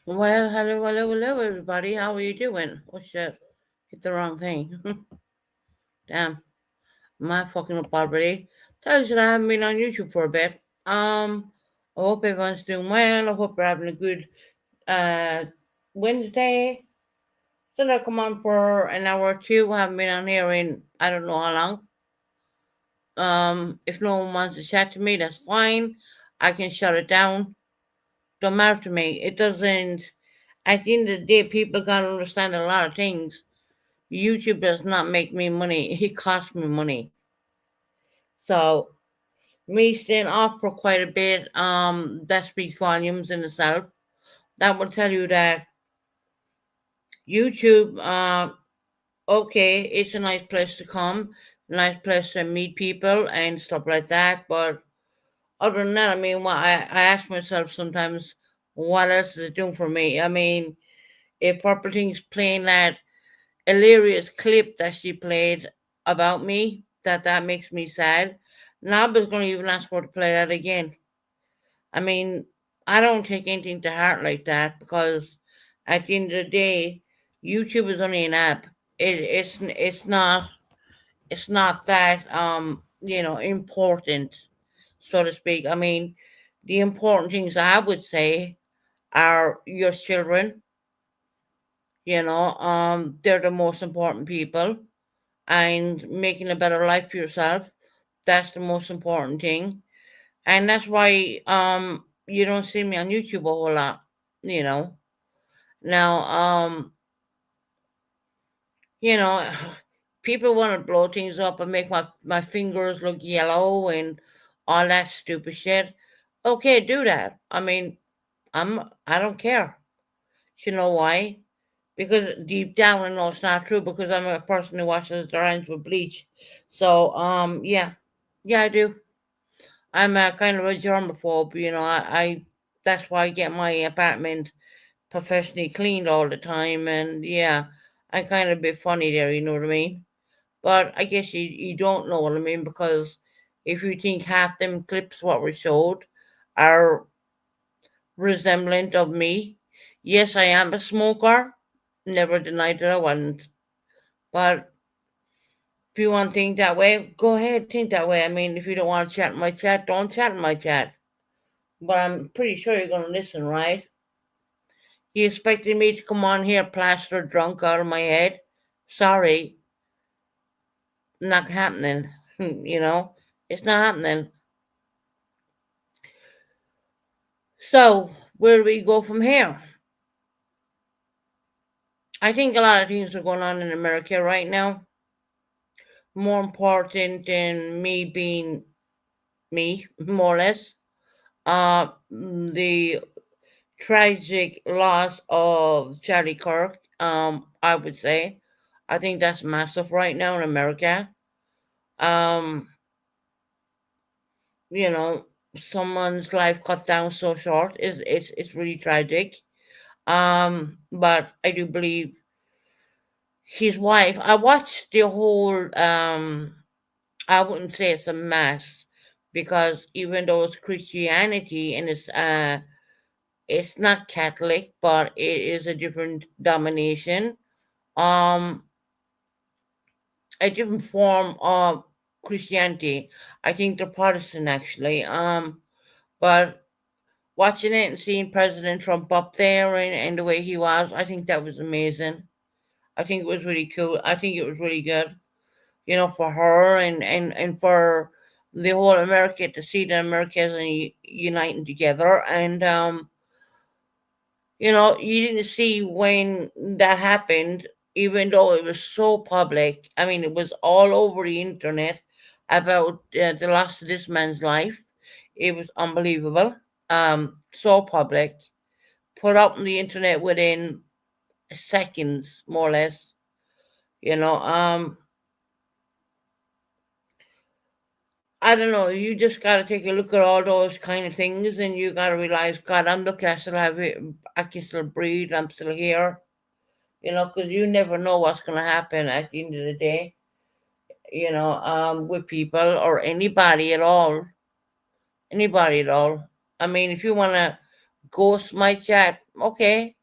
Well, hello, everybody. How are you doing? Oh shit, hit the wrong thing. Damn, my fucking up already. Tells you that I haven't been on YouTube for a bit. I hope everyone's doing well. I hope you're having a good uh Wednesday. Still, I come on for an hour or two. I haven't been on here in I don't know how long. If no one wants to chat to me, that's fine. I can shut it down. Don't matter to me. It doesn't. At the end of the day, people gotta understand a lot of things. YouTube does not make me money. It costs me money. So me staying off for quite a bit, that speaks volumes in itself. That will tell you that YouTube, okay, it's a nice place to come, nice place to meet people and stuff like that. But other than that, I mean, I ask myself sometimes, what else is it doing for me? I mean, if Purple Thing's playing that hilarious clip that she played about me, that makes me sad. Nobody's going to even ask her to play that again. I mean, I don't take anything to heart like that because at the end of the day, YouTube is only an app. It's not that important, so to speak. I mean, the important things I would say are your children. They're the most important people, and making a better life for yourself. That's the most important thing. And that's why you don't see me on YouTube a whole lot, you know. Now, you know, people want to blow things up and make my fingers look yellow and all that stupid shit. Okay, do that. I mean, I don't care. You know why? Because deep down I know it's not true because I'm a person who washes their hands with bleach. So yeah. Yeah, I do. I'm a kind of a germaphobe, I that's why I get my apartment professionally cleaned all the time, and yeah, I'm kind of a bit funny there, you know what I mean? But I guess you don't know what I mean, because if you think half them clips what were showed are resemblant of me, yes, I am a smoker. Never denied that I wasn't. But if you want to think that way, go ahead, think that way. I mean, if you don't want to chat in my chat, don't chat in my chat. But I'm pretty sure you're going to listen, right? You expected me to come on here plastered drunk out of my head? Sorry, not happening. It's not happening. So, where do we go from here? I think a lot of things are going on in America right now. More important than me being me, more or less. The tragic loss of Charlie Kirk, I would say. I think that's massive right now in America. Um, you know, someone's life cut down so short is it's really tragic. But I do believe his wife. I watched the whole. I wouldn't say it's a mass because even though it's Christianity and it's not Catholic, but it is a different domination. Um, a different form of Christianity. I think they're Protestant actually. But watching it and seeing President Trump up there and the way he was, I think that was amazing. I think it was really cool. I think it was really good, for her and for the whole America to see that America is uniting together. And, you didn't see when that happened, even though it was so public. I mean, it was all over the internet about the loss of this man's life. It was unbelievable. So public, put up on the internet within seconds, more or less. You know, I don't know. You just got to take a look at all those kind of things, and you got to realize, God, I'm lucky. I still have it. I can still breathe. I'm still here. Because you never know what's going to happen at the end of the day. With people or anybody at all. Anybody at all. I mean, if you want to ghost my chat, okay.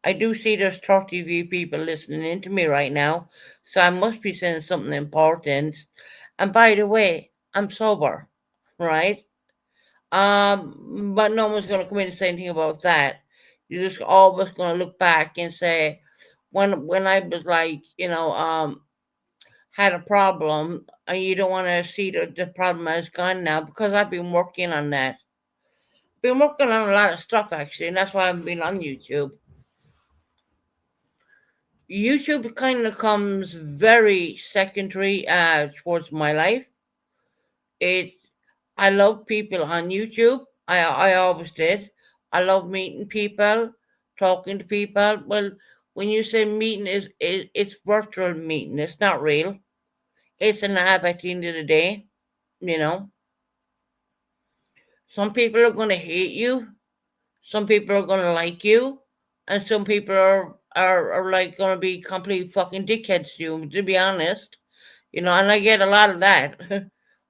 I do see there's 30 of you people listening in to me right now, so I must be saying something important. And by the way, I'm sober, right? But no one's gonna come in and say anything about that. You're just always gonna look back and say, when I was like, had a problem, and you don't want to see the problem has gone now because I've been working on that. Been working on a lot of stuff actually, and that's why I've been on YouTube. YouTube kind of comes very secondary towards my life. It I love people on YouTube. I always did. I love meeting people, talking to people. Well, when you say meeting it's virtual meeting. It's not real. It's an app at the end of the day. You know, some people are gonna hate you. Some people are gonna like you, and some people are like gonna be complete fucking dickheads to you. To be honest. And I get a lot of that.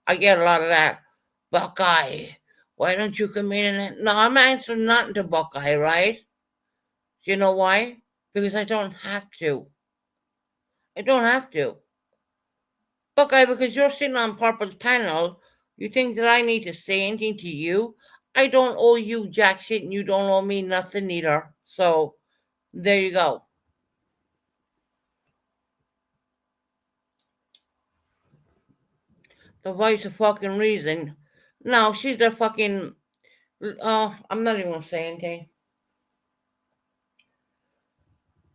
I get a lot of that. Buckeye, why don't you come in and no, I'm answering nothing to Buckeye, right? You know why? Because I don't have to. I don't have to. Buckeye, because you're sitting on Purple's panel, you think that I need to say anything to you? I don't owe you jack shit and you don't owe me nothing either. So there you go. The voice of fucking reason. No, she's the fucking I'm not even gonna say anything.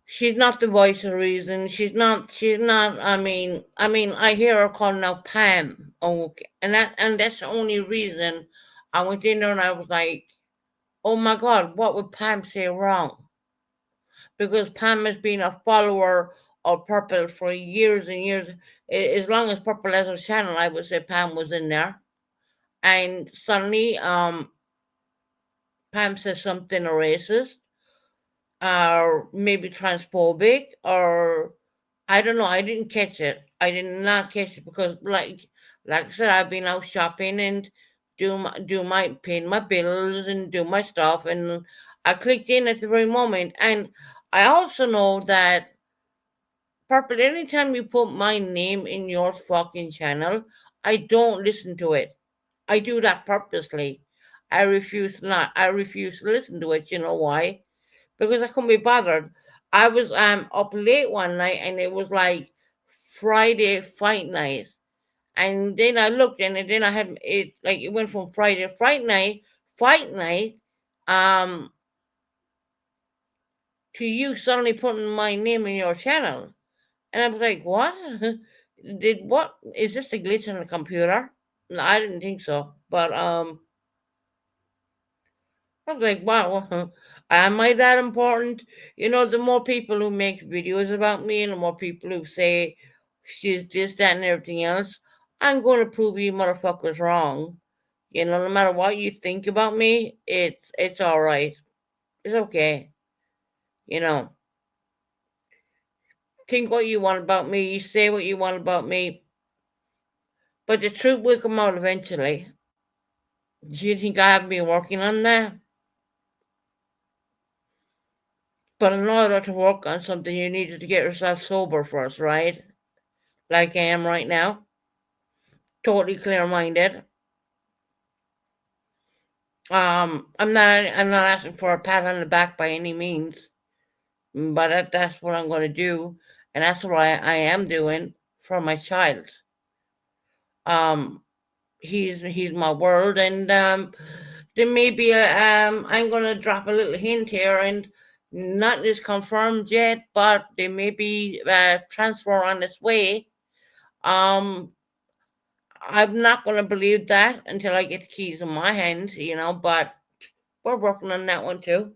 She's not the voice of reason. She's not. I mean, I hear her calling out Pam. Okay, and that's the only reason I went in there and I was like, oh my God, what would Pam say wrong? Because Pam has been a follower of Purple for years and years. As long as Purple has a channel, I would say Pam was in there. And suddenly, Pam says something racist, or maybe transphobic, or I don't know. I didn't catch it. I did not catch it because, like I said, I've been out shopping and paying my bills and do my stuff, and I clicked in at the very moment. And I also know that Purple, anytime you put my name in your fucking channel, I don't listen to it. I do that purposely. I refuse to listen to it. You know why? Because I couldn't be bothered. I was up late one night and it was like Friday fight night. And then I looked and then I had it like it went from Friday fight night, um, to you suddenly putting my name in your channel. And I was like, what? What is this a glitch in the computer? No, I didn't think so. But I was like, wow, am I that important? You know, the more people who make videos about me and the more people who say she's this, that, and everything else, I'm going to prove you motherfuckers wrong. You know, no matter what you think about me, it's all right. It's okay. You know, think what you want about me, say what you want about me, but the truth will come out eventually. Do you think I haven't been working on that? But in order to work on something, you need to get yourself sober first, right? Like I am right now, totally clear-minded. I'm not asking for a pat on the back by any means, but that's what I'm going to do, and that's what I am doing for my child. Um, he's my world, and there may be I'm going to drop a little hint here, and not is confirmed yet, but there may be transfer on its way. Um, I'm not going to believe that until I get the keys in my hand, but we're working on that one too.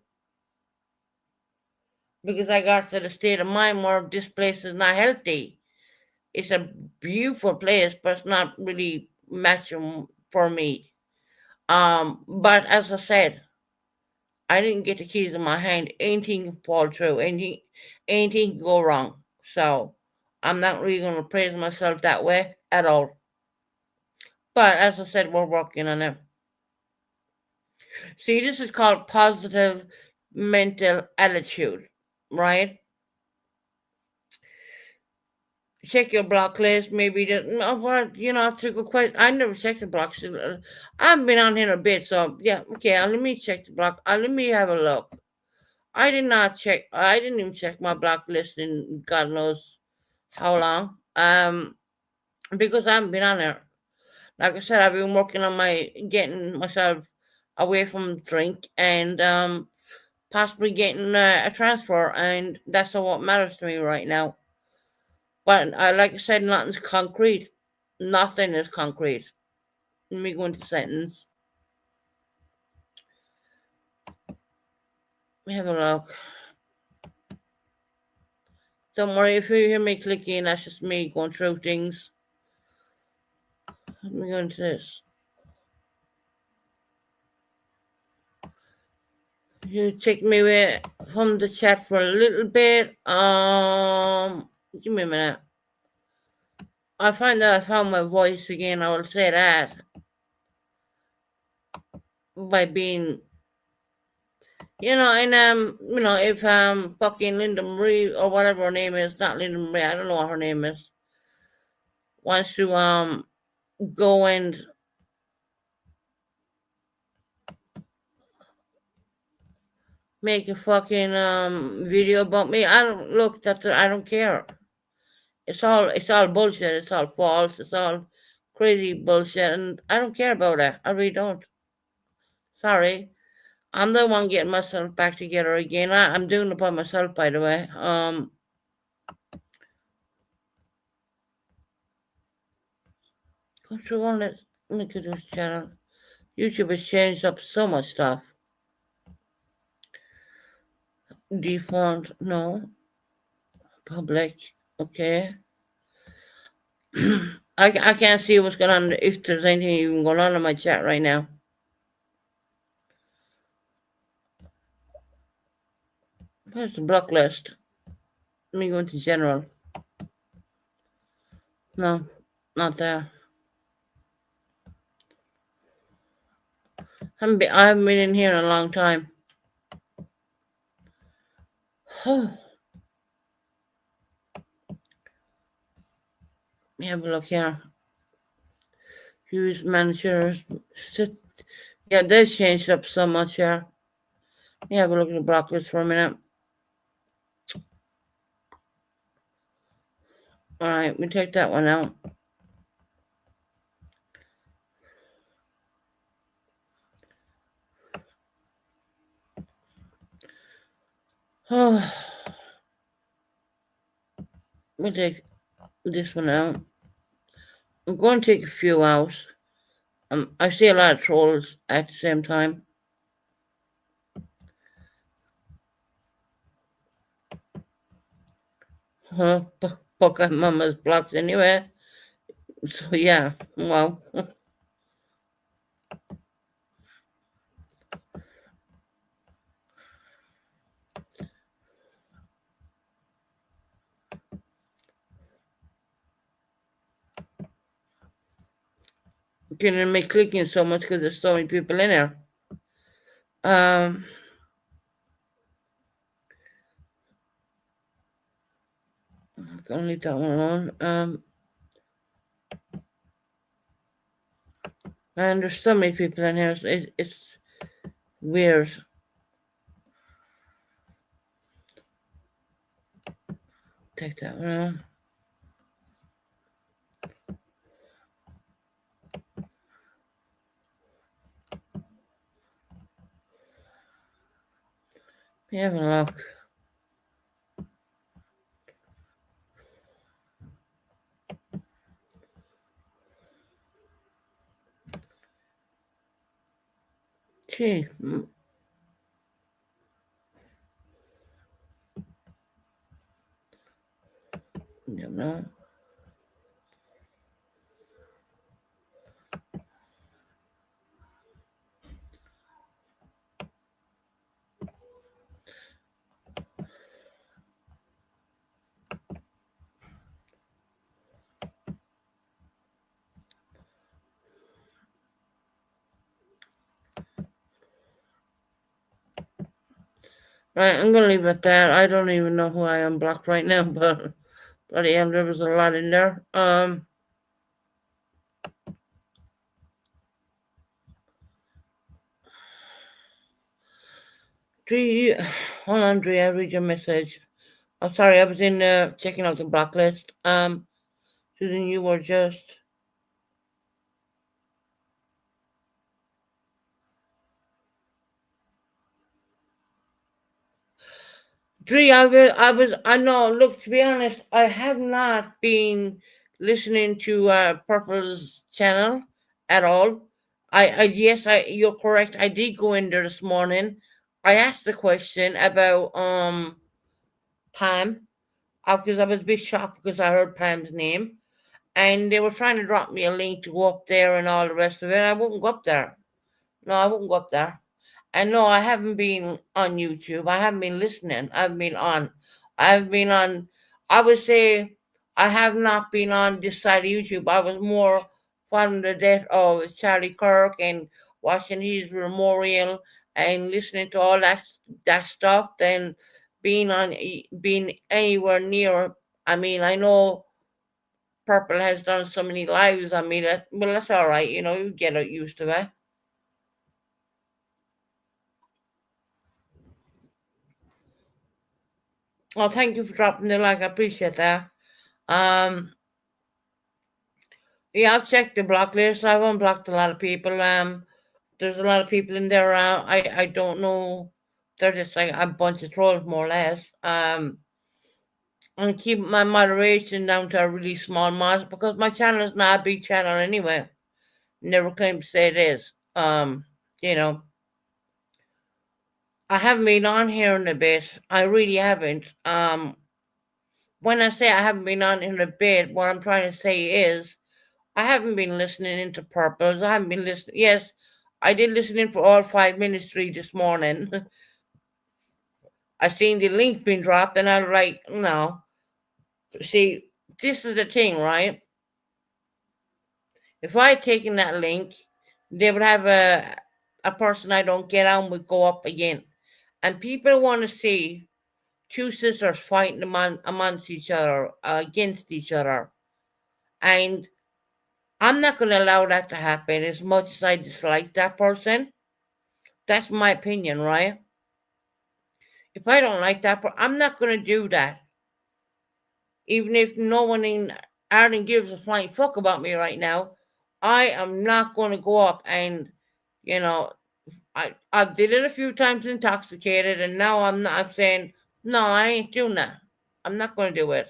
Because I got to the state of mind where this place is not healthy. It's a beautiful place, but it's not really matching for me. But as I said, I didn't get the keys in my hand. Anything can fall through. Anything can go wrong. So I'm not really going to praise myself that way at all. But as I said, we're working on it. See, this is called positive mental attitude, right? Check your block list. Maybe just no, what that's a good question. I never checked the blocks. I've been on here a bit, so yeah. Okay, let me check the block. Let me have a look. I did not check. I didn't even check my block list in God knows how long. Because I haven't been on there. Like I said, I've been working on my getting myself away from drink and possibly getting a transfer, and that's all what matters to me right now. But like I said, nothing's concrete. Nothing is concrete. Let me go into sentence. Let me have a look. Don't worry if you hear me clicking, that's just me going through things. Let me go into this. You take me away from the chat for a little bit. Give me a minute. I find that I found my voice again. I will say that by being, and if fucking Linda Marie or whatever her name is, not Linda Marie, I don't know what her name is, wants to go and make a fucking video about me. I don't look. I don't care. It's all bullshit. It's all false. It's all crazy bullshit, and I don't care about that. I really don't. Sorry. I'm the one getting myself back together again. I'm doing it by myself, by the way. Control on it. Look at this channel. YouTube has changed up so much stuff. Default, no. Public, okay. I can't see what's going on, if there's anything even going on in my chat right now. Where's the block list? Let me go into general. No, not there. I haven't been in here in a long time. Let me have a look here. Use managers. Yeah, they've changed up so much here. Let me have a look at the block list for a minute. Alright, we take that one out. Oh, we take this one out. I'm going to take a few out. I see a lot of trolls at the same time. Pocket Mama's blocked anyway. So yeah, well. Can make clicking so much because there's so many people in there. I'm gonna leave that one alone. And there's so many people in here. So it's weird. Take that one out. Have a look. Gee. Don't know. Right, I'm gonna leave it there. I don't even know who I unblocked right now, but bloody hell, there was a lot in there. Hold on, Dre, I read your message. I'm sorry, I was in checking out the block list. Susan, you were just. Dre, I know, look, to be honest, I have not been listening to Purple's channel at all. Yes, you're correct. I did go in there this morning. I asked the question about Pam, because I was a bit shocked because I heard Pam's name, and they were trying to drop me a link to go up there and all the rest of it. I wouldn't go up there. No, I wouldn't go up there. And no, I haven't been on YouTube. I haven't been listening. I've been on. I've been on. I would say I have not been on this side of YouTube. I was more following the death of Charlie Kirk and watching his memorial and listening to all that stuff than being anywhere near. I mean, I know Purple has done so many lives. I mean, well, that's all right. You know, you get used to it. Well, thank you for dropping the like. I appreciate that. Um, yeah, I've checked the block list. I've unblocked a lot of people. There's a lot of people in there. I don't know. They're just like a bunch of trolls, more or less. And keep my moderation down to a really small mod because my channel is not a big channel anyway. Never claim to say it is. You know, I haven't been on here in a bit. I really haven't. When I say I haven't been on in a bit, what I'm trying to say is I haven't been listening into Purples. I haven't been listening. Yes, I did listen in for all 5 ministry this morning. I seen the link being dropped, and I was like, no. See, this is the thing, right? If I had taken that link, they would have a person I don't get on would go up again, and people want to see two sisters fighting amongst each other, against each other, and I'm not going to allow that to happen. As much as I dislike that person, that's my opinion, right? If I don't like that person, I'm not going to do that. Even if no one in Ireland gives a flying fuck about me right now, I am not going to go up and, you know, I did it a few times intoxicated, and now I'm saying, no, I ain't doing that. I'm not going to do it.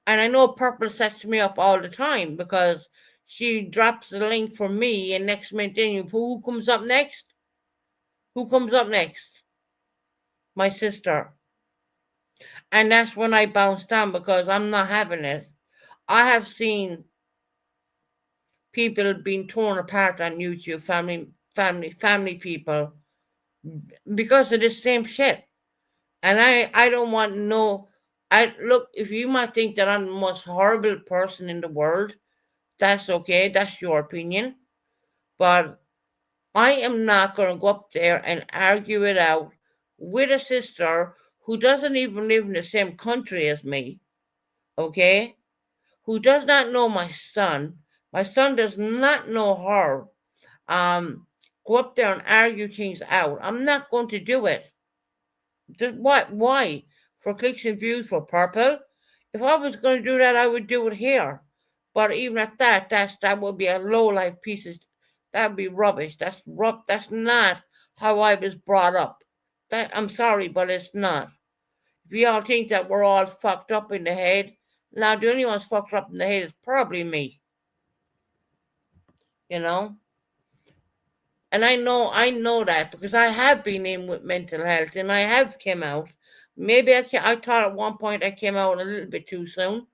And I know Purple sets me up all the time because she drops the link for me, and next minute, then who comes up next? Who comes up next? My sister. And that's when I bounce down because I'm not having it. I have seen people being torn apart on YouTube, family people, because of this same shit. And I don't want no. I look. If you might think that I'm the most horrible person in the world, that's okay. That's your opinion. But I am not going to go up there and argue it out with a sister who doesn't even live in the same country as me. Okay, who does not know my son. My son does not know her. Go up there and argue things out. I'm not going to do it. What? Why? For clicks and views for Purple? If I was going to do that, I would do it here. But even at that, that would be a low life piece of. That'd be rubbish. That's not how I was brought up. That I'm sorry, but it's not. If you all think that we're all fucked up in the head, now the only one's fucked up in the head is probably me. You know. And I know that because I have been in with mental health and I have came out. Maybe I thought at one point I came out a little bit too soon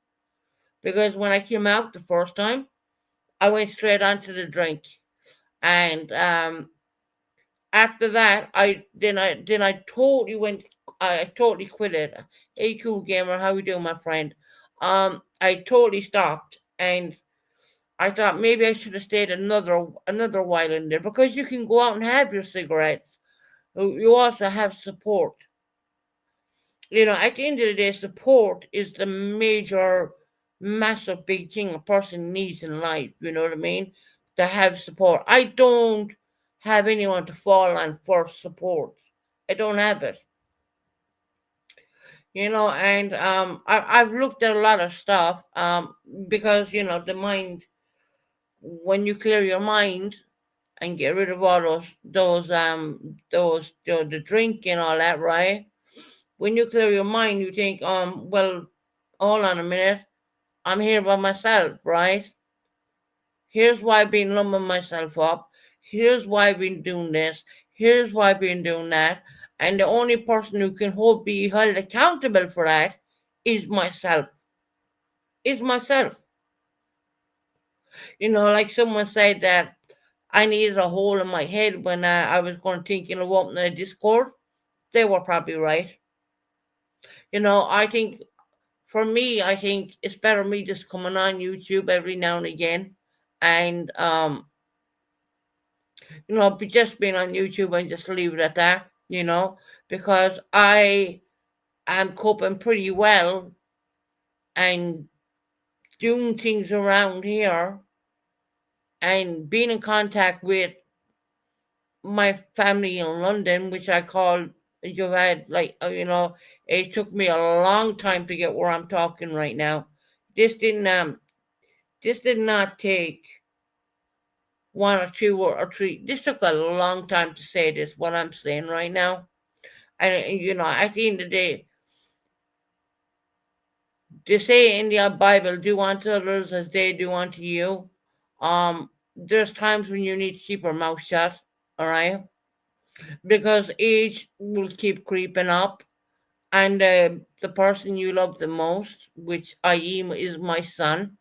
because when I came out the first time, I went straight onto the drink, and after that, I totally went. I totally quit it. Hey, cool gamer, how you doing, my friend? I totally stopped, and I thought maybe I should have stayed another while in there because you can go out and have your cigarettes. You also have support. At the end of the day, support is the major, massive, big thing a person needs in life. You know what I mean? To have support. I don't have anyone to fall on for support. I don't have it. And I've looked at a lot of stuff because the mind, when you clear your mind and get rid of all the drink and all that, right? When you clear your mind, you think, well, hold on a minute, I'm here by myself, right? Here's why I've been lumbering myself up. Here's why I've been doing this. Here's why I've been doing that. And the only person who can be held accountable for that is myself. Is myself. Like someone said that I needed a hole in my head when I was going thinking of opening a Discord. They were probably right. I think for me, I think it's better me just coming on YouTube every now and again, and just being on YouTube and just leave it at that. Because I am coping pretty well and doing things around here and being in contact with my family in London, which I call you've had it took me a long time to get where I'm talking right now. This did not take one or two or three. This took a long time to say this, what I'm saying right now. And, at the end of the day, they say in the Bible, do unto others as they do unto you. There's times when you need to keep your mouth shut, all right? Because age will keep creeping up, and the person you love the most, which i.e. is my son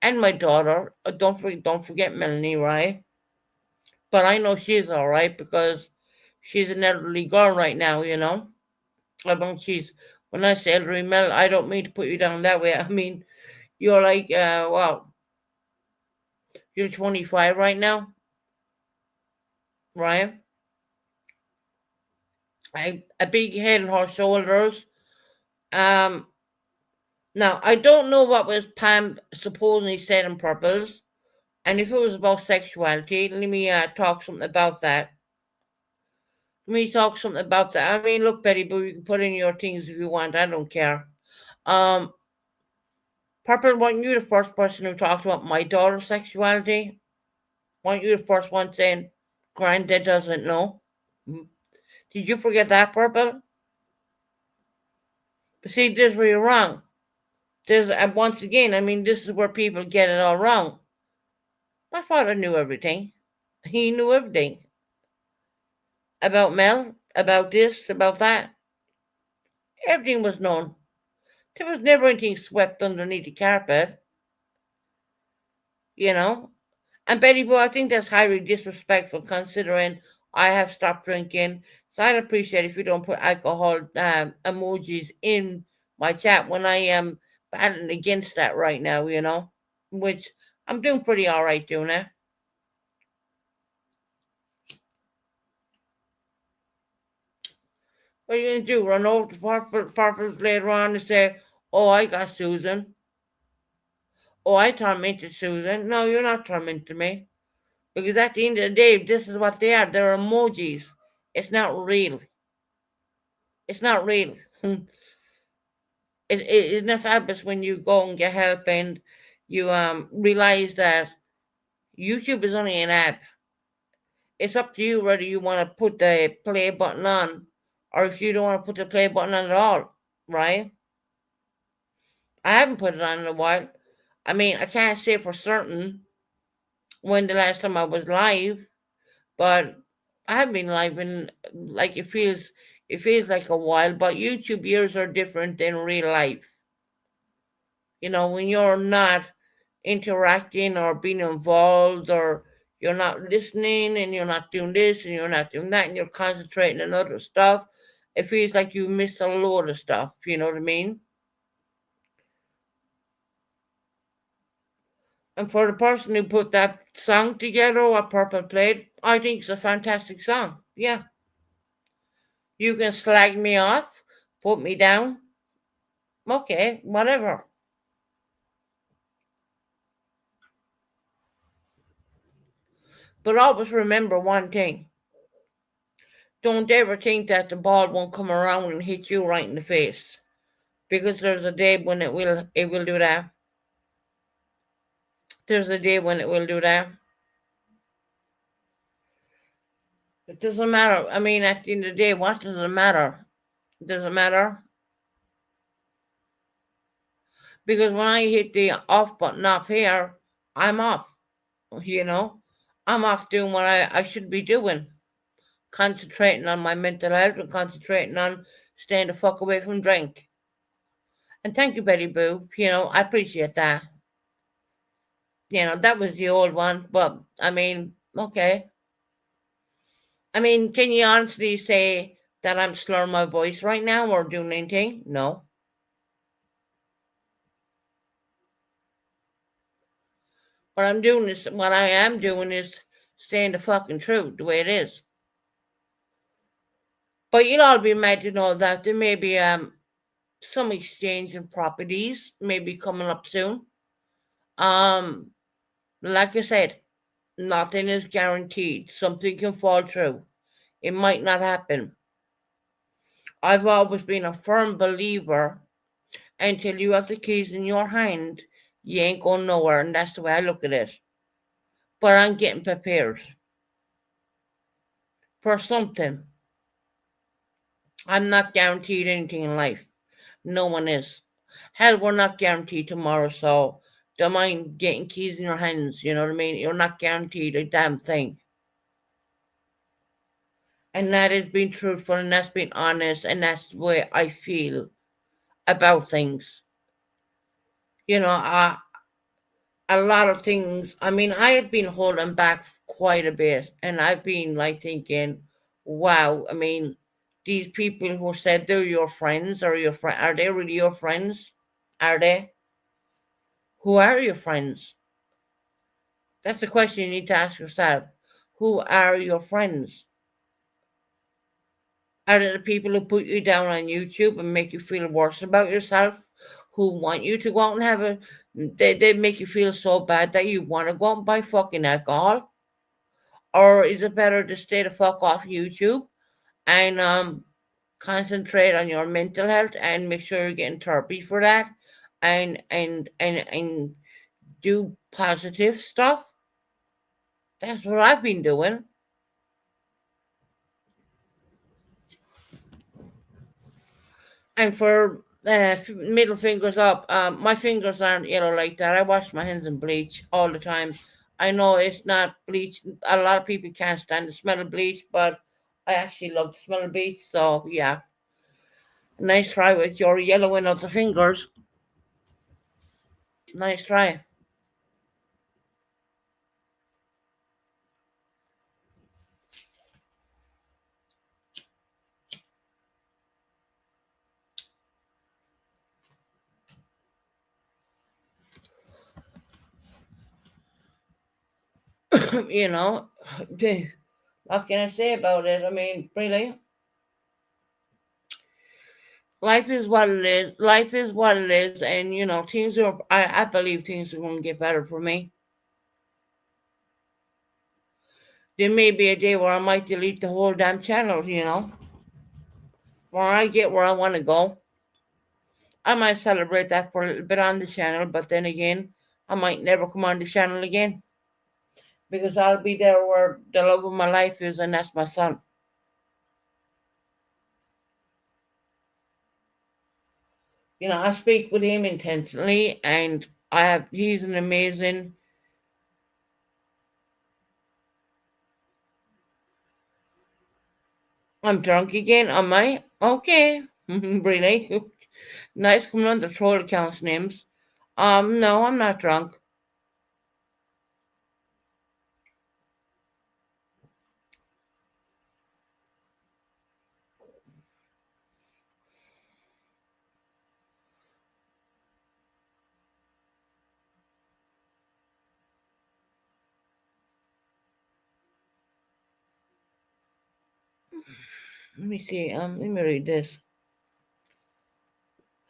and my daughter, don't forget Melanie, right? But I know she's all right because she's an elderly girl right now, I mean, when I say elderly, Mel, I don't mean to put you down that way. I mean, you're like, well, you're 25 right now, right? A big head on her shoulders. Um, Now, I don't know what was Pam supposedly said on purpose, and if it was about sexuality, let me talk something about that. Let me talk something about that. I mean, look, Betty Boo, you can put in your things if you want. I don't care. Um, Purple, weren't you the first person who talked about my daughter's sexuality? Weren't you the first one saying, Granddad doesn't know? Hmm. Did you forget that, Purple? But see, this is where you're wrong. Once again, I mean, this is where people get it all wrong. My father knew everything. He knew everything about Mel, about this, about that. Everything was known. There was never anything swept underneath the carpet, you know. And Betty Boo, I think that's highly disrespectful considering I have stopped drinking. So I'd appreciate if you don't put alcohol emojis in my chat when I am battling against that right now, which I'm doing pretty all right doing it. What are you going to do? Run over to Farfels later on and say, oh, I got Susan. Oh, I tormented Susan. No, you're not tormenting me. Because at the end of the day, this is what they are. They're emojis. It's not real. It's not real. It's not fabulous when you go and get help and you realize that YouTube is only an app. It's up to you whether you want to put the play button on or if you don't want to put the play button on at all, right? I haven't put it on in a while. I mean, I can't say for certain when the last time I was live, but I have been live and like it feels like a while, but YouTube years are different than real life. When you're not interacting or being involved or you're not listening and you're not doing this and you're not doing that and you're concentrating on other stuff, it feels like you missed a load of stuff, you know what I mean? And for the person who put that song together, what Purple played, I think it's a fantastic song. Yeah. You can slag me off, put me down. Okay, whatever. But always remember one thing. Don't ever think that the ball won't come around and hit you right in the face. Because there's a day when it will do that. There's a day when it will do that. It doesn't matter. I mean, at the end of the day, what does it matter? Does it matter? Because when I hit the off button off here, I'm off. You know, I'm off doing what I should be doing, concentrating on my mental health and concentrating on staying the fuck away from drink. And thank you, Betty Boo. I appreciate that. That was the old one, but I mean, okay. I mean, can you honestly say that I'm slurring my voice right now or doing anything? No. What I am doing is saying the fucking truth the way it is. But you'll all be mad to know that there may be some exchange in properties maybe coming up soon. Um, like I said, nothing is guaranteed. Something can fall through. It might not happen. I've always been a firm believer until you have the keys in your hand, you ain't going nowhere, and that's the way I look at it. but I'm getting prepared for something. I'm not guaranteed anything in life. No one is. Hell, we're not guaranteed tomorrow, so don't mind getting keys in your hands, you know what I mean? You're not guaranteed a damn thing. And that is being truthful and that's being honest and that's the way I feel about things. You know, a lot of things. I mean, I have been holding back quite a bit, and I've been like thinking, wow. I mean, these people who said they're your friends or your friend, are they really your friends? Are they? Who are your friends? That's the question you need to ask yourself. Who are your friends? Are they the people who put you down on YouTube and make you feel worse about yourself? Who want you to go out and have a they make you feel so bad that you want to go out and buy fucking alcohol? Or is it better to stay the fuck off YouTube and concentrate on your mental health and make sure you're getting therapy for that and do positive stuff? That's what I've been doing. And for middle fingers up, my fingers aren't yellow like that. I wash my hands in bleach all the time. I know it's not bleach. A lot of people can't stand the smell of bleach, but I actually love the smell of bleach. So yeah, nice try with your yellowing of the fingers. Nice try. You know, what can I say about it? I mean, really, life is what it is. Life is what it is, and you know, things are. I believe things are going to get better for me. There may be a day where I might delete the whole damn channel. You know, where I get where I want to go. I might celebrate that for a little bit on the channel, but then again, I might never come on the channel again because I'll be there where the love of my life is, and that's my son. You know, I speak with him intentionally, and I have. He's an amazing. I'm drunk again, am I? Okay. Really? Nice coming on the troll accounts names. No, I'm not drunk. Let me see. Let me read this.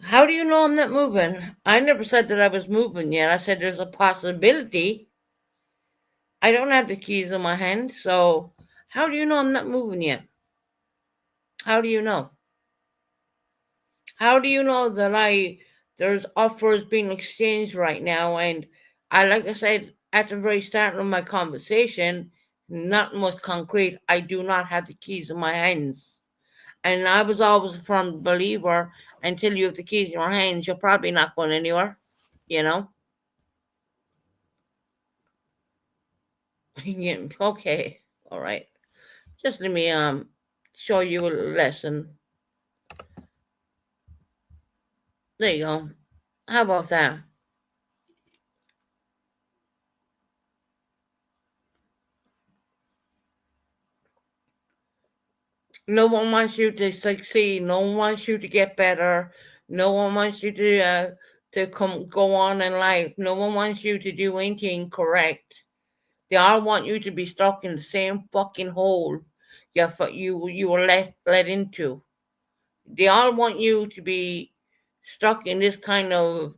How do you know I'm not moving? I never said that I was moving yet. I said there's a possibility. I don't have the keys in my hand, so how do you know I'm not moving yet? How do you know? How do you know that there's offers being exchanged right now? And I, like I said at the very start of my conversation, nothing was concrete. I do not have the keys in my hands. And I was always a firm believer until you have the keys in your hands, you're probably not going anywhere, you know? Yeah, okay, all right. Just let me show you a lesson. There you go. How about that? No one wants you to succeed. No one wants you to get better. No one wants you to come go on in life. No one wants you to do anything correct. They all want you to be stuck in the same fucking hole you were let into. They all want you to be stuck in this kind of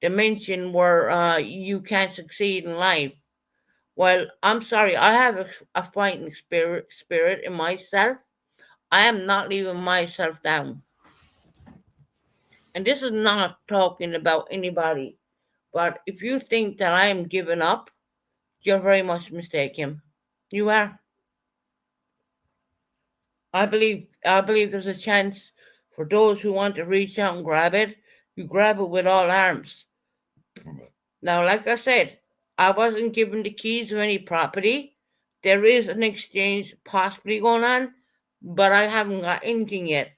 dimension where you can't succeed in life. Well, I'm sorry. I have a fighting spirit in myself. I am not leaving myself down. And this is not talking about anybody. But if you think that I am giving up, You're very much mistaken. You are. I believe there's a chance for those who want to reach out and grab it. You grab it with all arms. Now, like I said, I wasn't given the keys to any property. There is an exchange possibly going on, but I haven't got anything yet.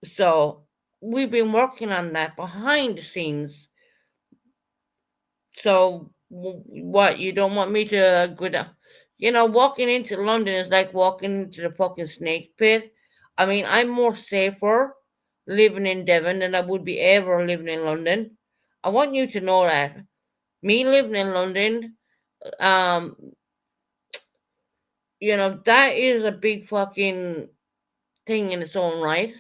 So we've been working on that behind the scenes. So what? You don't want me to go down? Walking into London is like walking into the fucking snake pit. I mean, I'm more safer living in Devon than I would be ever living in London. I want you to know that. Me living in London, um, that is a big fucking thing in its own right.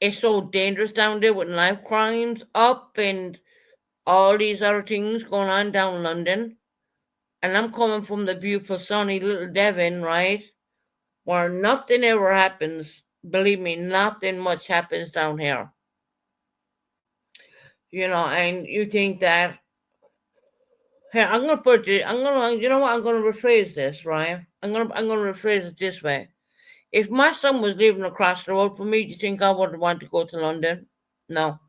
It's so dangerous down there with knife crimes up and all these other things going on down London. And I'm coming from the beautiful sunny little Devon, right? Where nothing ever happens. Believe me, nothing much happens down here. And you think that, hey, I'm gonna put it, I'm gonna, you know what, I'm gonna rephrase this, right? I'm gonna rephrase it this way. If my son was living across the road from me, do you think I would want to go to London? No.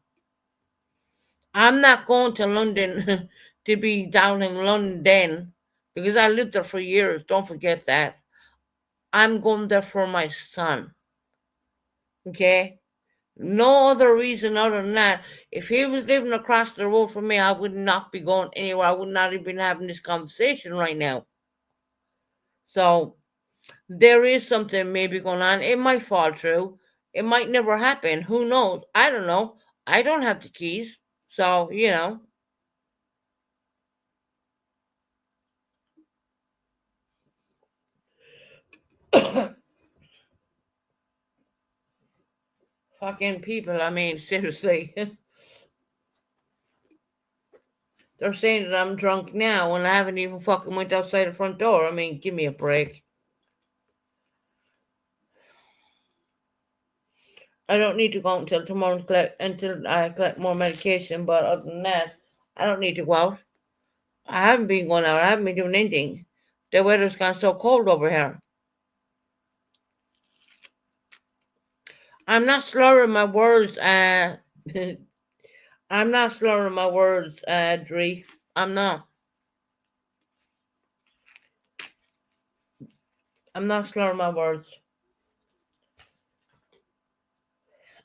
I'm not going to London to be down in London because I lived there for years. Don't forget that. I'm going there for my son. Okay? No other reason other than that. If he was living across the road from me, I would not be going anywhere. I would not even having this conversation right now. So there is something maybe going on. It might fall through. It might never happen. Who knows? I don't know. I don't have the keys. So, fucking people, I mean, seriously. They're saying that I'm drunk now when I haven't even fucking went outside the front door. I mean, give me a break. I don't need to go out until tomorrow until I collect more medication, but other than that, I don't need to go out. I haven't been going out. I haven't been doing anything. The weather's gone so cold over here. I'm not slurring my words. I'm not slurring my words, Dree. I'm not. I'm not slurring my words.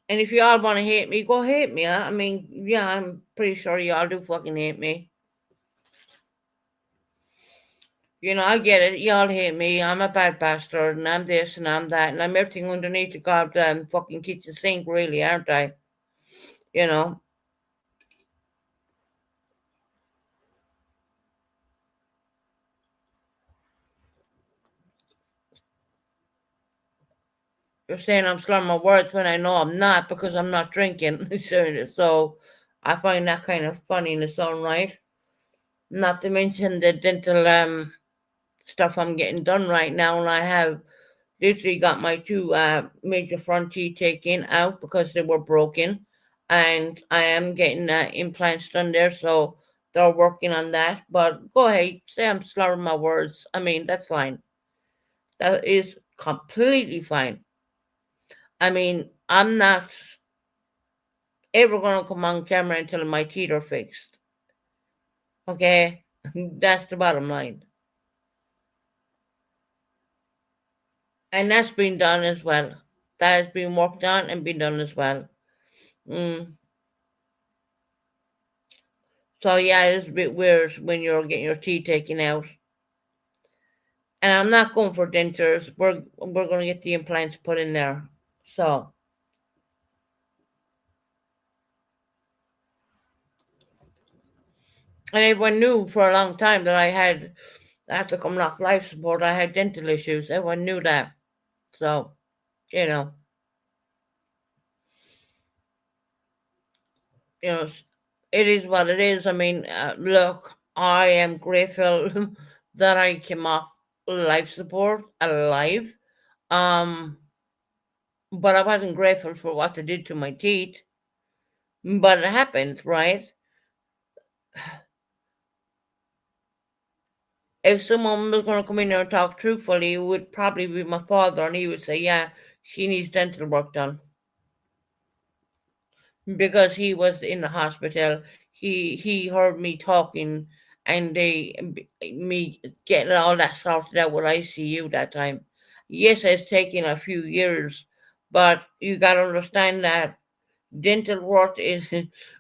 And if y'all want to hate me, go hate me. I mean, yeah, I'm pretty sure y'all do fucking hate me. I get it. Y'all hate me. I'm a bad bastard, and I'm this and I'm that, and I'm everything underneath the goddamn fucking kitchen sink, really, aren't I? You know, you're saying I'm slurring my words when I know I'm not because I'm not drinking. So I find that kind of funny in its own right. Not to mention the dental stuff I'm getting done right now, and I have literally got my two major front teeth taken out because they were broken, and I am getting implants done there, so they're working on that. But go ahead, say I'm slurring my words. I mean, that's fine. That is completely fine. I mean, I'm not ever gonna come on camera until my teeth are fixed. Okay, that's the bottom line, and that's been done as well. That has been worked on and been done as well. Mm. So yeah, it's a bit weird when you're getting your teeth taken out. And I'm not going for dentures. We're gonna get the implants put in there. So and everyone knew for a long time that I had to come off life support. I had dental issues. Everyone knew that. So, you know, you know, it is what it is. I mean, look, I am grateful that I came off life support alive. Um, but I wasn't grateful for what they did to my teeth. But it happened, right? If someone was going to come in there and talk truthfully, it would probably be my father, and he would say, "Yeah, she needs dental work done," because he was in the hospital. He heard me talking, and me getting all that sorted out with ICU that time. Yes, it's taken a few years, but you got to understand that dental work is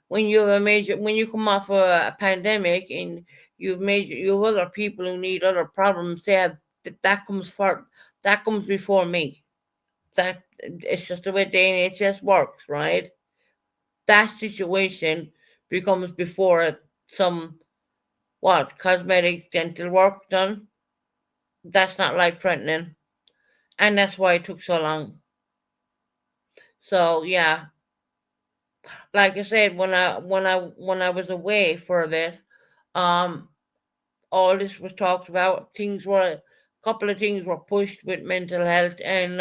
when you have when you come off a pandemic and you have other people who need other problems. They have that comes before me. That it's just the way the NHS works, right? That situation becomes before some what cosmetic dental work done. That's not life threatening, and that's why it took so long. So yeah, like I said, when I was away for a bit, um, all this was talked about. A couple of things were pushed with mental health, and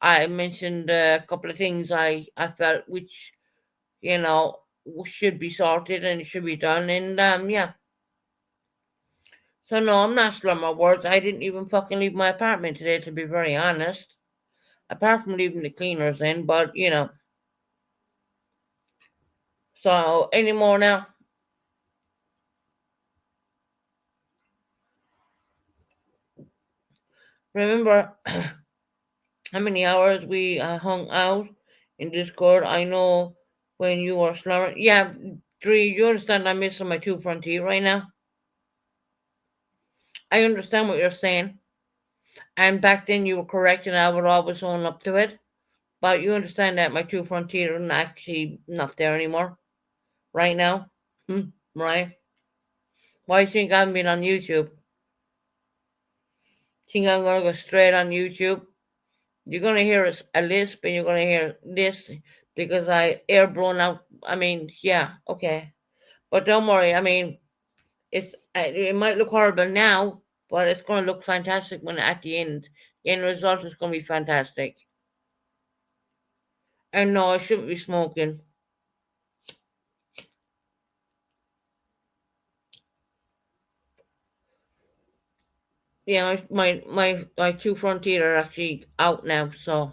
I mentioned a couple of things I felt which you know should be sorted and should be done, and yeah. So no, I'm not slurring my words. I didn't even fucking leave my apartment today, to be very honest. Apart from leaving the cleaners in, but you know. So any more now? Remember how many hours we hung out in Discord? I know when you were slurring. Yeah, Dree, you understand I'm missing my two front teeth right now? I understand what you're saying. And back then you were correct and I would always own up to it. But you understand that my two front teeth are actually not there anymore right now. Right? Why do you think I've been on YouTube? Think I'm gonna go straight on YouTube? You're gonna hear a lisp and you're gonna hear this because I air blown out. I mean, yeah, okay. But don't worry. I mean, it might look horrible now, but it's gonna look fantastic when at the end. The end result is gonna be fantastic. And no, I shouldn't be smoking. Yeah, my two front teeth are actually out now, so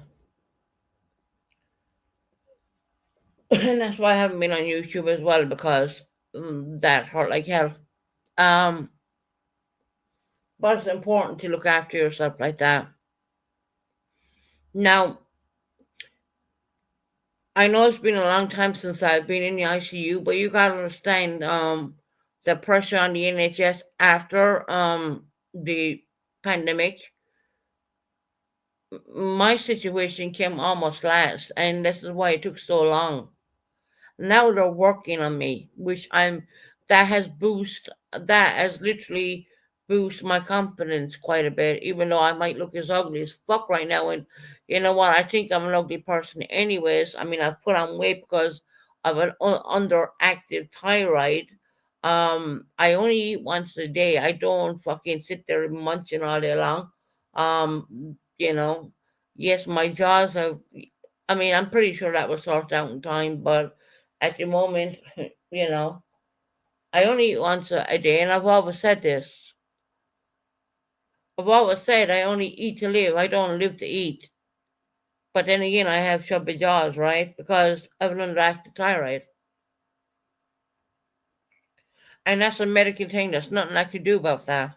and that's why I haven't been on YouTube as well because that hurt like hell. Um, but it's important to look after yourself like that. Now, I know it's been a long time since I've been in the ICU, but you gotta understand the pressure on the NHS after the pandemic. My situation came almost last, and this is why it took so long. Now they're working on me, which I'm that has literally boost my confidence quite a bit, even though I might look as ugly as fuck right now. And you know what? I think I'm an ugly person anyways. I mean, I put on weight because of an underactive thyroid. I only eat once a day. I don't fucking sit there munching all day long. You know, yes, my jaws have. I mean, I'm pretty sure that was sorted out in time, but at the moment, you know, I only eat once a day, and I've always said this. I've always said I only eat to live. I don't live to eat. But then again, I have chubby jaws, right? Because of an underactive thyroid. And that's a medical thing. There's nothing I can do about that.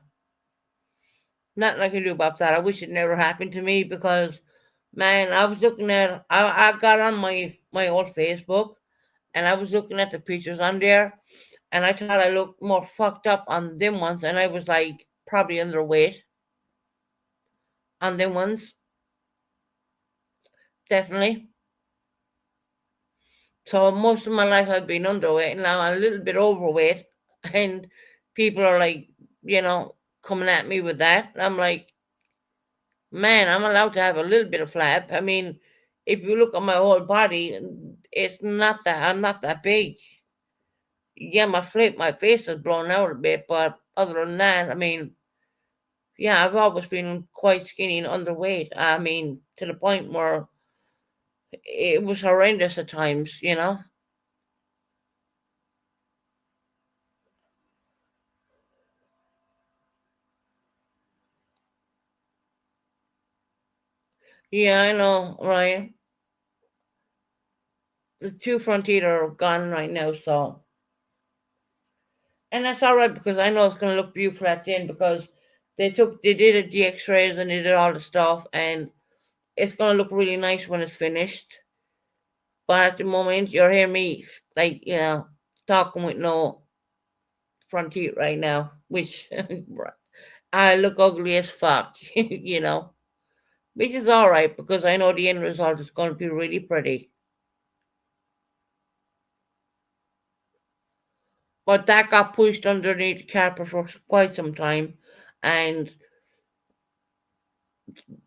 Nothing I can do about that. I wish it never happened to me because, man, I was looking at, I got on my old Facebook and I was looking at the pictures on there and I thought I looked more fucked up on them ones and I was like probably underweight on them ones, definitely. So most of my life I've been underweight and now I'm a little bit overweight and people are like, you know, coming at me with that. I'm like, man, I'm allowed to have a little bit of flab. I mean, if you look at my whole body, it's not that I'm not that big. Yeah, my face is blown out a bit, but other than that, I mean, yeah, I've always been quite skinny and underweight. I mean, to the point where it was horrendous at times, you know. Yeah, I know, right? The two front teeth are gone right now, so and that's all right because I know it's gonna look beautiful at the end because they did the X-rays and they did all the stuff and it's gonna look really nice when it's finished. But at the moment, you're hearing me like talking with no front teeth right now, which I look ugly as fuck, which is all right because I know the end result is going to be really pretty. But that got pushed underneath the carpet for quite some time, and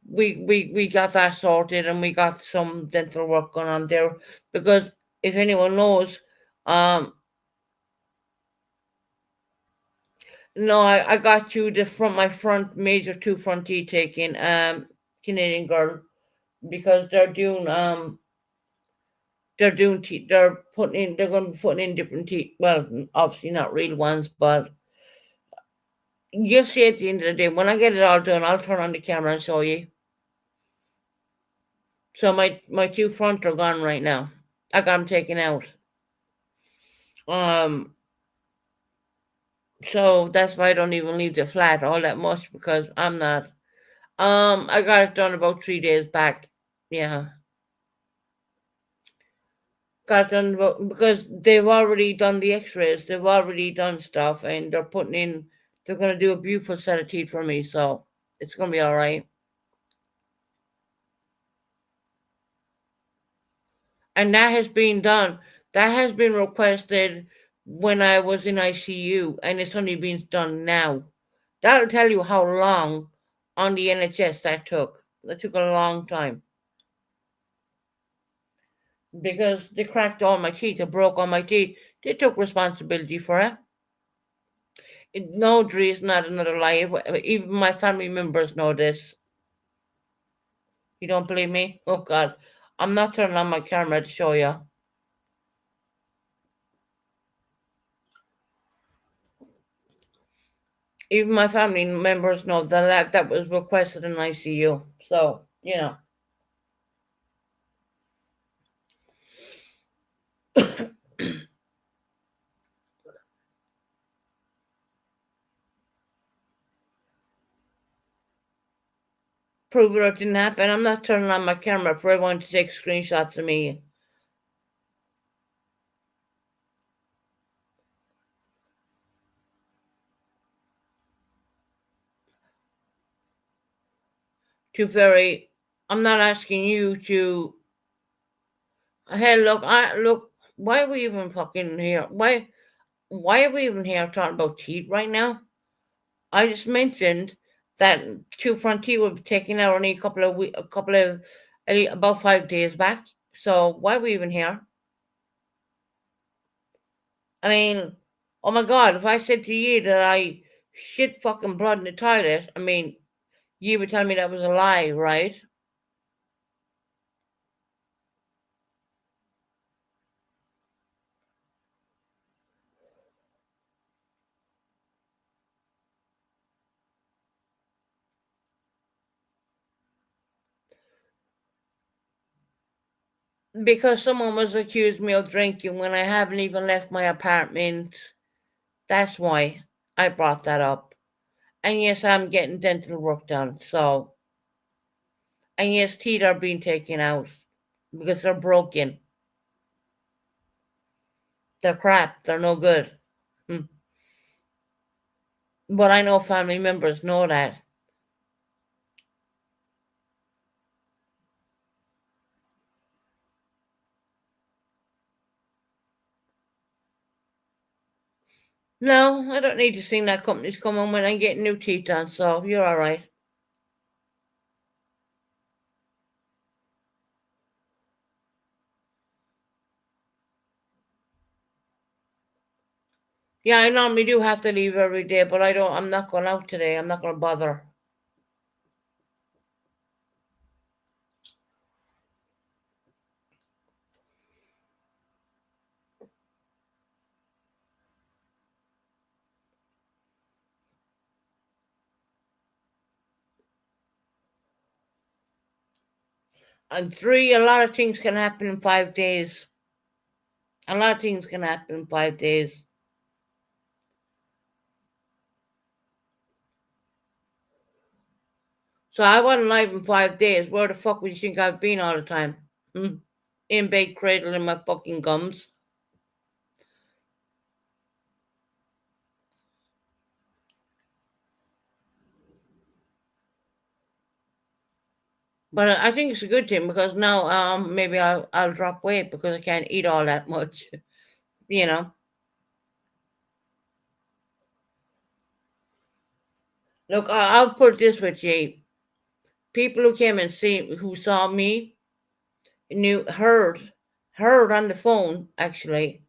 we got that sorted, and we got some dental work going on there because if anyone knows, um, no, I got you the front my front major two front teeth taken, Canadian girl, because they're putting in they're going to be putting in different teeth. Well, obviously not real ones, but you'll see at the end of the day when I get it all done. I'll turn on the camera and show you. So my two front are gone right now. I got them taken out. Um, so that's why I don't even leave the flat all that much because I'm not. I got it done about 3 days back. Yeah, got done because they've already done the X-rays. They've already done stuff, and they're putting in. They're gonna do a beautiful set of teeth for me, so it's gonna be all right. And that has been done. That has been requested when I was in ICU, and it's only been done now. That'll tell you how long on the NHS that took. That took a long time because they cracked all my teeth, they broke all my teeth. They took responsibility for it. No, Dre, it's not another lie. Even my family members know this. You don't believe me? Oh God, I'm not turning on my camera to show you. Even my family members know that was requested in ICU. So prove it didn't happen. I'm not turning on my camera for everyone to take screenshots of me. To very, I'm not asking you to. Hey, look, I look. Why are we even fucking here? Why are we even here talking about teeth right now? I just mentioned that two front teeth were taken out only a couple of, about 5 days back. So why are we even here? I mean, oh my God, if I said to you that I shit fucking blood in the toilet, I mean, you would tell me that was a lie, right? Because someone was accused me of drinking when I haven't even left my apartment. That's why I brought that up. And yes, I'm getting dental work done. So, and yes, teeth are being taken out because they're broken. They're crap. They're no good. Hmm. But I know family members know that. No, I don't need to sing that company's coming when I get new teeth done. So you're all right. Yeah, I normally do have to leave every day, but I don't. I'm not going out today. I'm not going to bother. And three, a lot of things can happen in 5 days. A lot of things can happen in 5 days. So I wasn't alive in 5 days. Where the fuck would you think I've been all the time? Hmm? In bed cradling my fucking gums. But I think it's a good thing because now maybe I'll drop weight because I can't eat all that much. you know. Look, I'll put it this with you. People who came and see who saw me knew heard on the phone actually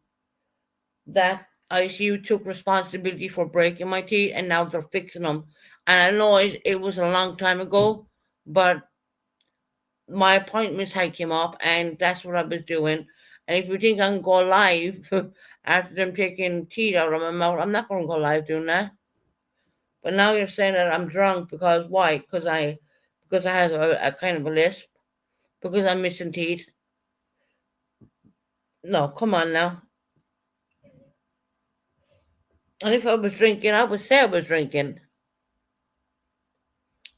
that ICU took responsibility for breaking my teeth and now they're fixing them. And I know it was a long time ago, but my appointments had came up and that's what I was doing. And if you think I can go live after them taking teeth out of my mouth, I'm not going to go live doing that. But now you're saying that I'm drunk because why? Because I have a kind of a lisp because I'm missing teeth. No, come on now. And if I was drinking, I would say I was drinking.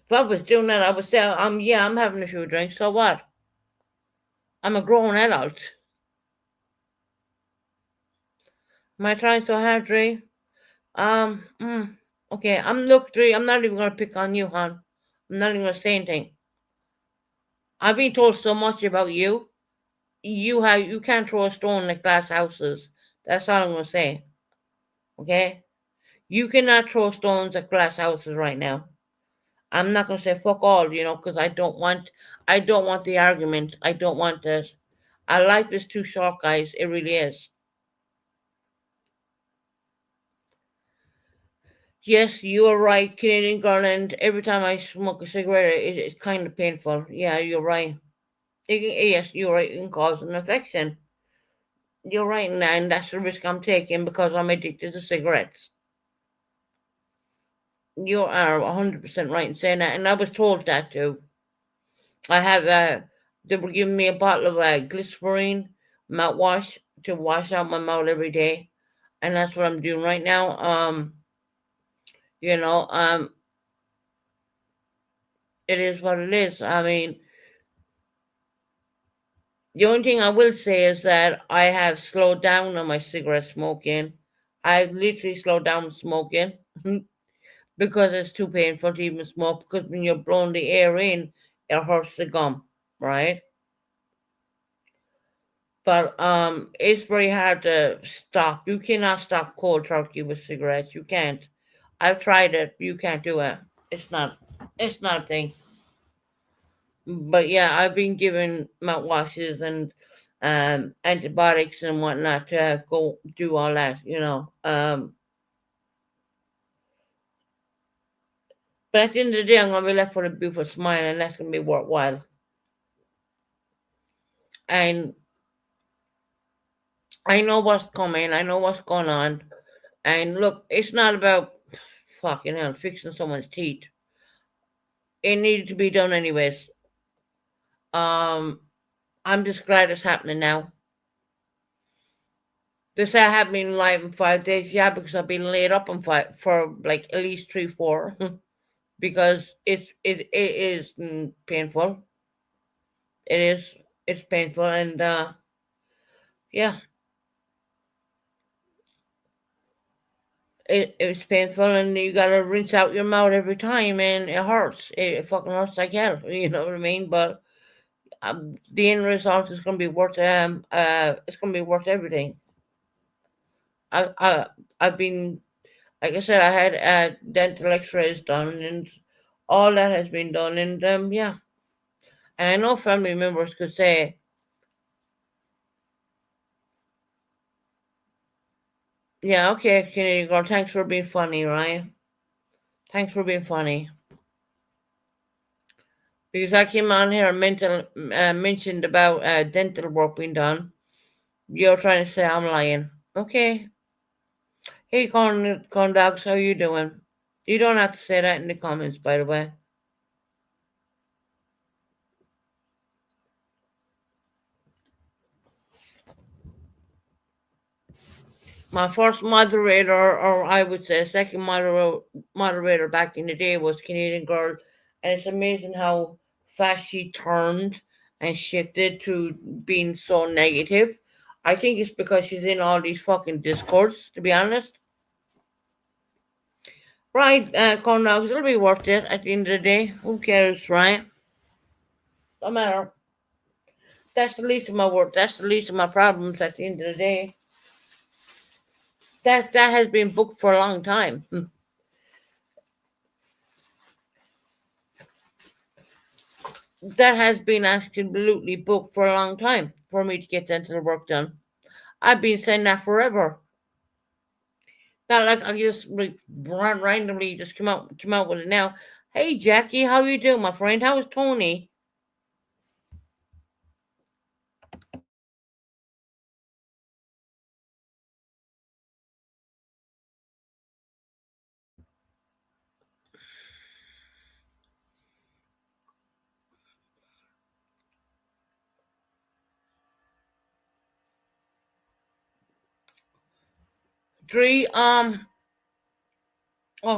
If I was doing that, I would say, yeah, I'm having a few drinks. So what? I'm a grown adult. Am I trying so hard, Dre? Um, mm, okay. Look, Dre. I'm not even gonna pick on you, hon. I'm not even gonna say anything. I've been told so much about you. You can't throw a stone like glass houses. That's all I'm gonna say. Okay. You cannot throw stones at glass houses right now. I'm not gonna say fuck all, because I don't want the argument. I don't want this. Our life is too short, guys. It really is. Yes, you are right, Canadian Garland. Every time I smoke a cigarette, it's kind of painful. Yeah, you're right. Yes, you're right. It can cause an infection. You're right, and that's the risk I'm taking because I'm addicted to cigarettes. You are 100% right in saying that, and I was told that too. I have they were giving me a bottle of glycerine mouthwash to wash out my mouth every day, and that's what I'm doing right now. You know, it is what it is. I mean, the only thing I will say is that I have slowed down on my cigarette smoking. I've literally slowed down smoking because it's too painful to even smoke. Because when you're blowing the air in, it hurts the gum, right? But it's very hard to stop. You cannot stop cold turkey with cigarettes. You can't. I've tried it. You can't do it. It's not. It's not a thing. But yeah, I've been given mouthwashes and antibiotics and whatnot to go do all that. But at the end of the day, I'm gonna be left with a beautiful smile, and that's gonna be worthwhile. And I know what's coming. I know what's going on. And look, it's not about fucking hell fixing someone's teeth. It needed to be done anyways. Um, I'm just glad it's happening now. They say I have been live in 5 days, yeah, because I've been laid up on five for like at least 3, 4, because it is painful. It is it's painful, and yeah, it's painful, and you gotta rinse out your mouth every time, and it hurts. It fucking hurts like hell. You know what I mean? But the end result is gonna be worth it's gonna be worth everything. I I I've been like I said, I had dental X-rays done, and all that has been done, and yeah, and I know family members could say, yeah, okay, Canadian girl, thanks for being funny, right? Thanks for being funny. Because I came on here and mentioned about dental work being done. You're trying to say I'm lying. Okay. Hey, corn dogs, how you doing? You don't have to say that in the comments, by the way. My first moderator, or I would say second moderator back in the day, was Canadian Girl, and it's amazing how fast she turned and shifted to being so negative. I think it's because she's in all these fucking discords, to be honest. Right, Cornell, 'cause it'll be worth it at the end of the day. Who cares, right? No matter. That's the least of my work. That's the least of my problems at the end of the day. That has been booked for a long time. That has been absolutely booked for a long time for me to get dental work done. I've been saying that forever. Not like I just like randomly just come out with it now. Hey Jackie, how you doing, my friend? How is Tony? Three. Oh,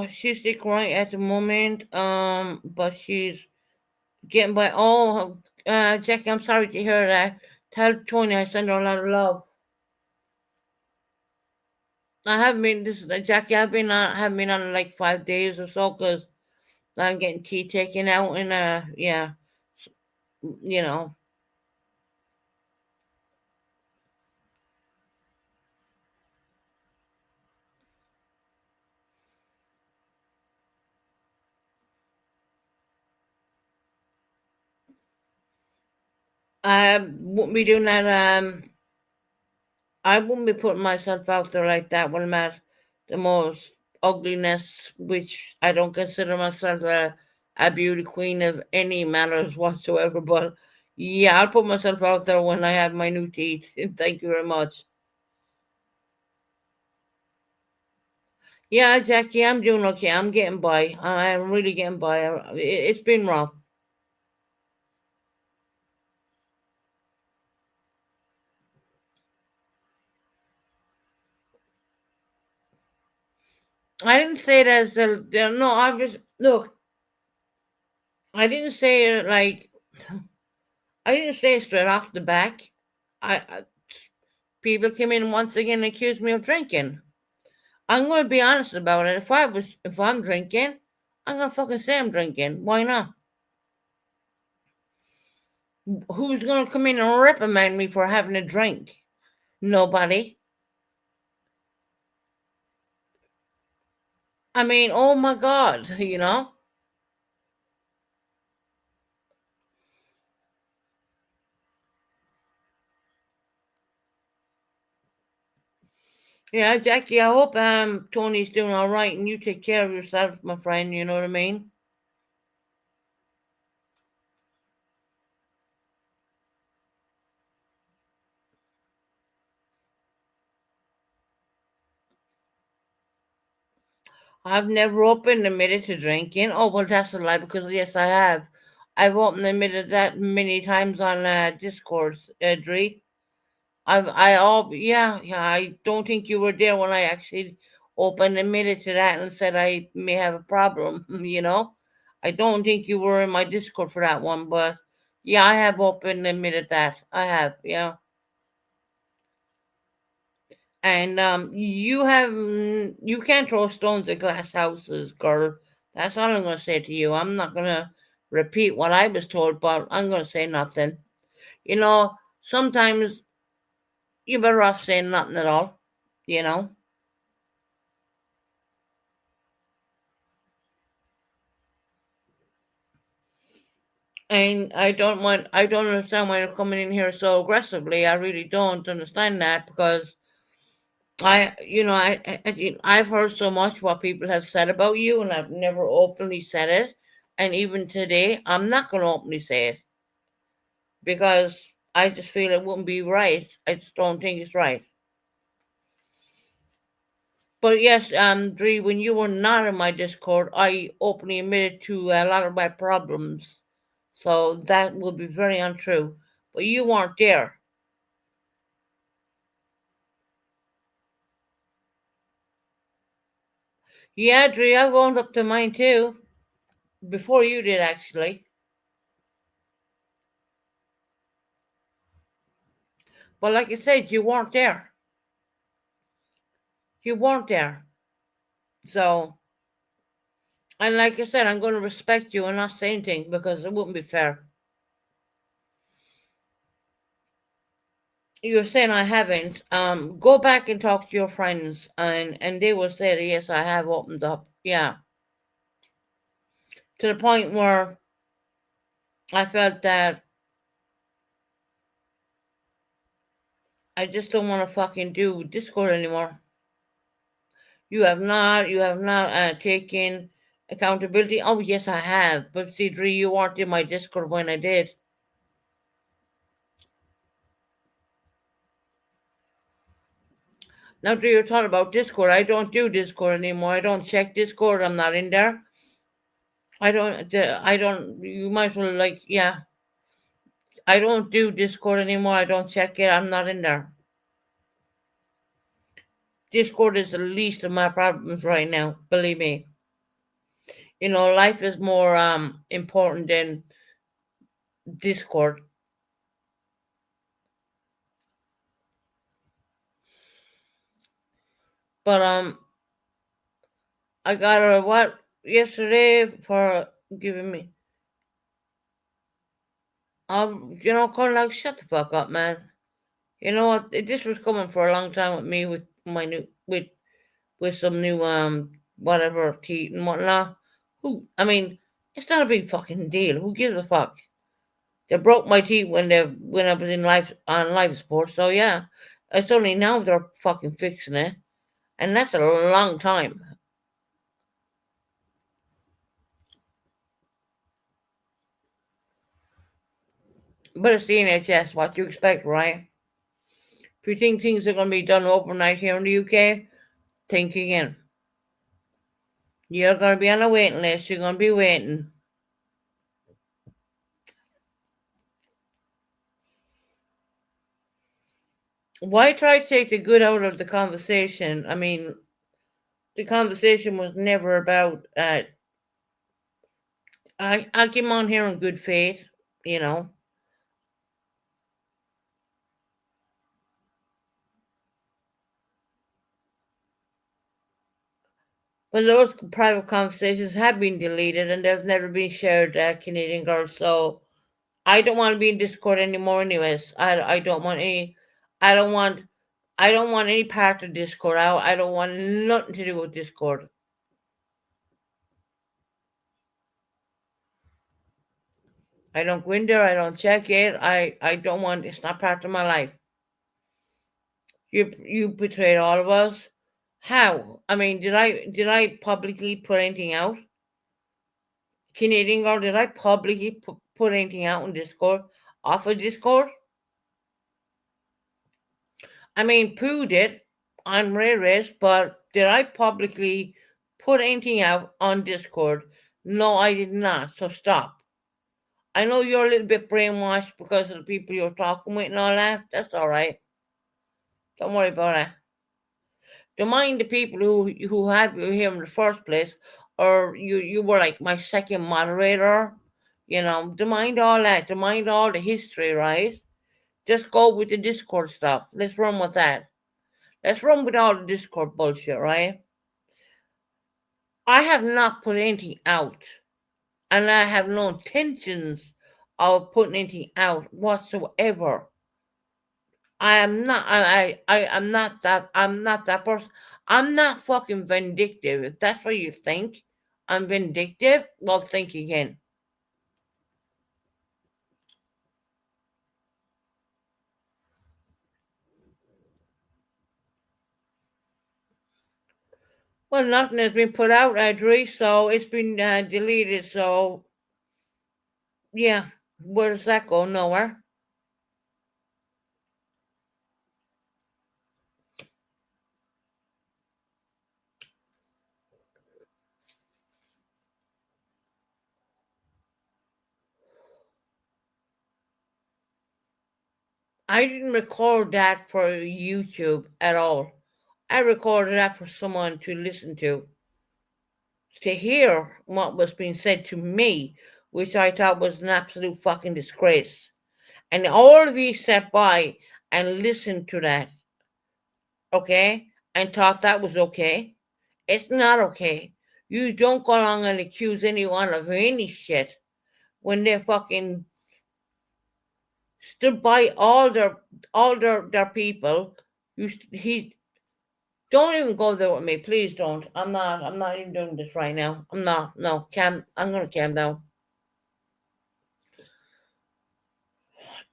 she's sick right at the moment. But she's getting by. Oh, Jackie, I'm sorry to hear that. Tell Tony I send her a lot of love. I haven't been this Jackie. Haven't been on like 5 days or so because I'm getting tea taken out and yeah, you know. I wouldn't be doing that. I wouldn't be putting myself out there like that when I'm at the most ugliness, which I don't consider myself a beauty queen of any manners whatsoever. But yeah, I'll put myself out there when I have my new teeth. Thank you very much. Yeah, Jackie, I'm doing okay. I'm getting by. I'm really getting by. It's been rough. I didn't say it as no. I was look. I didn't say it like I didn't say it straight off the back. I people came in once again and accused me of drinking. I'm going to be honest about it. If I'm drinking, I'm going to fucking say I'm drinking. Why not? Who's going to come in and reprimand me for having a drink? Nobody. I mean, oh my god, you know. Yeah, Jackie. I hope Tony's doing all right and you take care of yourself, my friend. You know what I mean. I've never opened admitted to drinking. Oh well, that's a lie because yes, I have. I've opened admitted that many times on Discord, Dre. Yeah. I don't think you were there when I actually opened admitted to that and said I may have a problem. You know, I don't think you were in my Discord for that one, but yeah, I have opened admitted that I have. Yeah. And you can't throw stones at glass houses, girl. That's all I'm gonna say to you. I'm not gonna repeat what I was told, but I'm gonna say nothing. You know, sometimes you're better off saying nothing at all. You know, and I don't understand why you're coming in here so aggressively. I really don't understand that because I've heard so much what people have said about you, and I've never openly said it. And even today, I'm not going to openly say it because I just feel it wouldn't be right. I just don't think it's right. But yes, Dre, when you were not in my Discord, I openly admitted to a lot of my problems. So that would be very untrue. But you weren't there. Yeah, Dre, I wound up to mine too. Before you did, actually. But like I said, you weren't there. You weren't there. So, and like I said, I'm going to respect you and not say anything because it wouldn't be fair. You're saying I haven't. Go back and talk to your friends, and they will say that yes, I have opened up. Yeah, to the point where I felt that I just don't want to fucking do Discord anymore. You have not taken accountability. Oh yes, I have. But see, Dre, you weren't in my Discord when I did. Now, Dre, you're talking about Discord. I don't do Discord anymore. I don't check Discord. I'm not in there. I don't. I don't. You might as well like yeah. I don't do Discord anymore. I don't check it. I'm not in there. Discord is the least of my problems right now. Believe me. You know, life is more important than Discord. But I got a what yesterday for giving me. You know, kind of like shut the fuck up, man. You know what? This was coming for a long time with me with my new with some new whatever teeth and whatnot. Who? I mean, it's not a big fucking deal. Who gives a fuck? They broke my teeth when I was in life support. So yeah, it's only now they're fucking fixing it, and that's a long time. But it's the NHS. What you expect, right? If you think things are gonna be done overnight here in the UK, think again. You're gonna be on a waiting list. You're gonna be waiting. Why try to take the good out of the conversation? I mean, the conversation was never about. I came on here in good faith, you know. But those private conversations have been deleted and they've never been shared, Canadian girls. So I don't want to be in Discord anymore, anyways. I don't want any. I don't want. I don't want any part of Discord. I don't want nothing to do with Discord. I don't go in there. I don't check it. I don't want. It's not part of my life. You betrayed all of us. How? I mean, did I publicly put anything out? Canadian girl, did I publicly put anything out on Discord? Off of Discord? I mean, Pooh did on Rare but did I publicly put anything out on Discord? No, I did not. So stop. I know you're a little bit brainwashed because of the people you're talking with and all that. That's all right. Don't worry about that. Don't mind the people who had you here in the first place, or you were like my second moderator. You know, don't mind all that. Don't mind all the history, right? Just go with the Discord stuff. Let's run with that. Let's run with all the Discord bullshit, right? I have not put anything out, and I have no intentions of putting anything out whatsoever. I am not. I am not that. I'm not that person. I'm not fucking vindictive. If that's what you think, I'm vindictive. Well, think again. Well, nothing has been put out, Adri, so it's been deleted. So yeah, where does that go? Nowhere. I didn't record that for YouTube at all. I recorded that for someone to listen to. to hear what was being said to me, which I thought was an absolute fucking disgrace. And all of you sat by and listened to that, okay, and thought that was okay. It's not okay. You don't go along and accuse anyone of any shit when they fucking stood by all their people. He don't even go there with me, please don't. I'm not even doing this right now. I'm not. No, I'm gonna calm down.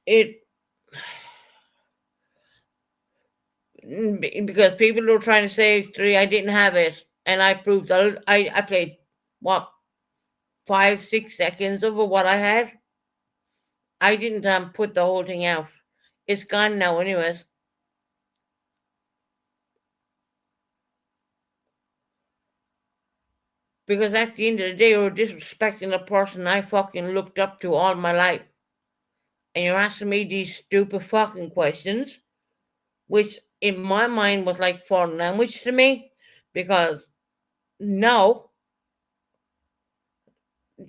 It because people were trying to say three, I didn't have it, and I proved that I played what 5 6 seconds of what I had. I didn't put the whole thing out. It's gone now, anyways. Because at the end of the day, you're disrespecting the person I fucking looked up to all my life, and you're asking me these stupid fucking questions, which in my mind was like foreign language to me. Because no,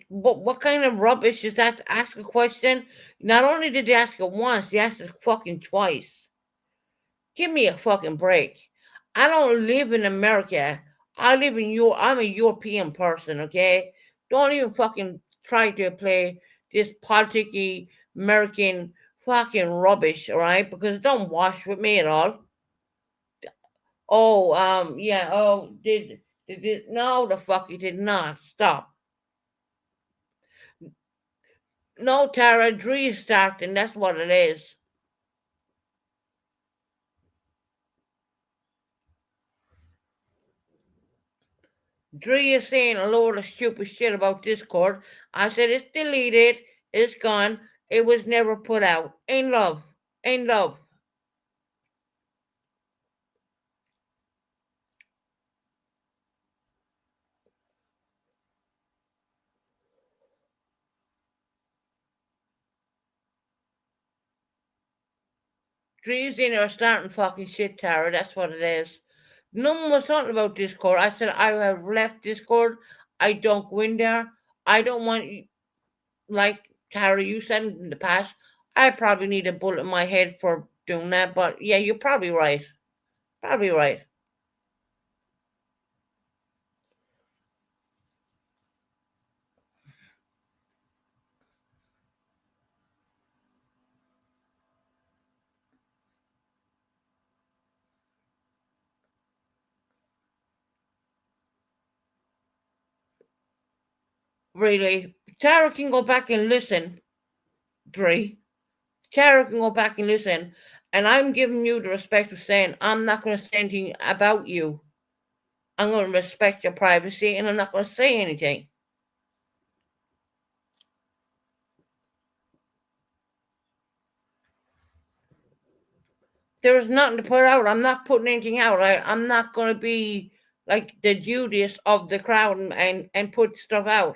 what kind of rubbish is that to ask a question? Not only did they ask it once, they asked it fucking twice. Give me a fucking break. I don't live in America. I live in Europe. I'm a European person, okay? Don't even fucking try to play this politicky American fucking rubbish, all right? Because it don't wash with me at all. Oh, yeah, oh, did it? No, the fuck it did not. Stop. No, Tara, Dree is starting. That's what it is. Dree is saying a load of stupid shit about Discord. I said it's deleted, it's gone, it was never put out. Ain't love. Ain't love. Dree's in there starting fucking shit, Tara. That's what it is. No one was talking about Discord. I said I have left Discord. I don't go in there. I don't want like Tara, you said in the past. I probably need a bullet in my head for doing that, but yeah, you're probably right. Probably right. Really. Tara can go back and listen, Dree. Tara can go back and listen. And I'm giving you the respect of saying I'm not going to say anything about you. I'm going to respect your privacy and I'm not going to say anything. There is nothing to put out. I'm not putting anything out. I'm not going to be like the Judas of the crowd and put stuff out.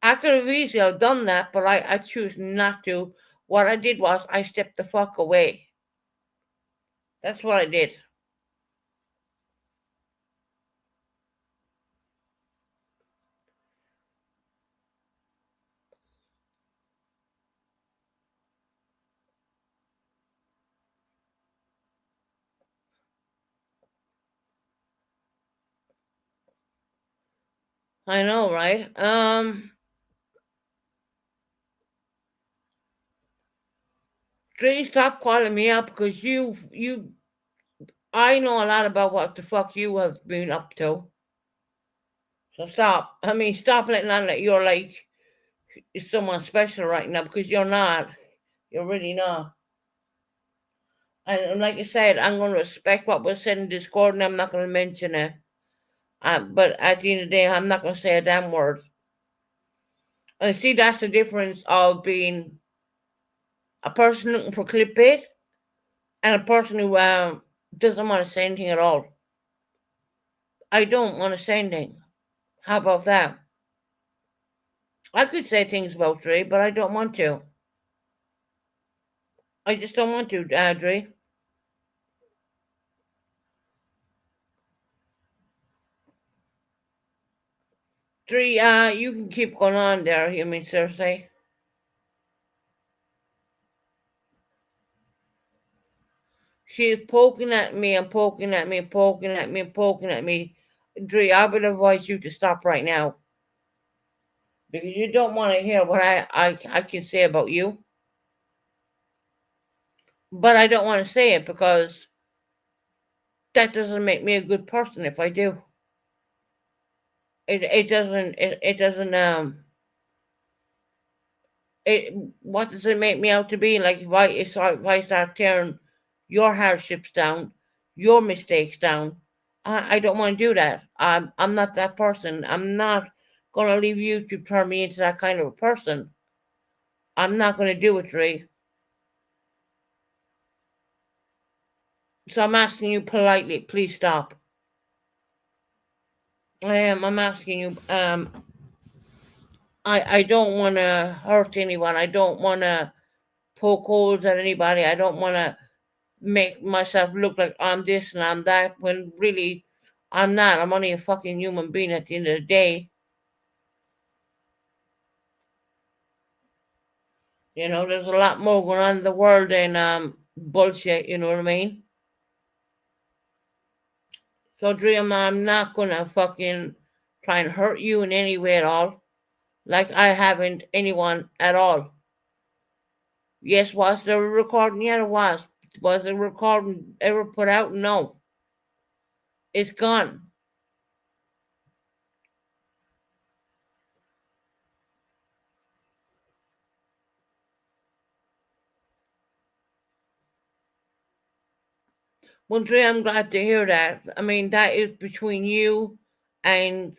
I could have easily have done that, but I choose not to. What I did was I stepped the fuck away. That's what I did. I know, right? Please stop calling me up because I know a lot about what the fuck you have been up to. So stop. I mean, stop letting on that you're like someone special right now because you're not. You're really not. And like I said, I'm going to respect what was said in Discord and I'm not going to mention it. But at the end of the day, I'm not going to say a damn word. And see, that's the difference of being a person looking for clickbait and a person who doesn't want to say anything at all. I don't want to say anything. How about that? I could say things about Dre, but I don't want to. I just don't want to, Dre. Three, you can keep going on there, I mean, seriously. She is poking at me and poking at me and poking at me and poking at me. Dre, I would advise you to stop right now because you don't want to hear what I can say about you. But I don't want to say it because that doesn't make me a good person if I do. It doesn't it what does it make me out to be? Like if I start tearing your hardships down, your mistakes down, I don't want to do that. I'm not that person. I'm not gonna leave you to turn me into that kind of a person. I'm not gonna do it, Ray. So I'm asking you politely, please stop. I'm asking you. I don't want to hurt anyone. I don't want to poke holes at anybody. I don't want to make myself look like I'm this and I'm that when really I'm not. I'm only a fucking human being at the end of the day. You know, there's a lot more going on in the world than bullshit, you know what I mean? So Dream, I'm not gonna fucking try and hurt you in any way at all. Like I haven't anyone at all. Yes, was there a recording? Yeah, it was. Was the recording ever put out? No. It's gone. Well, Dre, I'm glad to hear that. I mean, that is between you and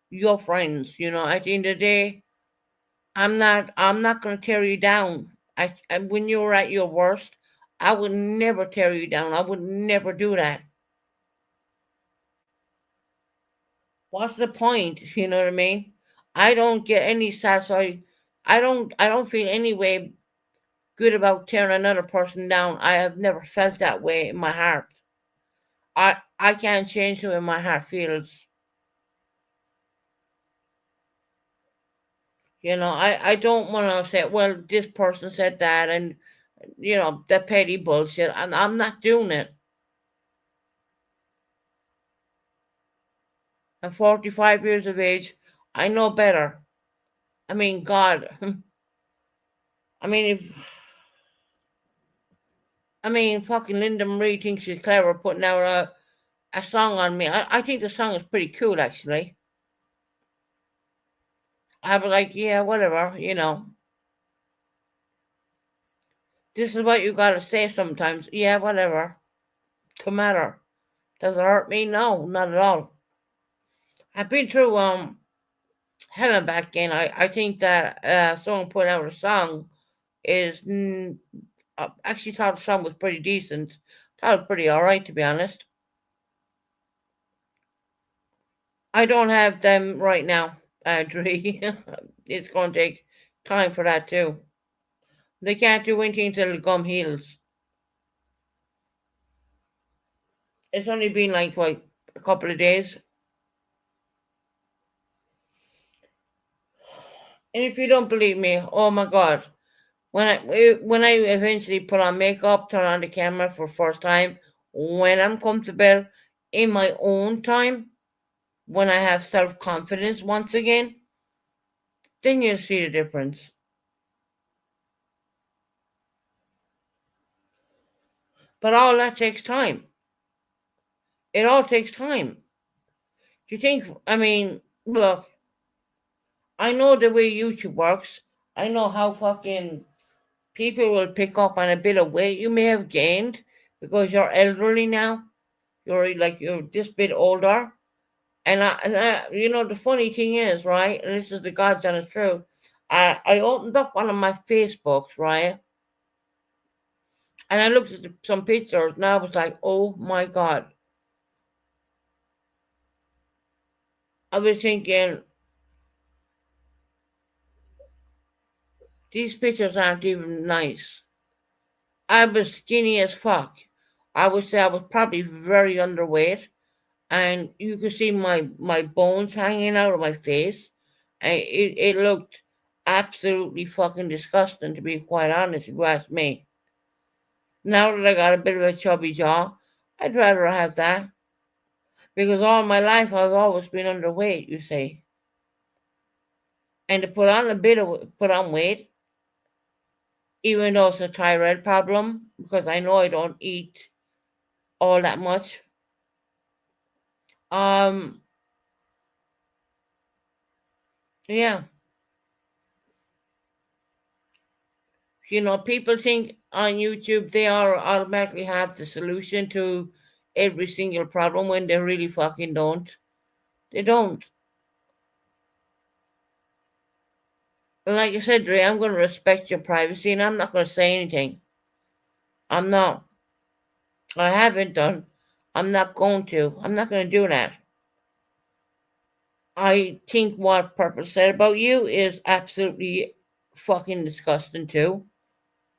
your friends. You know, at the end of the day, I'm not gonna tear you down. When you're at your worst, I would never tear you down. I would never do that. What's the point? You know what I mean? I don't get any satisfied. I don't feel any way good about tearing another person down. I have never felt that way in my heart. I can't change the way my heart feels. You know, I don't want to say, well, this person said that, and you know, the petty bullshit. I'm not doing it. I'm 45 years of age. I know better. I mean, God. I mean, if I mean, fucking Linda Marie thinks she's clever putting out a song on me. I think the song is pretty cool, actually. I was like, yeah, whatever, you know. This is what you gotta say sometimes. Yeah, whatever. To matter. Does it hurt me? No, not at all. I've been through hell and back again. I think that someone put out a song is actually thought the song was pretty decent. Thought it was pretty alright to be honest. I don't have them right now, Dre. It's gonna take time for that too. They can't do anything till the gum heals. It's only been like what, a couple of days. And if you don't believe me, oh my god. When I eventually put on makeup, turn on the camera for first time, when I'm comfortable in my own time, when I have self confidence once again, then you'll see the difference. But all that takes time. It all takes time. Do you think? I mean, look, I know the way YouTube works. I know how fucking people will pick up on a bit of weight you may have gained because you're elderly now. You're this bit older. You know, the funny thing is, right? And this is the God's honest truth. I opened up one of my Facebooks, right? And I looked at some pictures, and I was like, oh my God. I was thinking, these pictures aren't even nice. I was skinny as fuck. I would say I was probably very underweight. And you could see my bones hanging out of my face. It looked absolutely fucking disgusting, to be quite honest, if you ask me. Now that I got a bit of a chubby jaw, I'd rather have that. Because all my life I've always been underweight, you see. And to put on weight, even though it's a thyroid problem, because I know I don't eat all that much. Um, yeah, people think on YouTube they are automatically have the solution to every single problem when they really fucking don't. They don't. And like I said, Dre, I'm going to respect your privacy and I'm not going to say anything. I'm not. I haven't done. I'm not going to. I'm not going to do that. I think what Purple said about you is absolutely fucking disgusting too.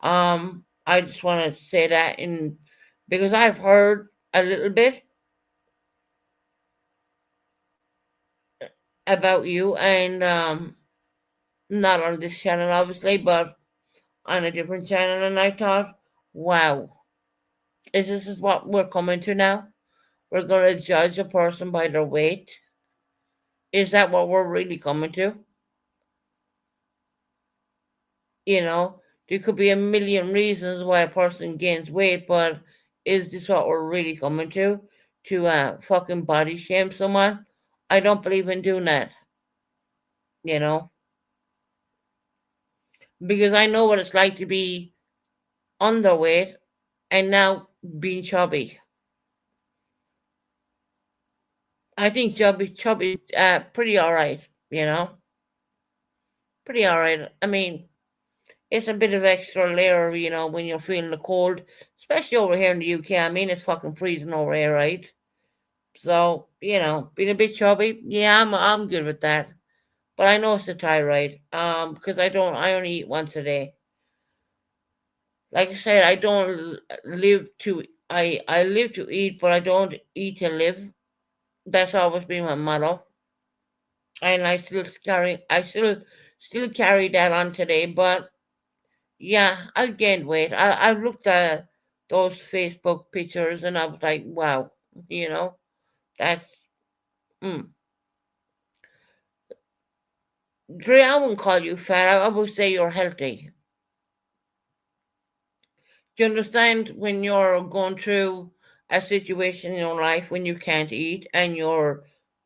I just want to say that in because I've heard a little bit about you, and not on this channel obviously, but on a different channel, and I thought, wow, is this is what we're coming to now? We're gonna judge a person by their weight. Is that what we're really coming to? You know, there could be a million reasons why a person gains weight, but is this what we're really coming to? To fucking body shame someone? I don't believe in doing that, you know, because I know what it's like to be underweight and now being chubby. I think chubby, pretty alright, pretty alright. I mean, it's a bit of extra layer, when you're feeling the cold, especially over here in the UK. I mean, it's fucking freezing over here, right? So, being a bit chubby, yeah, I'm good with that. But I know it's the thyroid, because I only eat once a day. Like I said, I don't live to, I live to eat, but I don't eat to live. That's always been my motto. And I still carry that on today, but yeah, I gained weight. I looked at those Facebook pictures and I was like, wow, you know, that's, mm. Dre, I wouldn't call you fat. I would say you're healthy. Do you understand when you're going through a situation in your life when you can't eat and your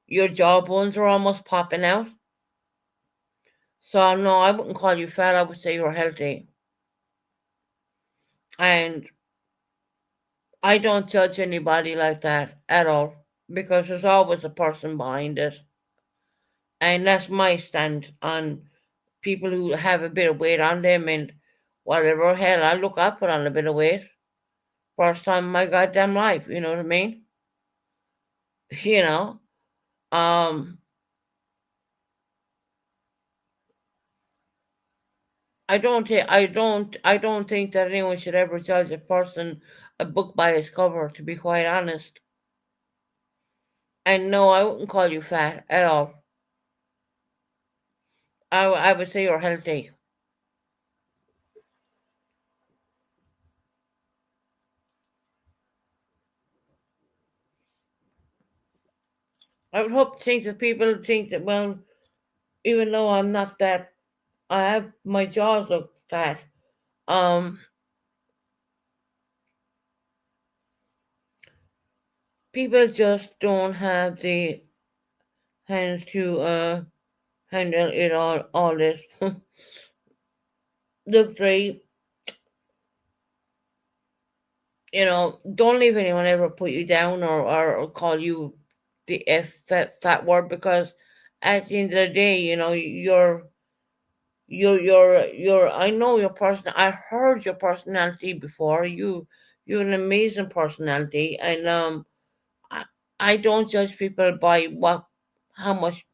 jawbones are almost popping out? So no, I wouldn't call you fat. I would say you're healthy. And I don't judge anybody like that at all because there's always a person behind it. And that's my stand on people who have a bit of weight on them and whatever. Hell, I put on a bit of weight. First time in my goddamn life, you know what I mean? You know? Um I don't think that anyone should ever judge a book by its cover, to be quite honest. And no, I wouldn't call you fat at all. I would say you're healthy. I would hope to think that people think that, well, even though I'm not that, I have my jaws look fat. Um, People just don't have the hands to handle it all this. Look, Dre, don't leave anyone ever put you down or call you the fat word because at the end of the day, I know your person. I heard your personality before. You're an amazing personality, and I, I don't judge people by how much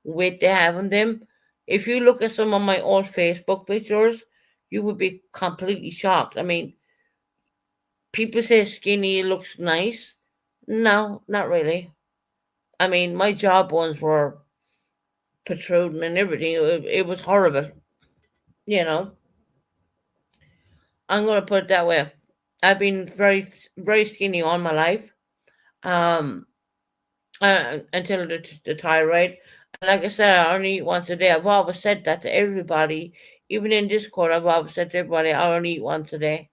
weight they have on them. If you look at some of my old Facebook pictures, you would be completely shocked. I mean, people say skinny looks nice. No, not really. I mean, my jawbones were protruding and everything. It was horrible. You know, I'm gonna put it that way. I've been very skinny all my life. Um, until the thyroid. And like I said, I only eat once a day. I've always said that to everybody, even in Discord. I've always said to everybody, I only eat once a day.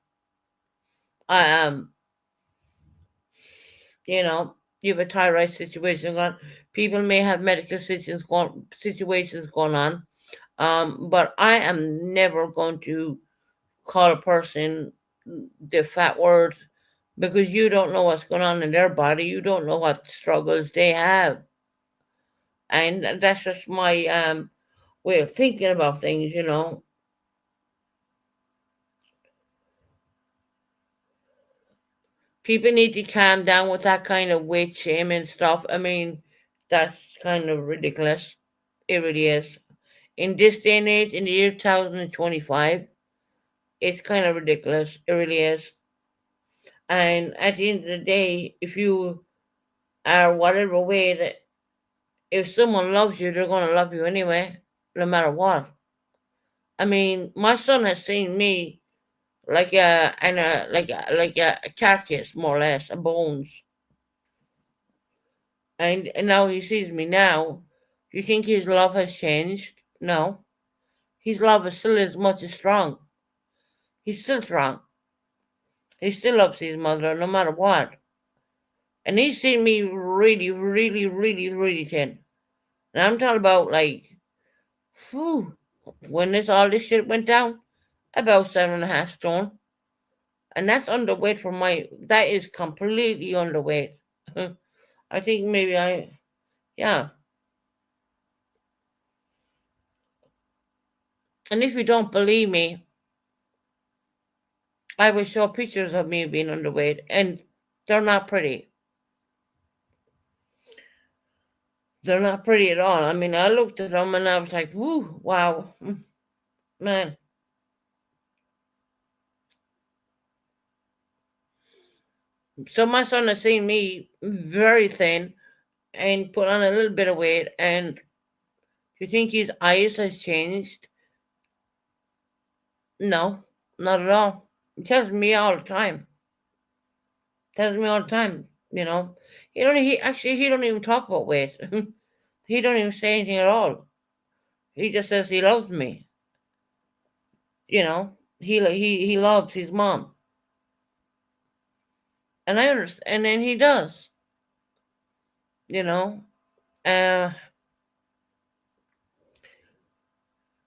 I you know, you have a thyroid situation going. People may have medical situations going on. But I am never going to call a person the fat word because you don't know what's going on in their body. You don't know what struggles they have, and that's just my way of thinking about things. You know, people need to calm down with that kind of weight shame and stuff. I mean, that's kind of ridiculous. It really is. In this day and age, in the year 2025, it's kind of ridiculous. It really is. And at the end of the day, if you are whatever weight, if someone loves you, they're going to love you anyway, no matter what. I mean, my son has seen me like a carcass, more or less, a bones, and now he sees me now. Do you think his love has changed? No, his love is still as much as strong. He's still strong. He still loves his mother no matter what. And he's seen me really, really, really, really thin. And I'm talking about like, whew, when all this shit went down, about 7.5 stone. And that's underweight for that is completely underweight. I think maybe yeah. And if you don't believe me, I will show pictures of me being underweight, and they're not pretty. They're not pretty at all. I mean, I looked at them and I was like, whoo, wow, man. So my son has seen me very thin and put on a little bit of weight, and do you think his eyes has changed? No, not at all. He tells me all the time. Tells me all the time. You know, he don't even talk about weight. He don't even say anything at all. He just says he loves me. You know, he loves his mom, and I understand, and then he does. You know, uh,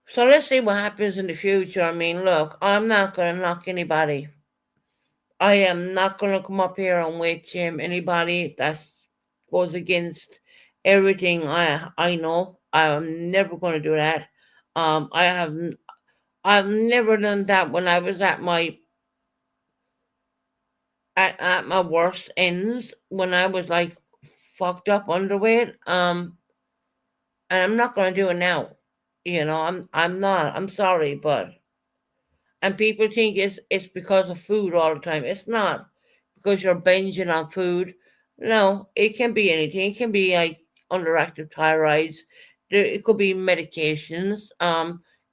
so let's see what happens in the future. I mean, look, I'm not gonna knock anybody. I am not gonna come up here and weight shame anybody that goes against everything I know. I'm never gonna do that. I have I've never done that when I was at my worst ends when I was like fucked up underweight. And I'm not gonna do it now. You know, I'm not. I'm sorry, but and people think it's because of food all the time. It's not because you're binging on food. No, it can be anything. It can be like underactive thyroids. It could be medications.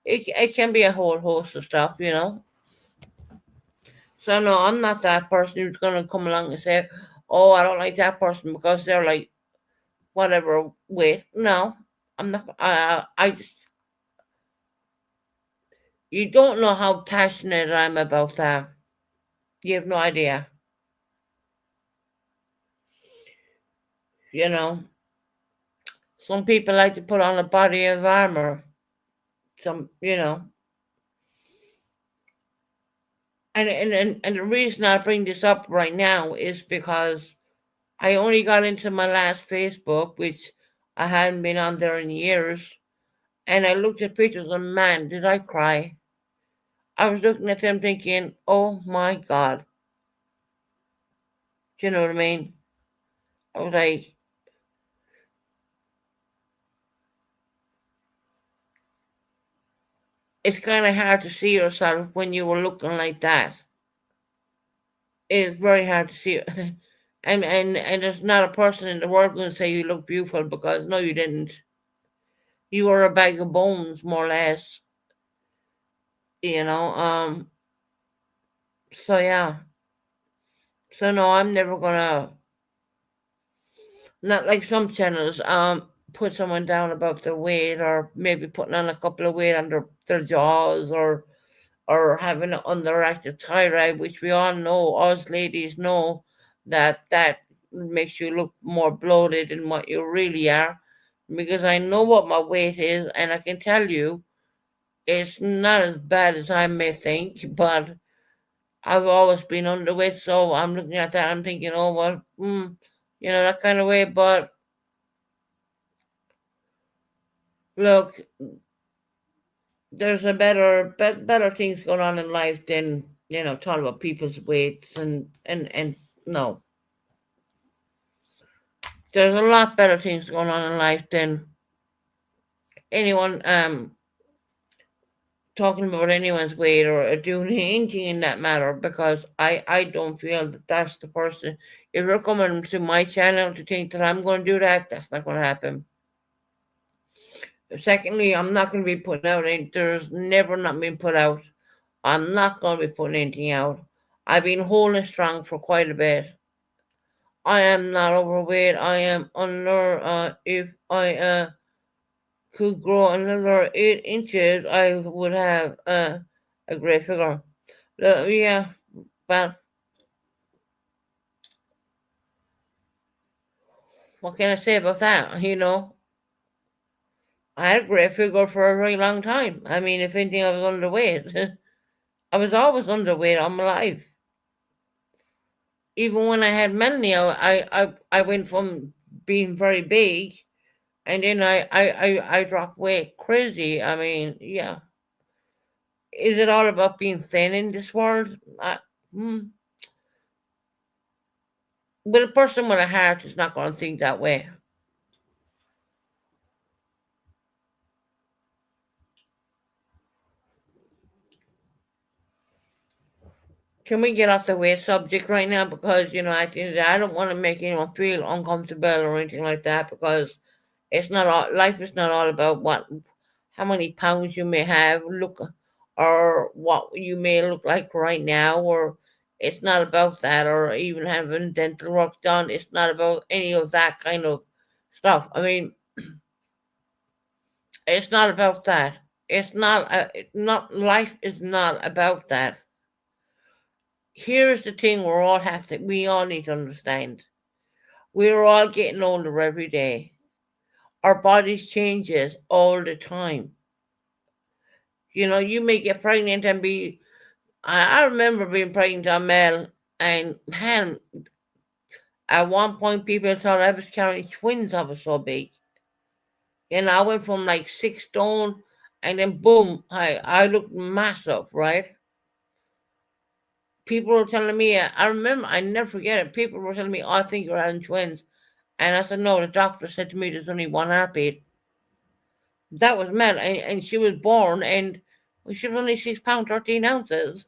It can be a whole host of stuff. You know. So no, I'm not that person who's gonna come along and say, "Oh, I don't like that person because they're like whatever weight." No, I'm not. I just you don't know how passionate I'm about that. You have no idea. You know, some people like to put on a body of armor. Some, and the reason I bring this up right now is because I only got into my last Facebook, which I hadn't been on there in years, and I looked at pictures and man, did I cry. I was looking at them thinking, oh my God. Do you know what I mean? I was like, it's kind of hard to see yourself when you were looking like that. It's very hard to see. And there's not a person in the world going to say you look beautiful because no, you didn't. You are a bag of bones, more or less. You know. So yeah. So no, I'm never gonna, not like some channels, put someone down about their weight, or maybe putting on a couple of weight under their jaws, or having an underactive thyroid, which we all know, us ladies know, that makes you look more bloated than what you really are. Because I know what my weight is, and I can tell you it's not as bad as I may think, but I've always been underweight, so I'm looking at that, I'm thinking, oh well, that kind of way. But look, there's a better things going on in life than talking about people's weights and no, there's a lot better things going on in life than anyone talking about anyone's weight or doing anything in that matter, because I don't feel that that's the person. If you're coming to my channel to think that I'm going to do that, that's not going to happen. Secondly, I'm not going to be putting out any, there's never not been put out. I'm not going to be putting anything out. I've been holding strong for quite a bit. I am not overweight. I am under, if I could grow another 8 inches, I would have a great figure. Yeah, but what can I say about that? I had a great figure for a very long time. I mean, if anything, I was underweight. I was always underweight all my life. Even when I had Melanie, I went from being very big, and then I dropped weight crazy. I mean, yeah. Is it all about being thin in this world? Hmm. But a person with a heart is not going to think that way. Can we get off the weight subject right now? Because I don't want to make anyone feel uncomfortable or anything like that. Because it's not all, life is not all about how many pounds you may have, look, or what you may look like right now, or it's not about that, or even having dental work done. It's not about any of that kind of stuff. I mean, it's not about that. It's not. Not life is not about that. Here's the thing: we all need to understand. We're all getting older every day. Our bodies changes all the time. You may get pregnant and be. I remember being pregnant on Mel, and man, at one point people thought I was carrying twins. I was so big. I went from like 6 stone, and then boom, I looked massive, right? People were telling me, I remember, I never forget it. People were telling me, oh, I think you're having twins. And I said, no, the doctor said to me there's only one heartbeat. That was Mel, and she was born, and she was only 6 pounds, 13 ounces.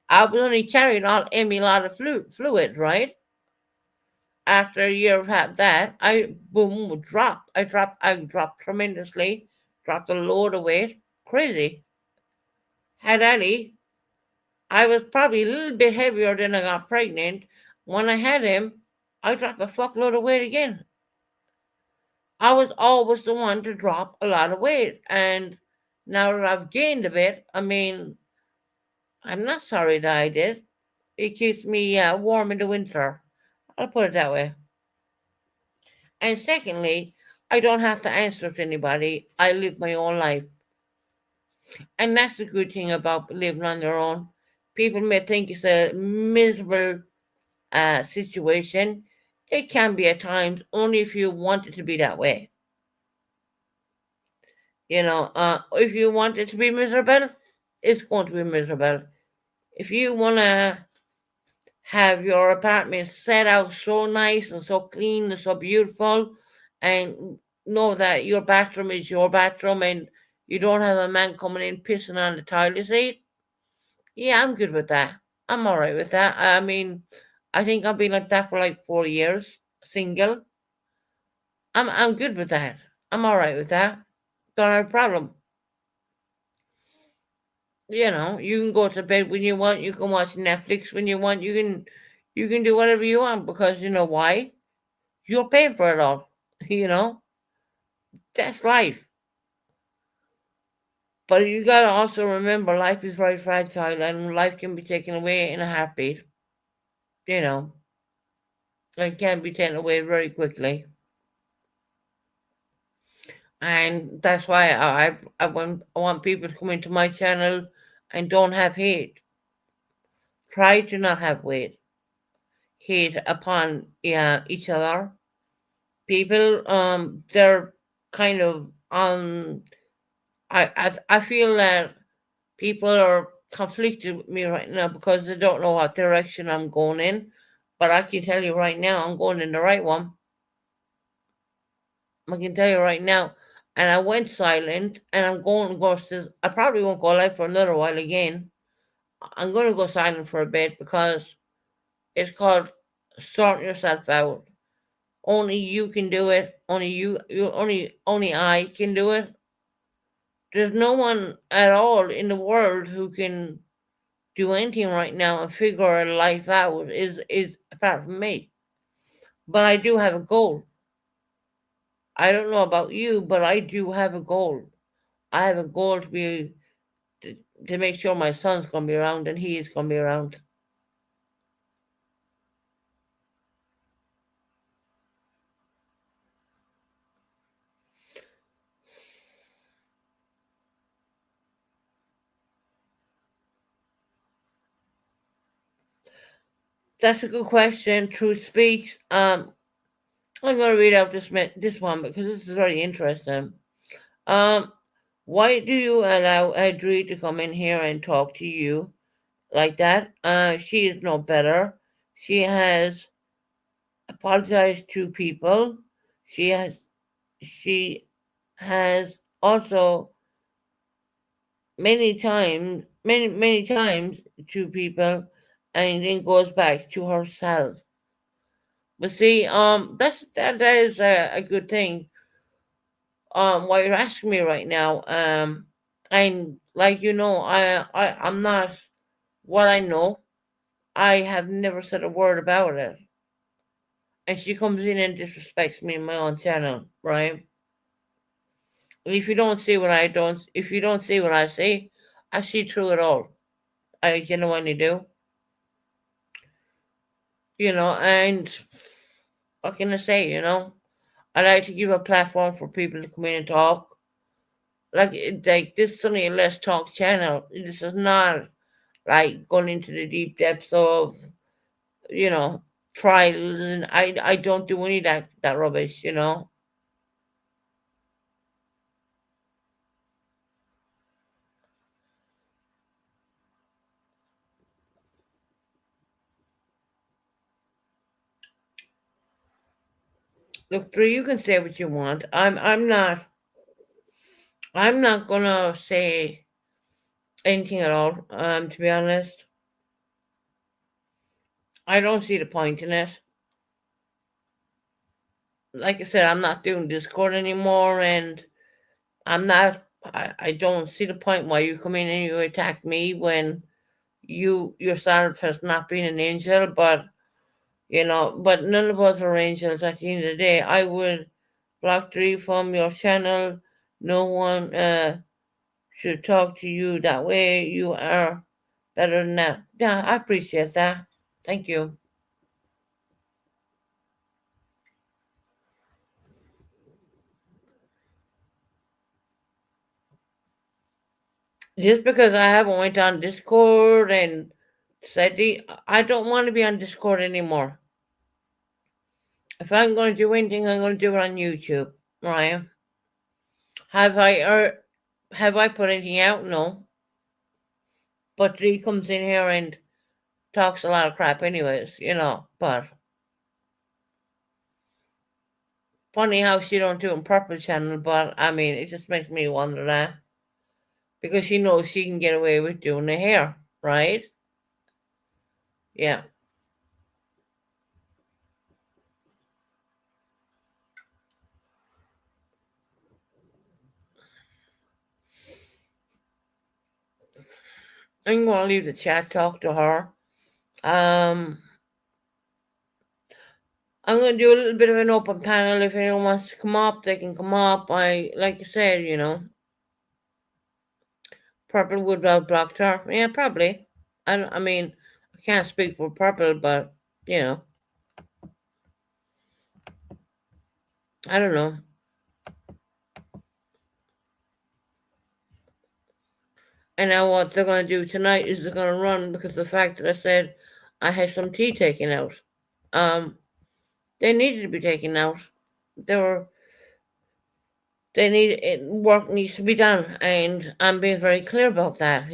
I was only carrying all a lot of fluid, right? After a year of had that, I boom would drop. I dropped tremendously, dropped a load of weight, crazy. Had Ali, I was probably a little bit heavier than I got pregnant. When I had him, I dropped a fuckload of weight again. I was always the one to drop a lot of weight, and now that I've gained a bit, I mean, I'm not sorry that I did. It keeps me warm in the winter. I'll put it that way. And secondly, I don't have to answer to anybody. I live my own life. And that's the good thing about living on their own. People may think it's a miserable situation. It can be at times, only if you want it to be that way. If you want it to be miserable, it's going to be miserable. If you want to have your apartment set out so nice and so clean and so beautiful, and know that your bathroom is your bathroom, and you don't have a man coming in pissing on the toilet seat, yeah, I'm good with that. I'm all right with that. I mean, I think I've been like that for like 4 years, single. I'm good with that. I'm all right with that. Don't have a problem. You can go to bed when you want. You can watch Netflix when you want. You can do whatever you want because you know why? You're paying for it all. You know that's life. But you gotta also remember life is very fragile and life can be taken away in a heartbeat. You know, it can be taken away very quickly. And that's why I want people to come into my channel and don't have hate. Try to not have hate upon each other. People, they're kind of I feel that people are conflicted with me right now because they don't know what direction I'm going in. But I can tell you right now, I'm going in the right one. I can tell you right now. And I went silent, and I'm going to go. I probably won't go live for another while again. I'm going to go silent for a bit because it's called sorting yourself out. Only you can do it. Only I can do it. There's no one at all in the world who can do anything right now and figure a life out is apart from me. But I do have a goal. I don't know about you, but I do have a goal. I have a goal to, to make sure my son's gonna be around and he is gonna be around. That's a good question. Truth speaks. I'm gonna read out this one because this is very interesting. Um, why do you allow Adri to come in here and talk to you like that? She is no better. She has apologized to people. She has she has also many times to people, and then goes back to herself. But see, that is a good thing. What you're asking me right now, and like I'm not what I know. I have never said a word about it, and she comes in and disrespects me in my own channel, right? And if you don't see what I say, I see through it all. I genuinely do, and what can I say, I like to give a platform for people to come in and talk. Like this is only a Let's Talk channel. This is not like going into the deep depths of, you know, trials, and I don't do any of that rubbish. Look, Drew, you can say what you want. I'm not gonna say anything at all. To be honest, I don't see the point in it. Like I said, I'm not doing Discord anymore, and I'm not. I don't see the point why you come in and you attack me when you yourself has not been an angel. But none of us are angels. At the end of the day, I would block three from your channel. No one should talk to you that way. You are better than that. Yeah, I appreciate that. Thank you. Just because I haven't went on Discord and said I don't want to be on Discord anymore. If I'm going to do anything, I'm going to do it on YouTube. Right? Have I put anything out? No. But she comes in here and talks a lot of crap, anyways. But funny how she don't do it on purple channel. But I mean, it just makes me wonder that because she knows she can get away with doing the hair, right? Yeah. I'm going to leave the chat, talk to her. Um, I'm going to do a little bit of an open panel. If anyone wants to come up, they can come up. Like I said, Purple would have blocked her. Yeah, probably. I mean, I can't speak for Purple, but you know, I don't know. And now what they're going to do tonight is they're going to run because the fact that I said I had some tea taken out. Um, they needed to be taken out. They were. They need it, work needs to be done, and I'm being very clear about that.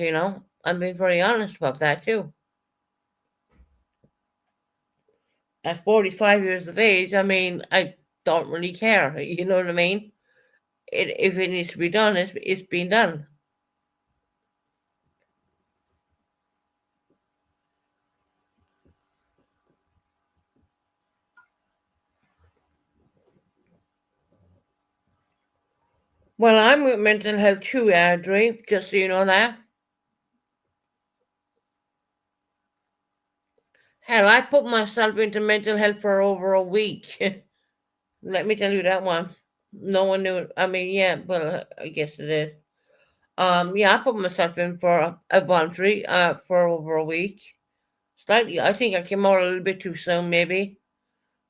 I'm being very honest about that too. At 45 years of age, I mean, I don't really care. You know what I mean? If it needs to be done, it's being done. Well, I'm with mental health too, Audrey, just so you know that. Hell, I put myself into mental health for over a week. Let me tell you that one. No one knew. I mean, yeah, well, I guess it is. Yeah, I put myself in for a voluntary for over a week. Slightly, I think I came out a little bit too soon, maybe,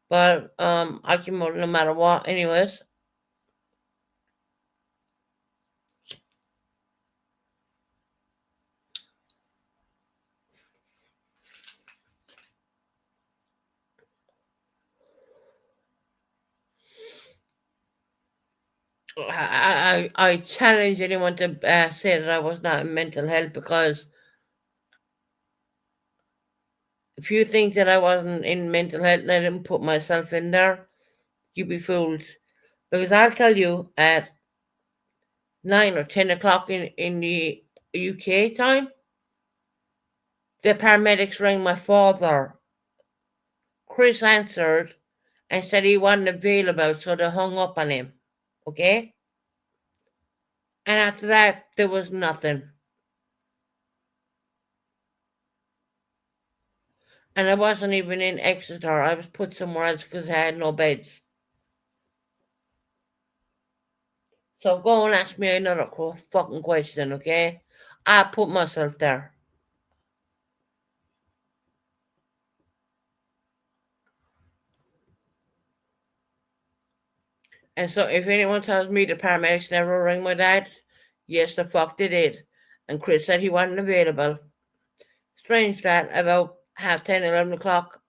but I came out no matter what. Anyways, I challenge anyone to say that I was not in mental health because if you think that I wasn't in mental health and I didn't put myself in there, you'd be fooled. Because I'll tell you, at 9 or 10 o'clock in the UK time, the paramedics rang my father. Chris answered and said he wasn't available, so they hung up on him. Okay? And after that, there was nothing. And I wasn't even in Exeter. I was put somewhere else because I had no beds. So go and ask me another fucking question, okay? I put myself there. And so if anyone tells me the paramedics never rang my dad, yes, the fuck they did. And Chris said he wasn't available. Strange that about half 10, 11 o'clock,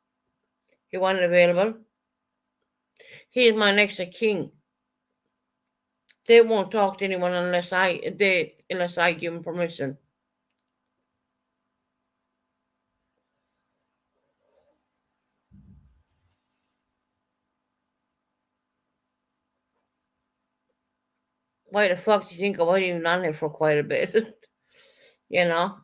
he wasn't available. He is my next of kin. They won't talk to anyone unless I give them permission. Why the fuck do you think I wasn't even on there for quite a bit? you know?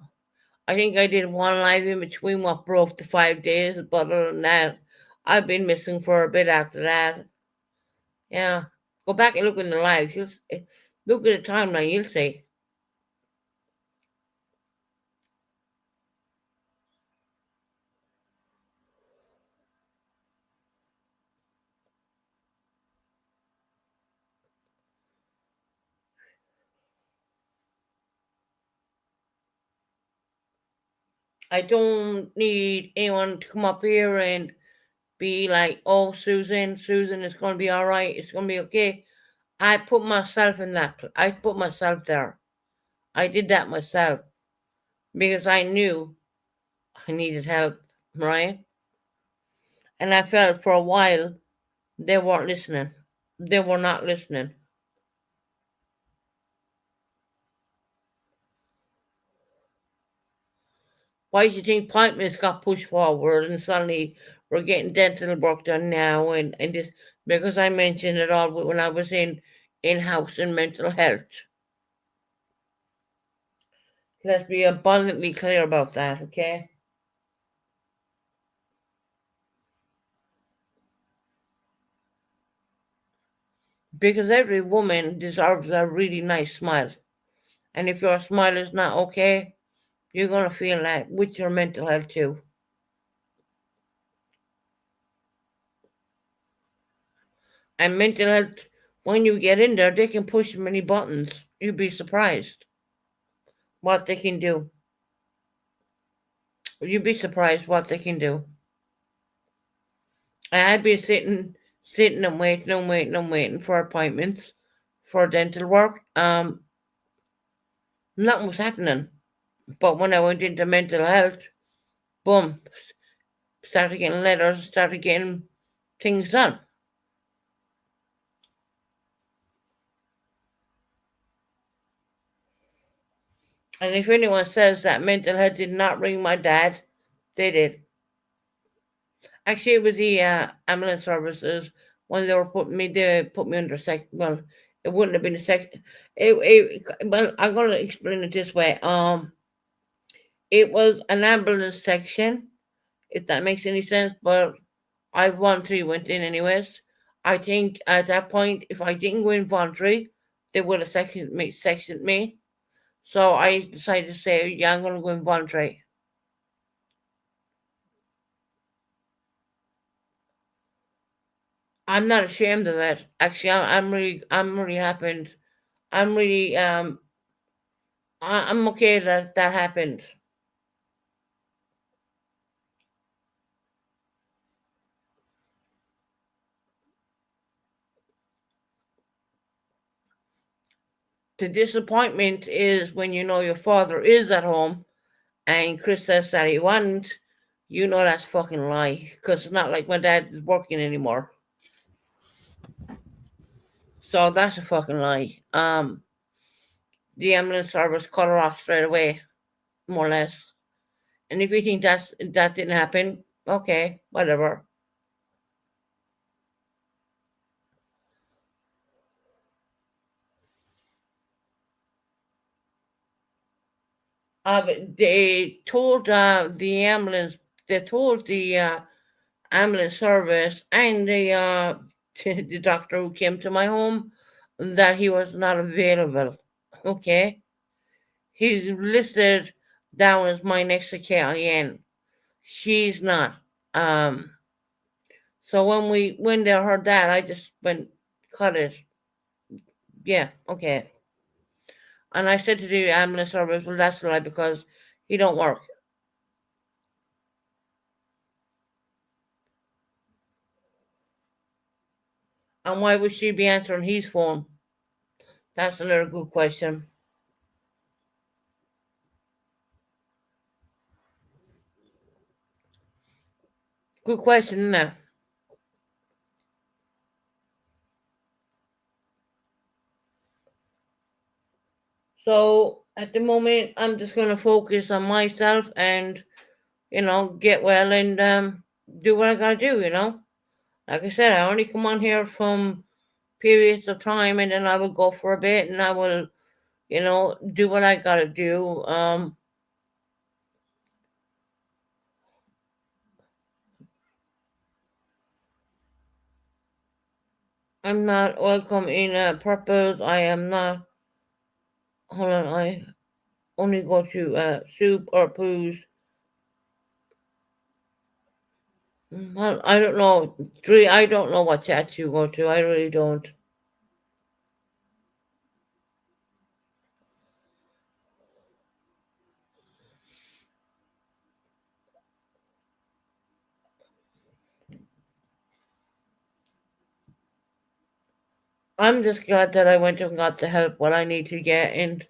I think I did one live in between what broke the 5 days, but other than that, I've been missing for a bit after that. Yeah. Go back and look in the lives. Look at the timeline, you'll see. I don't need anyone to come up here and be like, oh, Susan, it's going to be all right. It's going to be okay. I put myself in that. I put myself there. I did that myself because I knew I needed help, right? And I felt for a while they weren't listening. They were not listening. Why do you think appointments got pushed forward and suddenly we're getting dental work done now and this because I mentioned it all when I was in house and mental health. Let's be abundantly clear about that, okay? Because every woman deserves a really nice smile. And if your smile is not okay, You're gonna feel that with your mental health too. And mental health, when you get in there, they can push many buttons. You'd be surprised what they can do. You'd be surprised what they can do. I've been sitting and waiting for appointments for dental work. Nothing was happening. But when I went into mental health, boom, started getting letters, started getting things done. And if anyone says that mental health did not ring my dad, they did. Actually, it was the ambulance services when they put me under well, it wouldn't have been a well, I'm going to explain it this way. It was an ambulance section, if that makes any sense, but I voluntary went in anyways. I think at that point, if I didn't go in voluntary, they would have sectioned me. So I decided to say, yeah, I'm going to go in voluntary. I'm not ashamed of that. Actually, I'm really happy. I'm really, I'm okay that that happened. The disappointment is when you know your father is at home and Chris says that he wasn't, you know that's fucking lie. Because it's not like my dad is working anymore. So that's a fucking lie. The ambulance service cut her off straight away, more or less. And if you think that didn't happen, okay, whatever. But they told they told the ambulance service and the the doctor who came to my home that he was not available. Okay, he's listed down as my next of kin. She's not. Um, so when they heard that, I just went cut it. Yeah, okay. And I said to the ambulance service, well, that's right because he don't work. And why would she be answering his phone? That's another good question. Good question, isn't it? So at the moment, I'm just going to focus on myself and, get well and do what I got to do, Like I said, I only come on here from periods of time and then I will go for a bit and I will, do what I got to do. I'm not welcome in purpose. I am not, hold on, I only go to soup or poos. Well, I don't know. I don't know what chats you go to. I really don't. I'm just glad that I went and got the help what I need to get, and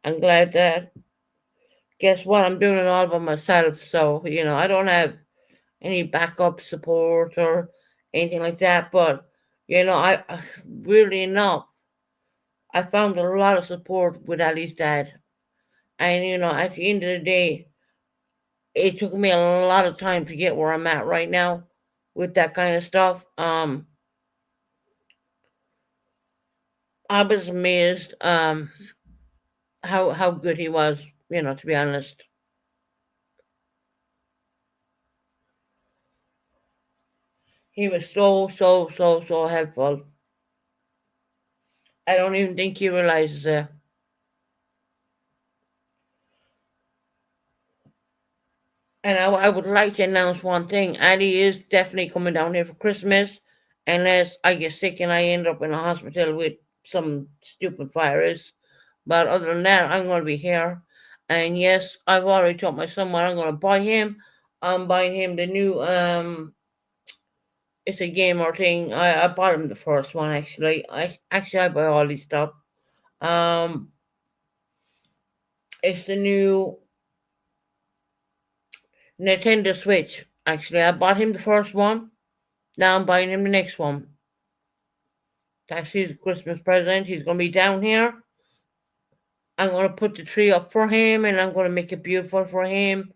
I'm glad that guess what I'm doing it all by myself. So I don't have any backup support or anything like that. But I weirdly enough, I found a lot of support with Ali's dad, and at the end of the day, it took me a lot of time to get where I'm at right now with that kind of stuff. I was amazed how good he was, to be honest. He was so helpful. I don't even think he realizes it. And I would like to announce one thing. Addie is definitely coming down here for Christmas, unless I get sick and I end up in a hospital with some stupid virus. But other than that, I'm going to be here. And yes, I've already told my son what I'm going to buy him. I'm buying him the new, it's a gamer thing. I bought him the first one actually. I buy all these stuff. Um, it's the new Nintendo Switch. Actually, I bought him the first one. Now I'm buying him the next one. That's his Christmas present. He's gonna be down here. I'm gonna put the tree up for him, and I'm gonna make it beautiful for him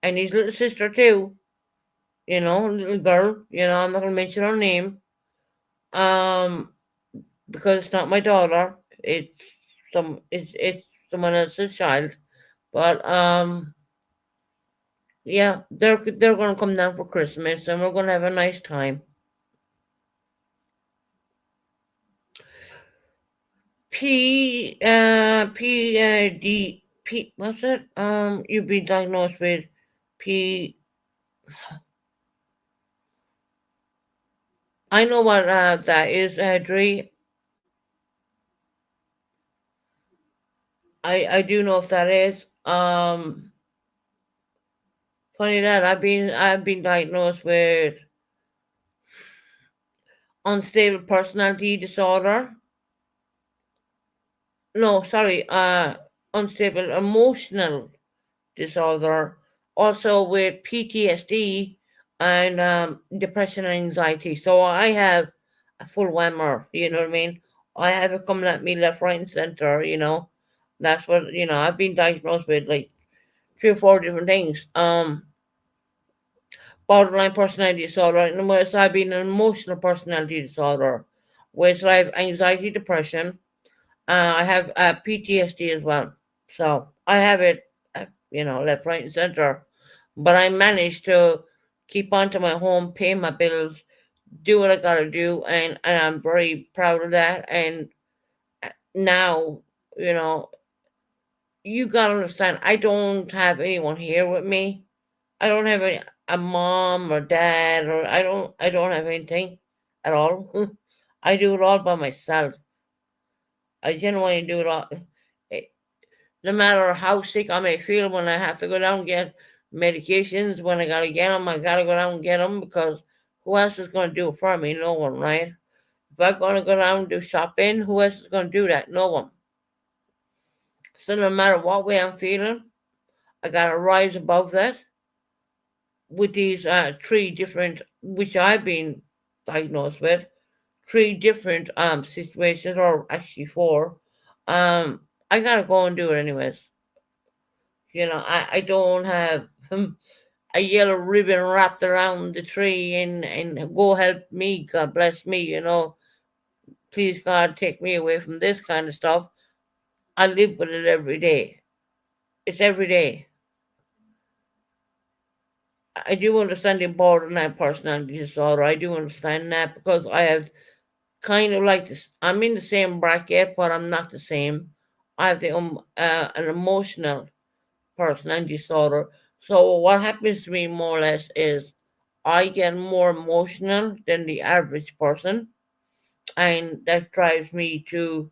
and his little sister too. Little girl. I'm not gonna mention her name, um, because it's not my daughter. It's someone else's child. But yeah, they're gonna come down for Christmas, and we're gonna have a nice time. D P, what's it? You've been diagnosed with P. I know what that is, Dre. I do know if that is. Funny that I've been diagnosed with unstable personality disorder. No, sorry, unstable emotional disorder, also with PTSD and depression and anxiety. So I have a full whammer, you know what I mean? I have it coming at me left, right, and center. That's what, I've been diagnosed with like three or four different things. Borderline personality disorder, and whereas I've been an emotional personality disorder, whereas I have anxiety, depression. I have PTSD as well. So I have it, left, right, and center. But I managed to keep on to my home, pay my bills, do what I gotta do, and I'm very proud of that. And now, you know, you gotta understand, I don't have anyone here with me. I don't have a mom or dad, or I don't have anything at all. I do it all by myself. I genuinely do it all. Eh, No matter how sick I may feel, when I have to go down and get medications, when I gotta get them, I gotta go down and get them, because who else is gonna do it for me? No one, right? If I'm gonna go down and do shopping, who else is gonna do that? No one. So no matter what way I'm feeling, I gotta rise above that with these three different, which I've been diagnosed with, three different situations, or actually four. Um, I gotta go and do it anyways. I don't have a yellow ribbon wrapped around the tree, and go help me, God bless me, please God take me away from this kind of stuff. I live with it every day. It's every day. I do understand the borderline personality disorder. I do understand that, because I have kind of like this. I'm in the same bracket, but I'm not the same. I have an emotional personality disorder. So what happens to me more or less is I get more emotional than the average person, and that drives me to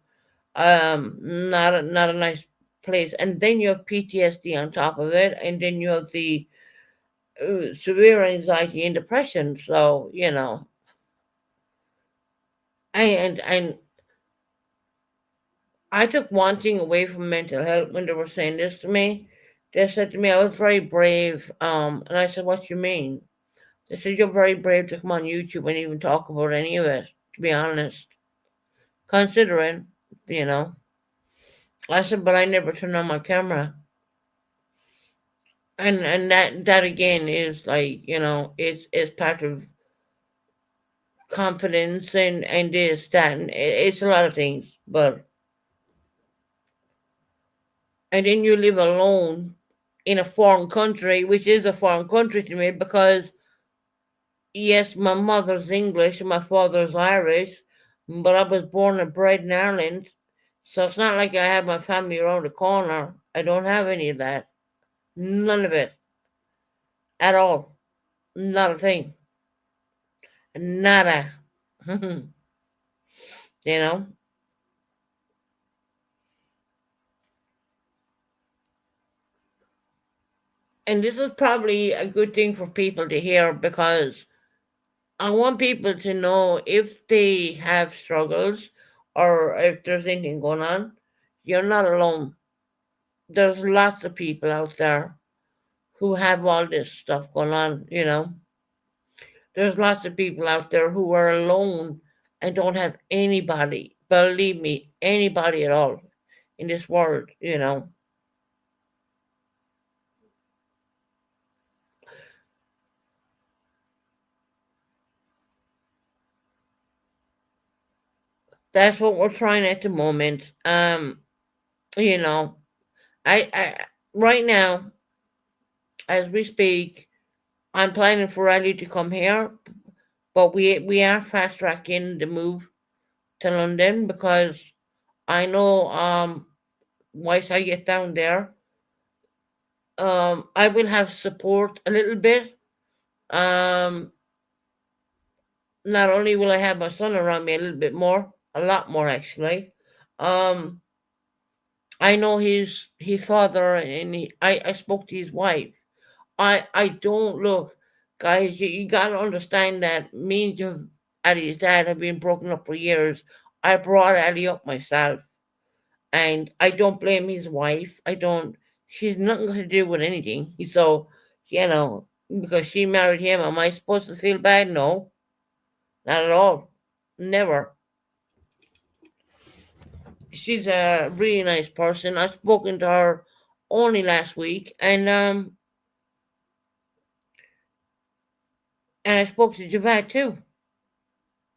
not a nice place. And then you have PTSD on top of it, and then you have the severe anxiety and depression. So and I took one thing away from mental health when they were saying this to me. They said to me I was very brave, and I said, "What you mean?" They said, "You're very brave to come on YouTube and even talk about any of it, to be honest, considering, you know." I said, "But I never turn on my camera." And that again is like, it's part of confidence, and this, that, and it's a lot of things. But, and then you live alone in a foreign country, which is a foreign country to me, because yes, my mother's English and my father's Irish, but I was born and bred in Ireland. So it's not like I have my family around the corner. I don't have any of that. None of it. at all. Not a thing. Nada. you know? And this is probably a good thing for people to hear because I want people to know if they have struggles or if there's anything going on, you're not alone. There's lots of people out there who have all this stuff going on. There's lots of people out there who are alone and don't have anybody, believe me, anybody at all in this world. That's what we're trying at the moment. You know, I right now, as we speak, I'm planning for Riley to come here, but we are fast tracking the move to London because I know once I get down there, I will have support a little bit. Um, Not only will I have my son around me a little bit more, a lot more actually. Um, I know his father, and I spoke to his wife. I don't look, guys. You gotta understand that me and Ali's dad have been broken up for years. I brought Ali up myself, and I don't blame his wife. I don't. She's nothing to do with anything. So, because she married him, am I supposed to feel bad? No, not at all. Never. She's a really nice person. I've spoken to her only last week, and I spoke to Javad too,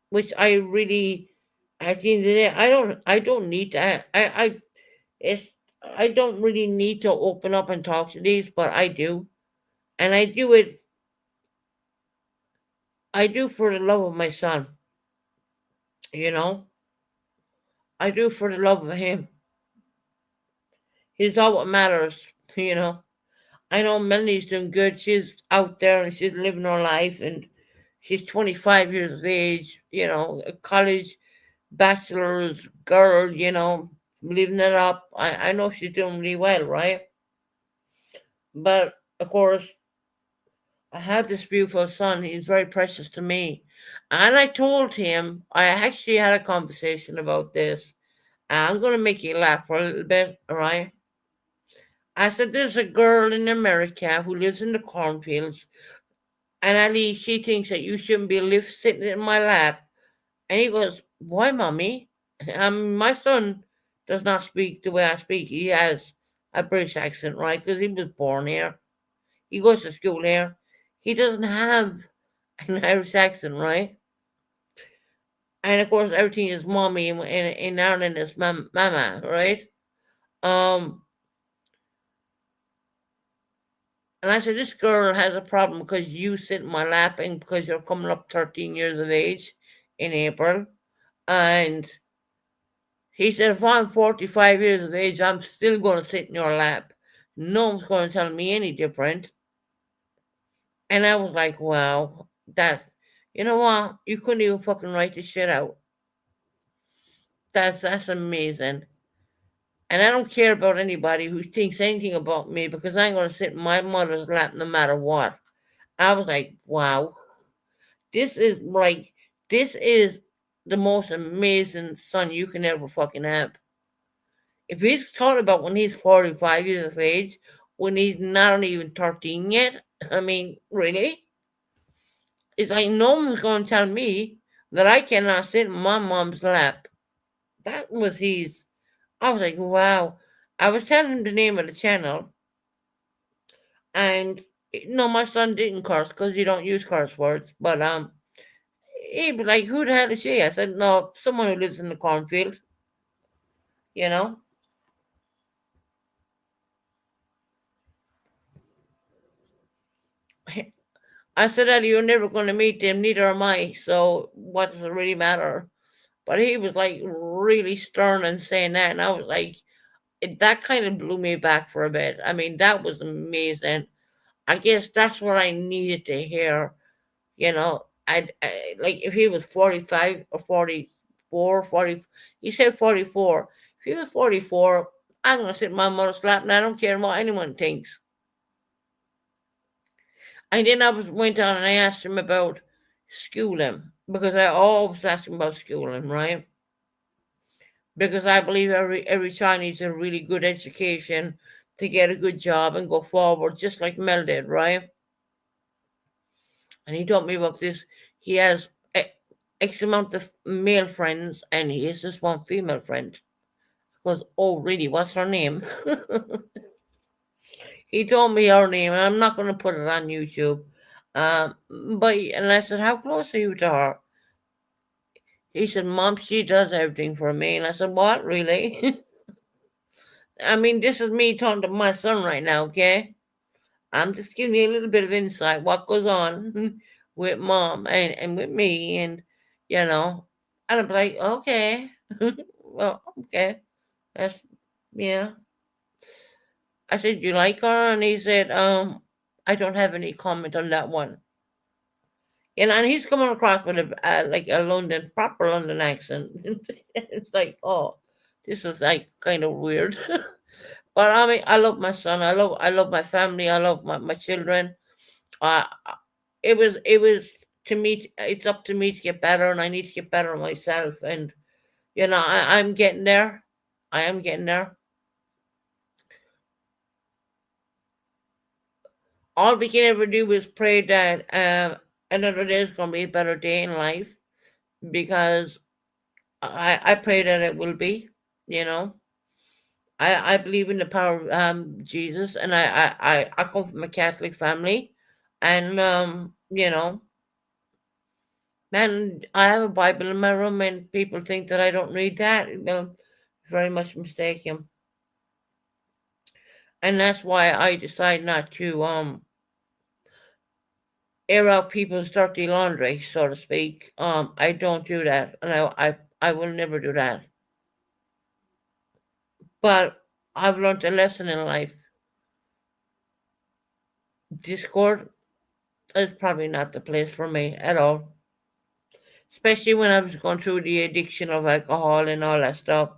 which I really, at the end of the day, I don't need that. It's, I don't really need to open up and talk to these, but I do, and I do for the love of my son. You know, I do for the love of him. He's all what matters. You know, I know Melanie's doing good. She's out there and she's living her life, and she's 25 years of age. A college bachelor's girl. Living it up. I know she's doing really well, right? But of course, I have this beautiful son. He's very precious to me. And I told him, I actually had a conversation about this. I'm going to make you laugh for a little bit, all right? I said, there's a girl in America who lives in the cornfields, and Ali, she thinks that you shouldn't be sitting in my lap. And he goes, why, mommy? My son does not speak the way I speak. He has a British accent, right? Because he was born here. He goes to school here. He doesn't have an Irish accent, right? And of course, everything is mommy. In Ireland, it's mama, right? Um, and I said, this girl has a problem because you sit in my lap and because you're coming up 13 years of age in April. And he said, if I'm 45 years of age, I'm still going to sit in your lap. No one's going to tell me any different. And I was like, wow, you know what? You couldn't even fucking write this shit out. That's amazing. And I don't care about anybody who thinks anything about me because I'm going to sit in my mother's lap no matter what. I was like, wow, this is like, this is the most amazing son you can ever fucking have. If he's talking about when he's 45 years of age, when he's not even 13 yet, I mean, really? It's like no one's going to tell me that I cannot sit in my mom's lap. That was his. I was like, wow. I was telling him the name of the channel, and no, my son didn't curse because you don't use curse words. But he'd be like, "Who the hell is she?" I said, "No, someone who lives in the cornfield." You know. I said, "Eddie, you're never going to meet them. Neither am I. So what does it really matter?" But he was like really stern and saying that, and I was like, that kind of blew me back for a bit. I mean, that was amazing. I guess that's what I needed to hear. Like if he was 45 or 44, 40, he said 44. If he was 44, I'm going to sit in my mother's lap and I don't care what anyone thinks. And then went on and I asked him about schooling because I always ask him about schooling, right? Because I believe every child needs a really good education to get a good job and go forward, just like Mel did, right? And he told me about this. He has X amount of male friends, and he has just one female friend. I goes, oh, really? What's her name? He told me her name, and I'm not going to put it on YouTube. Um, and I said, how close are you to her? He said, Mom, she does everything for me. And I said, what, really? I mean, this is me talking to my son right now, okay? I'm just giving you a little bit of insight what goes on with mom and with me you know and I'm like, okay. Well, okay. That's yeah. I said, you like her? And he said, I don't have any comment on that one. And he's coming across with like a proper London accent. It's like, oh, this is like kind of weird. But I mean, I love my son. I love my family. I love my children. Uh, it was to me. It's up to me to get better, and I need to get better myself. And I'm getting there. I am getting there. All we can ever do is pray that another day is going to be a better day in life because I pray that it will be. You know, I believe in the power of Jesus, and I come from a Catholic family, and man, I have a Bible in my room, and people think that I don't read that. Well, very much mistaken, and that's why I decide not to air out people's dirty laundry, so to speak. I don't do that, and I will never do that. But I've learned a lesson in life. Discord is probably not the place for me at all, especially when I was going through the addiction of alcohol and all that stuff.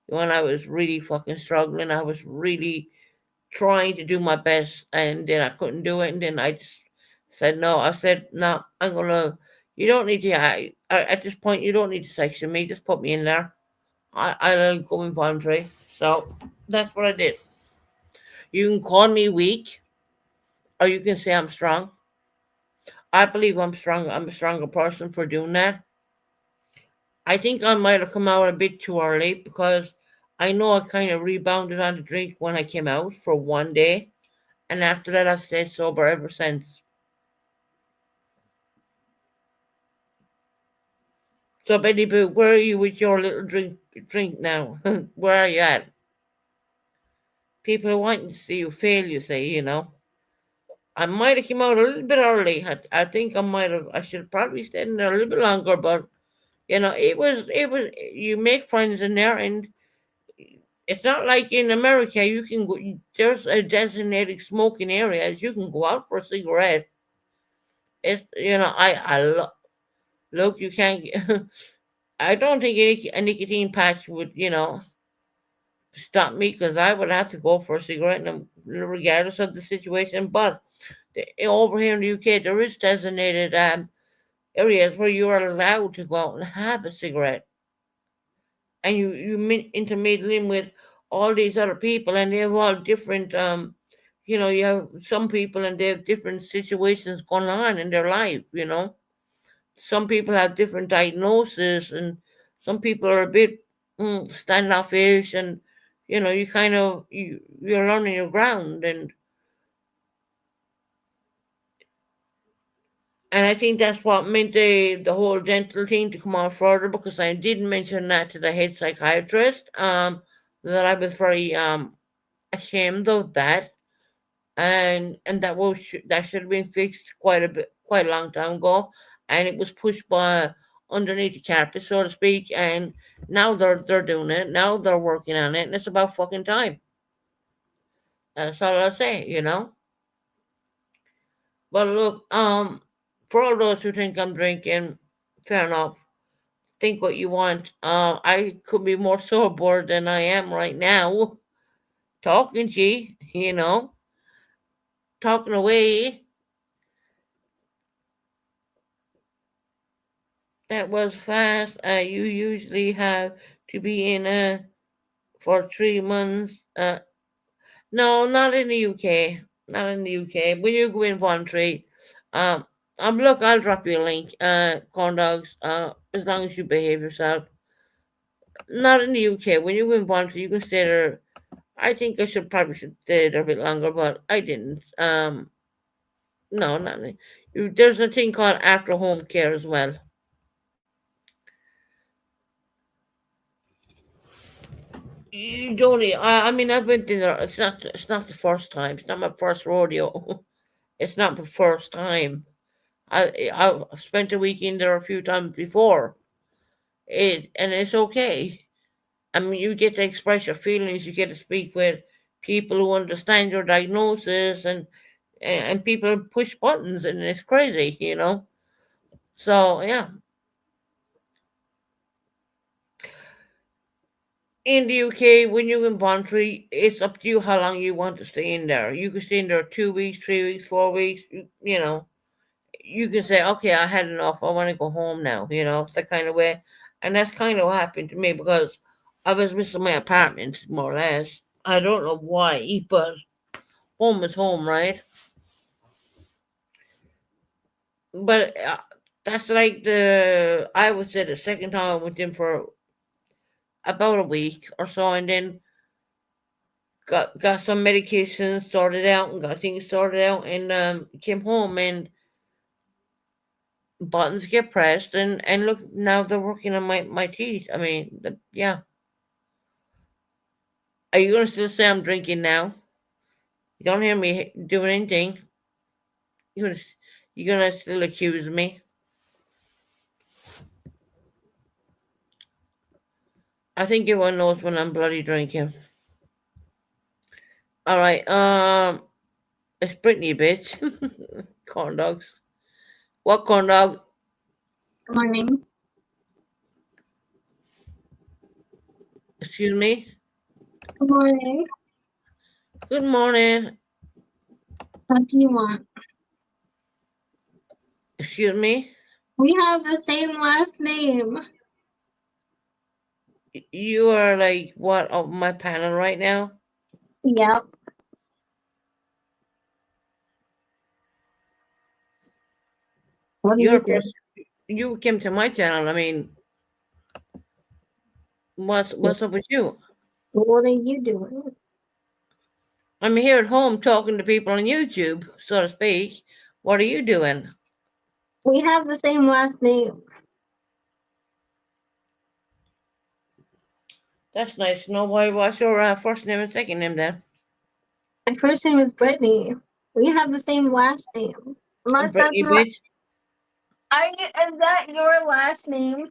When I was really fucking struggling, I was really trying to do my best, and then I couldn't do it, and then I just said no. I said no. I'm gonna. You don't need to. At this point, you don't need to section me. Just put me in there. I'll go involuntary. So that's what I did. You can call me weak, or you can say I'm strong. I believe I'm strong. I'm a stronger person for doing that. I think I might have come out a bit too early because I know I kind of rebounded on the drink when I came out for one day, and after that I've stayed sober ever since. So Betty Boo, where are you with your little drink now? Where are you at? People want to see you fail, you say. I might have come out a little bit early. I think I should have probably stayed in there a little bit longer, but it was you make friends in there, and it's not like in America you can go. There's a designated smoking areas. You can go out for a cigarette. It's look. You can't. I don't think a nicotine patch would stop me because I would have to go for a cigarette, regardless of the situation. But over here in the UK, there is designated areas where you are allowed to go out and have a cigarette, and you intermingling with all these other people, and they have all different. You have some people, and they have different situations going on in their life. Some people have different diagnoses, and some people are a bit standoffish, and you kind of you're learning your ground, and I think that's what meant the whole dental thing to come on further because I did mention that to the head psychiatrist. That I was very ashamed of that, and that should have been fixed quite a long time ago, and it was pushed by underneath the carpet, so to speak. And now they're doing it. Now they're working on it, and it's about fucking time. That's all I'll say. But look, for all those who think I'm drinking, fair enough. Think what you want. I could be more sober than I am right now. Talking to you, talking away. That was fast. You usually have to be in for 3 months. No, not in the UK. Not in the UK. When you go in voluntary, um, look, I'll drop you a link. Corn dogs. As long as you behave yourself. Not in the UK. When you go in voluntary, you can stay there. I think I should stay there a bit longer, but I didn't. No, not. There's a thing called after home care as well. You don't. I mean, I've been there. It's not. It's not the first time. It's not my first rodeo. It's not the first time. I've spent a week in there a few times before. And it's okay. I mean, you get to express your feelings. You get to speak with people who understand your diagnosis, and people push buttons, and it's crazy. So yeah, in the UK, when you're in voluntary, it's up to you how long you want to stay in there. You can stay in there 2 weeks, 3 weeks, 4 weeks. You can say, okay, I had enough. I want to go home now. That kind of way. And that's kind of what happened to me because I was missing my apartment, more or less. I don't know why, but home is home, right? But that's like I would say the second time I went in for about a week or so, and then got some medication sorted out and got things sorted out, and came home, and buttons get pressed, and look, now they're working on my teeth. I mean, yeah. Are you gonna still say I'm drinking now? You don't hear me doing anything. You gonna you gonna still accuse me? I think everyone knows when I'm bloody drinking. All right. It's Brittany, bitch. Corn dogs. What corn dog? Good morning. Excuse me. Good morning. Good morning. What do you want? Excuse me. We have the same last name. You are like what on my panel right now? Yep. What do You're you a do? person. You came to my channel. I mean, what's up with you? What are you doing? I'm here at home talking to people on YouTube, so to speak. What are you doing? We have the same last name. That's nice to know. What's your first name and second name then? My first name is Brittany. We have the same last name. Unless that's Brittany, not. bitch. Is that your last name?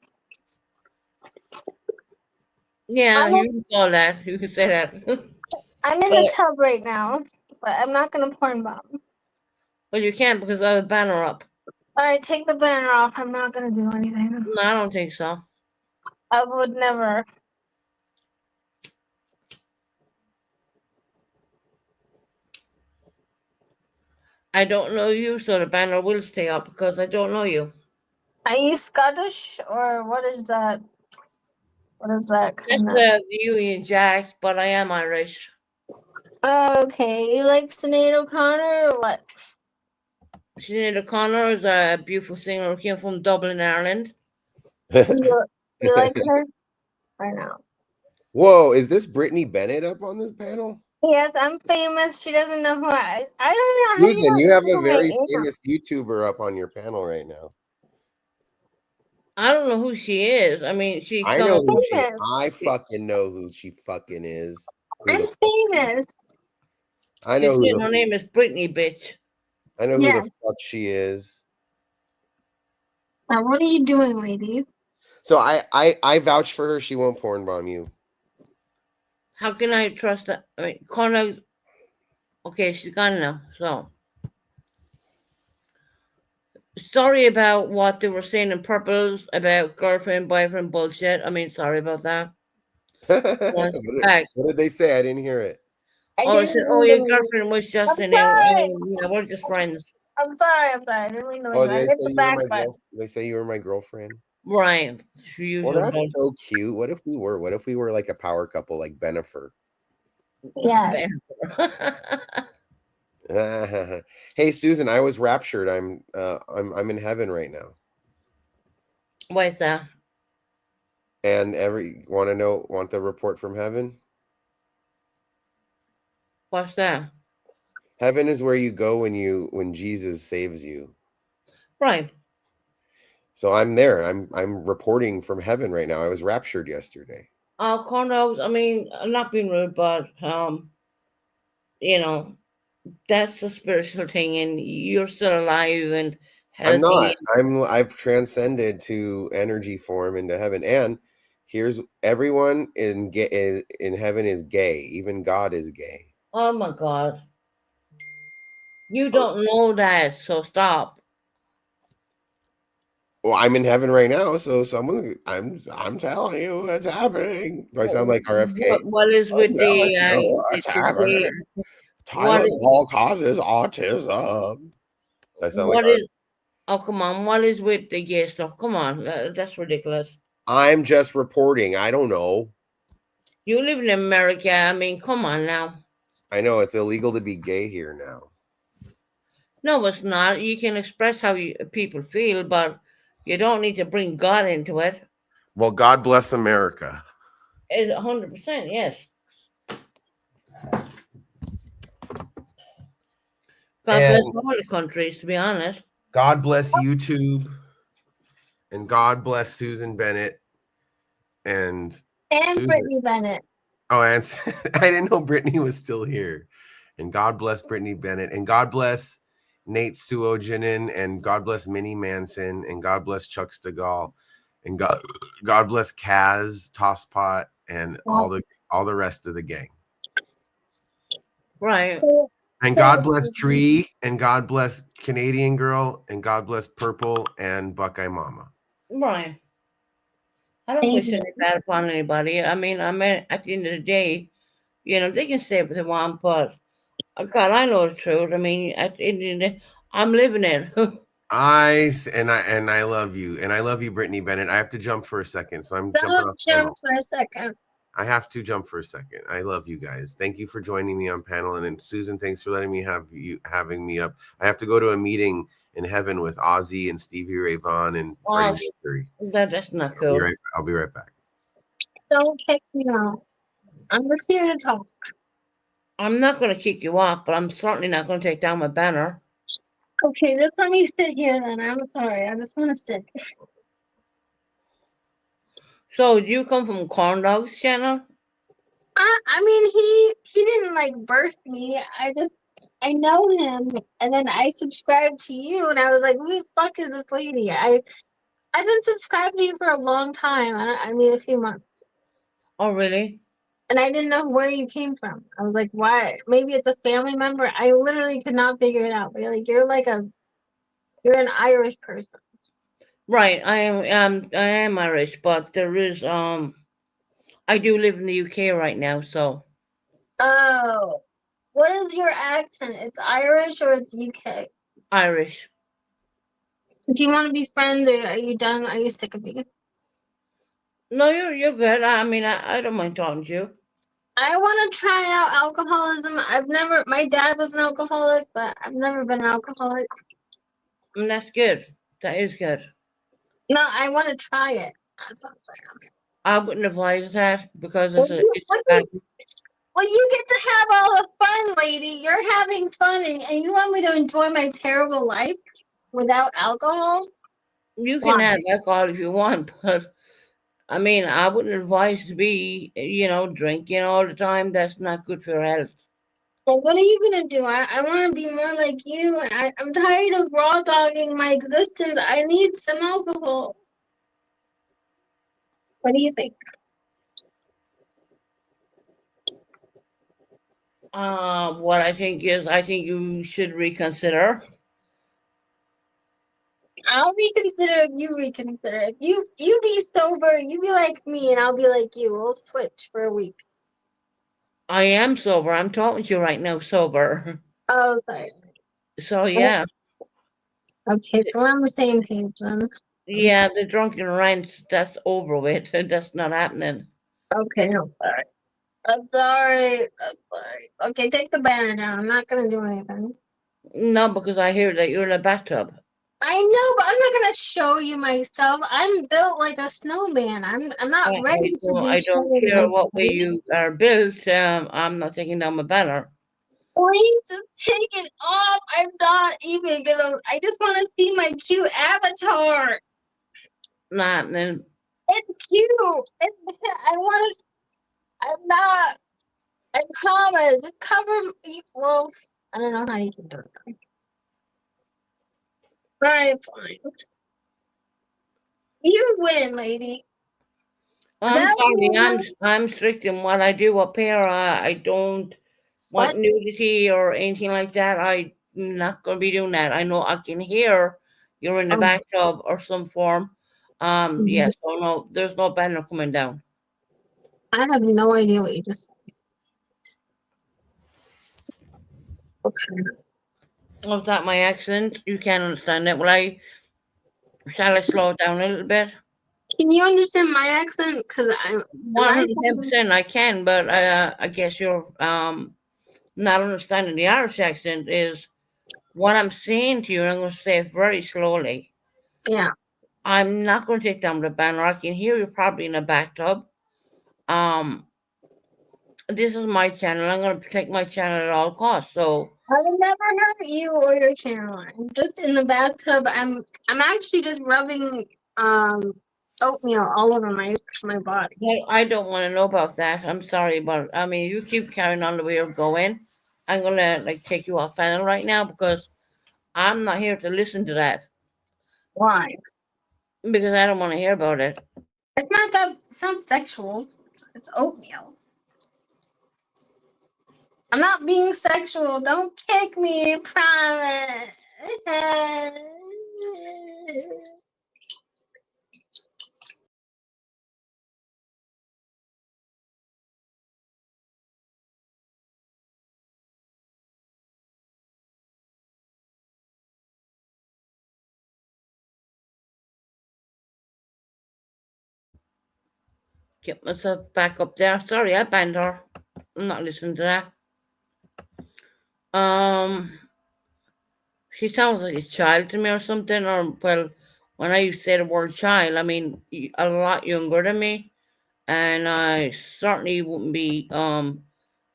Yeah, I'm, you can call that. You can say that. I'm in But the tub right now, but I'm not gonna porn bomb. well, you can't because I have a banner up. Alright, take the banner off. I'm not gonna do anything. No, I don't think so. I would never. I don't know you, so the banner will stay up because I don't know you. Are you Scottish or what is that? What is that That's kind of? the Union Jack, but I am Irish. Okay, you like Sinead O'Connor or what? Sinead O'Connor is a beautiful singer who came from Dublin, Ireland. You, you like her or no? Whoa, is this Brittany Bennett up on this panel? Yes, I'm famous. She doesn't know who I don't know. How do you Susan, you not have know a who I very am? famous YouTuber up on your panel right now. I don't know who she is. I mean, she I know comes. who she Famous. I fucking know who she fucking is. Who I'm the fuck she is. famous. I She know who said the her name is Brittany, bitch. I know who the Yes. fuck she is. Now, what are you doing, lady? So I vouch for her. She won't porn bomb you. How can I trust that? I mean, Connor. Okay, she's gone now. So Sorry about what they were saying in purples about girlfriend, boyfriend bullshit. I mean, sorry about that. what, That's did, fact. what did they say? I didn't hear it. I Oh, I didn't said, oh, mean to your leave. girlfriend was I'm just in there. I sorry. mean, yeah, we're just friends. I'm sorry. I'm sorry. I didn't mean to Oh, leave. did I they hit say the you were back my button. girl? They say you were my girlfriend. Right. She Well, usually that's does. so cute. What if we were? What if we were like a power couple, like Benifer? Yes. Hey, Susan, I was raptured. I'm in heaven right now. Why is that? And want the report from heaven? What's that? Heaven is where you go when Jesus saves you. Right. So I'm there. I'm reporting from heaven right now. I was raptured yesterday. Corn dogs, I mean, I'm not being rude, but, you know, that's a spiritual thing, and you're still alive and I'm not. healthy. I've transcended to energy form into heaven. And here's everyone in heaven is gay. Even God is gay. Oh my God. You I'm don't know that, so stop. Well, I'm in heaven right now, so I'm telling you what's happening. Do I sound like RFK? What is I'm with telling you what's the gay? happening. What is, Tylenol causes autism. Do I sound like what is, oh, come on. What is with the gay stuff? Come on. That's ridiculous. I'm just reporting. I don't know. You live in America. I mean, come on now. I know it's illegal to be gay here now. No, it's not. You can express how people feel, but you don't need to bring God into it. Well, God bless America. It's 100%, yes. God bless And all the countries, to be honest. God bless YouTube. And God bless Susan Bennett and And Susan. Brittany Bennett. Oh, and I didn't know Brittany was still here. And God bless Brittany Bennett. And God bless Nate Suojinen. And God bless Minnie Manson. And God bless Chuck Stegall. And God bless Kaz, Tosspot, and all the rest of the gang. Right, So, And God bless Tree. And God bless Canadian Girl. And God bless Purple and Buckeye Mama. right. I don't thank wish you. any bad upon anybody. I mean, at the end of the day, they can say what they want, but God, I know the truth. I mean, at the end of the day, I'm living it. I love you. And I love you, Brittany Bennett. I have to jump for a second. So I'm jumping Don't off jump panel. for a second. I have to jump for a second. I love you guys. Thank you for joining me on panel. And then Susan, thanks for letting me having me up. I have to go to a meeting in heaven with Ozzy and Stevie Ray Vaughan and Freddie Oh, Mercury. that's not cool. I'll be right back. Don't kick me out. I'm just here to talk. I'm not going to kick you off, but I'm certainly not going to take down my banner. Okay, just let me sit here then. I'm sorry. I just want to sit. So, you come from Corn Dogs channel? I mean, he didn't like birth me. I know him, and then I subscribed to you, and I was like, "Who the fuck is this lady?" I've been subscribed to you for a long time. I mean, a few months, Oh, really? and I didn't know where you came from. I was like, "Why? Maybe it's a family member." I literally could not figure it out. But you're an Irish person. Right. I am Irish, but there is I do live in the UK right now, so Oh, what is your accent? It's Irish or it's UK? Irish. Do you want to be friends, or are you done? Are you sick of me? No, you're good. I mean, I don't mind talking to you. I want to try out alcoholism. My dad was an alcoholic, but I've never been an alcoholic. And that's good. That is good. No, I want to try it. That's what I'm saying. I wouldn't advise that because Well, it's a bad. you get to have all the fun, lady. You're having fun, and you want me to enjoy my terrible life without alcohol? You Why? can have alcohol if you want, but I mean, I wouldn't advise to be, drinking all the time. That's not good for your health. Well, what are you gonna do? I want to be more like you. I'm tired of raw dogging my existence. I need some alcohol. What do you think? What I think is, I think you should reconsider. I'll reconsider if you reconsider. If you be sober, you be like me, and I'll be like you. We'll switch for a week. I am sober. I'm talking to you right now, sober. Oh, sorry. So yeah, Okay, so we're on the same page then. yeah, the drunken rants, that's over with. That's not happening. Okay, I'm sorry. I'm sorry. I'm sorry. Okay, take the banner down. I'm not gonna do anything. No, because I hear that you're in a bathtub. I know, but I'm not gonna show you myself. I'm built like a snowman. I'm not ready to be I don't shown care my what way body. you are built. I'm not taking down my banner. Please just take it off. I'm not even gonna. I just want to see my cute avatar. Not happening. It's cute. I want to. I'm not. I promise. Just cover. Well, I don't know how you can do it. Alright, fine. You win, lady. I'm That sorry. woman. I'm strict in what I do up here. I don't What? want nudity or anything like that. I'm not gonna be doing that. I know I can hear you're in the Oh, bathtub or some form. mhm. Yes, so no, there's no banner coming down. I have no idea what you just said. Okay. Was that my accent? You can't understand it. Shall I slow it down a little bit? Can you understand my accent? Because I'm. Am One I hundred ten sounding? percent I can, but I guess you're not understanding the Irish accent is what I'm saying to you, and I'm going to say it very slowly. Yeah. I'm not going to take down the banner. I can hear you probably in a bathtub. Um, this is my channel. I'm going to protect my channel at all costs. So I would never hurt you or your channel. I'm just in the bathtub. I'm actually just rubbing oatmeal all over my body. well, I don't want to know about that. I'm sorry, but I mean, you keep carrying on the way you're going. I'm gonna like take you off panel right now because I'm not here to listen to that Why? because I don't want to hear about it. It's not that. It's not sexual. It's oatmeal. I'm not being sexual. Don't kick me. Promise. Get myself back up there. Sorry, I banned her. I'm not listening to that. Um, she sounds like a child to me or something. Or well, when I say the word child, I mean a lot younger than me, and I certainly wouldn't be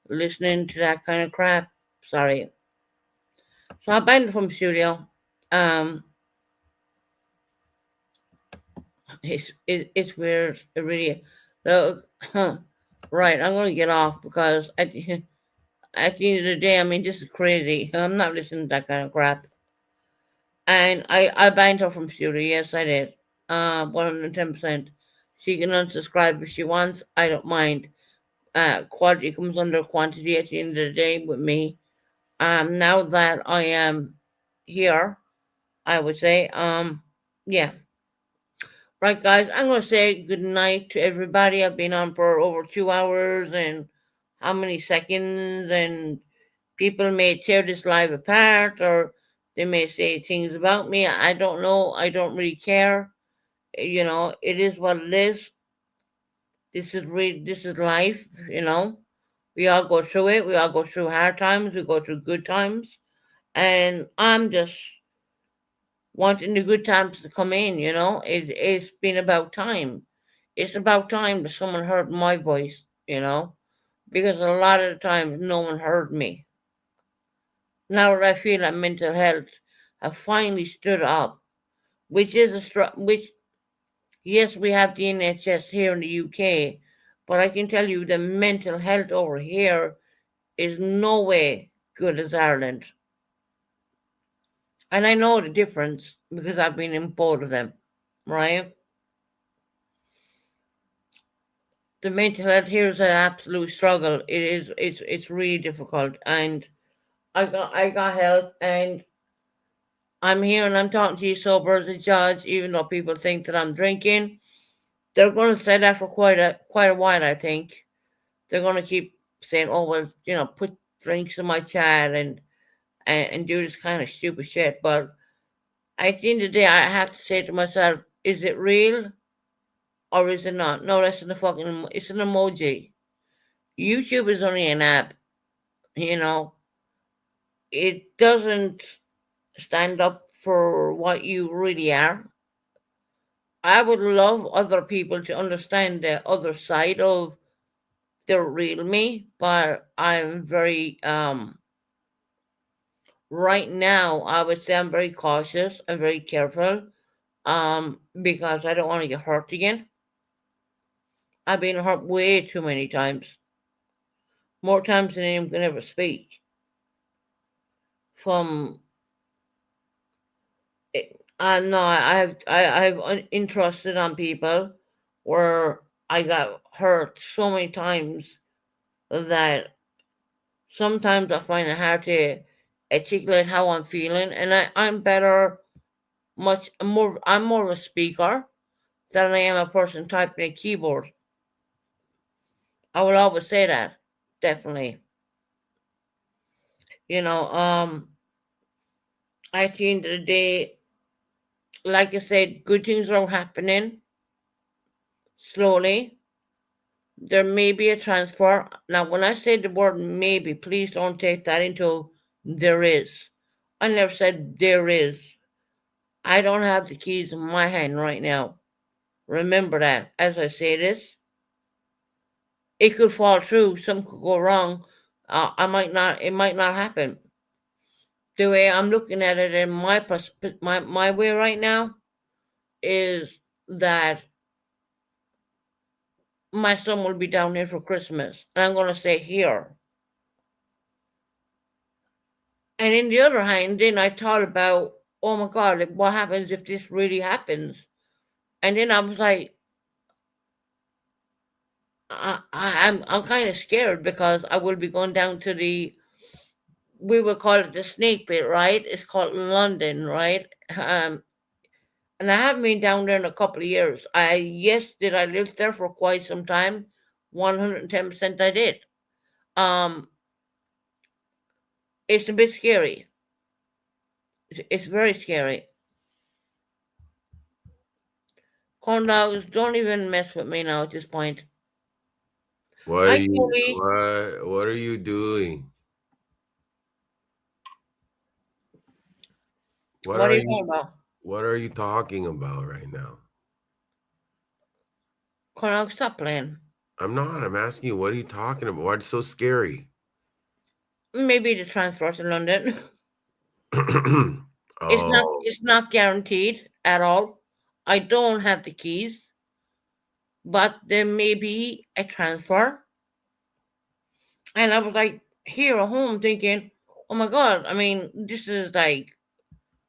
listening to that kind of crap. Sorry. So I banned her from studio. Um, it's weird. It really. Look, right. I'm gonna get off because at the end of the day, I mean, this is crazy. I'm not listening to that kind of crap. And I banned her from studio. Yes, I did. 110%. She can unsubscribe if she wants. I don't mind. Quality comes under quantity at the end of the day with me. Now that I am here, I would say, yeah. Right, guys, I'm going to say good night to everybody. I've been on for over 2 hours and how many seconds, and people may tear this live apart or they may say things about me. I don't know. I don't really care. It is what it is. This is life. We all go through it. We all go through hard times. We go through good times. And I'm just wanting the good times to come in. It's been about time. It's about time that someone heard my voice, because a lot of the times no one heard me. Now that I feel that mental health have finally stood up, which is which, yes, we have the NHS here in the UK, but I can tell you the mental health over here is no way good as Ireland. And I know the difference because I've been in both of them, right? The mental health here is an absolute struggle. It's really difficult, and I got help, and I'm here and I'm talking to you sober as a judge, even though people think that I'm drinking. They're going to say that for quite a while. I think they're going to keep saying, "Oh well, put drinks in my chat and do this kind of stupid shit." But at the end of the day, I have to say to myself, "Is it real or is it not?" No, that's in the fucking. It's an emoji. YouTube is only an app. You know, it doesn't stand up for what you really are. I would love other people to understand the other side of the real me, but I'm very right now I would say I'm very cautious and very careful because I don't want to get hurt again. I've been hurt way too many times, more times than anyone can ever speak. From no, I've entrusted on people where I got hurt so many times that sometimes I find it hard to articulate how I'm feeling, and I'm better, much more. I'm more of a speaker than I am a person typing a keyboard. I will always say that, definitely. You know, at the end of the day, like I said, good things are happening slowly. There may be a transfer. Now, when I say the word maybe, please don't take that into there is. I never said there is. I don't have the keys in my hand right now. Remember that. As I say this, it could fall through. Some could go wrong. I might not. It might not happen. The way I'm looking at it in my way right now is that my son will be down here for Christmas, and I'm going to stay here. And in the other hand, then I thought about, oh my God, like, what happens if this really happens? And then I was like, I'm kind of scared because I will be going down to we will call it the snake pit, right? It's called London, right? And I haven't been down there in a couple of years. Yes, did I live there for quite some time? 110% I did. Um, it's a bit scary. It's very scary. Corn dogs, don't even mess with me now at this point. What are Hi, you Chloe. what are you doing? What What are are you you talking about? what are you talking about right now? Corn dogs, stop playing. I'm not. I'm asking you, what are you talking about? Why it's so scary? Maybe the transfer to London. It's not. Oh, It's not guaranteed at all. I don't have the keys, but there may be a transfer. And I was like here at home thinking, oh my God, I mean, this is like,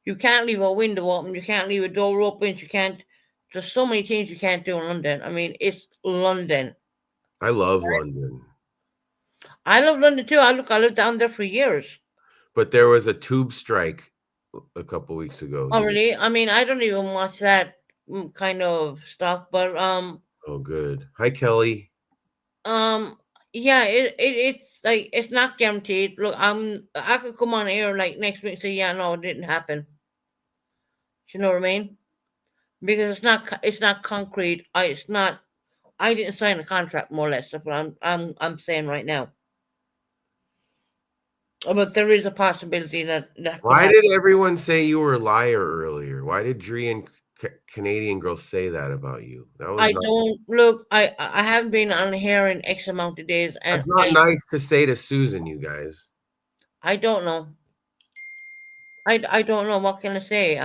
you can't leave a window open, you can't leave a door open, you can't, there's so many things you can't do in London. I mean, it's London. I love London. I love London too. I lived down there for years But there was a tube strike a couple weeks ago, dude. already. I mean, I don't even watch that kind of stuff, but Oh, good. Hi, Kelly. um yeah, it's like it's not guaranteed. Look, I could come on air like next week and say, yeah, no, it didn't happen. You know what I mean? Because it's not concrete. It's not. I didn't sign a contract, more or less. That's what I'm saying right now. But there is a possibility that that could Why happen. did everyone say you were a liar earlier? Why did Dree and Canadian girl say that about you? That was I not. don't look. I haven't been on here in X amount of days, and That's not nice to say to Susan, you guys. I don't know. I don't know what can I say.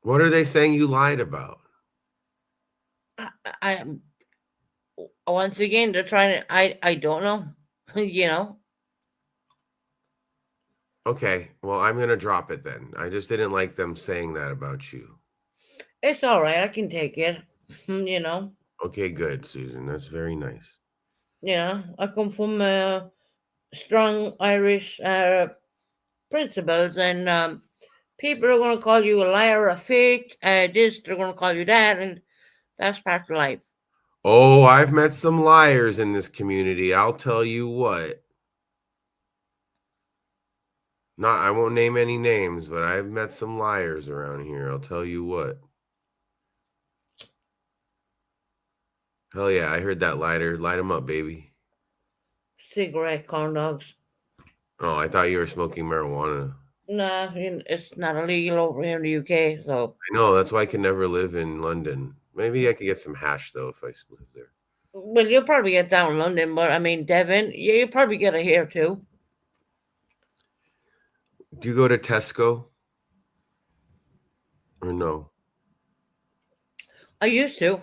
What are they saying you lied about? I once again they're trying to. I don't know. You know, Okay, well, I'm gonna drop it then. I just didn't like them saying that about you. it's all right. I can take it. You know. Okay, good, Susan. That's very nice. Yeah, I come from strong Irish principles, and people are going to call you a liar, a fake, this, they're going to call you that, and that's part of life. Oh, I've met some liars in this community. I'll tell you what. Not, I won't name any names, but I've met some liars around here. I'll tell you what. Hell yeah, I heard that lighter. Light him up, baby. Cigarette corn dogs. Oh, I thought you were smoking marijuana. Nah, it's not illegal over here in the UK, so. I know, that's why I can never live in London. Maybe I could get some hash though if I live there. Well, you'll probably get down in London, but I mean, Devon, yeah, you'll probably get it here too. Do you go to Tesco or no? I used to.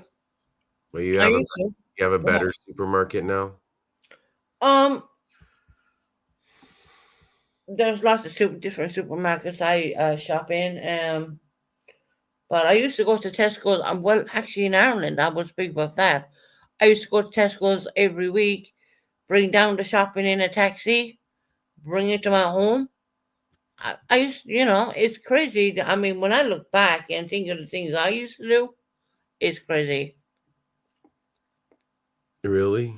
Well, I used to. you have a Yeah. better supermarket now. Um, there's lots of different supermarkets I shop in. But I used to go to Tesco's. Well, actually, in Ireland, I will speak about that. I used to go to Tesco's every week, bring down the shopping in a taxi, bring it to my home. I used, it's crazy. I mean, when I look back and think of the things I used to do, it's crazy. Really?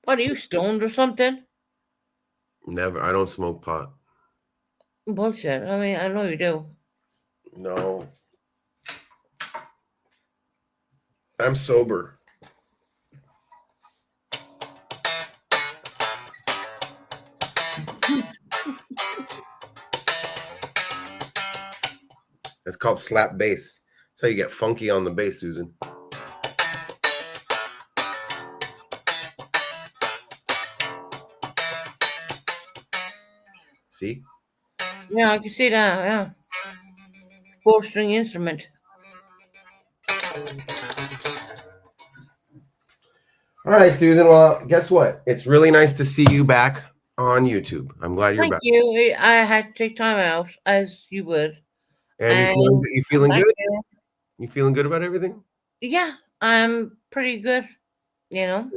What, are you stoned or something? Never. I don't smoke pot. Bullshit. I mean, I know you do. No. I'm sober. It's called slap bass. That's how you get funky on the bass, Susan. See? Yeah, I can see that. Yeah, four-string instrument. All right, Susan. Well, guess what? It's really nice to see you back on YouTube. I'm glad you're Thank back. you. I had to take time out, as you would, And and you I'm feeling back good? here. You feeling good about everything? Yeah, I'm pretty good. You know.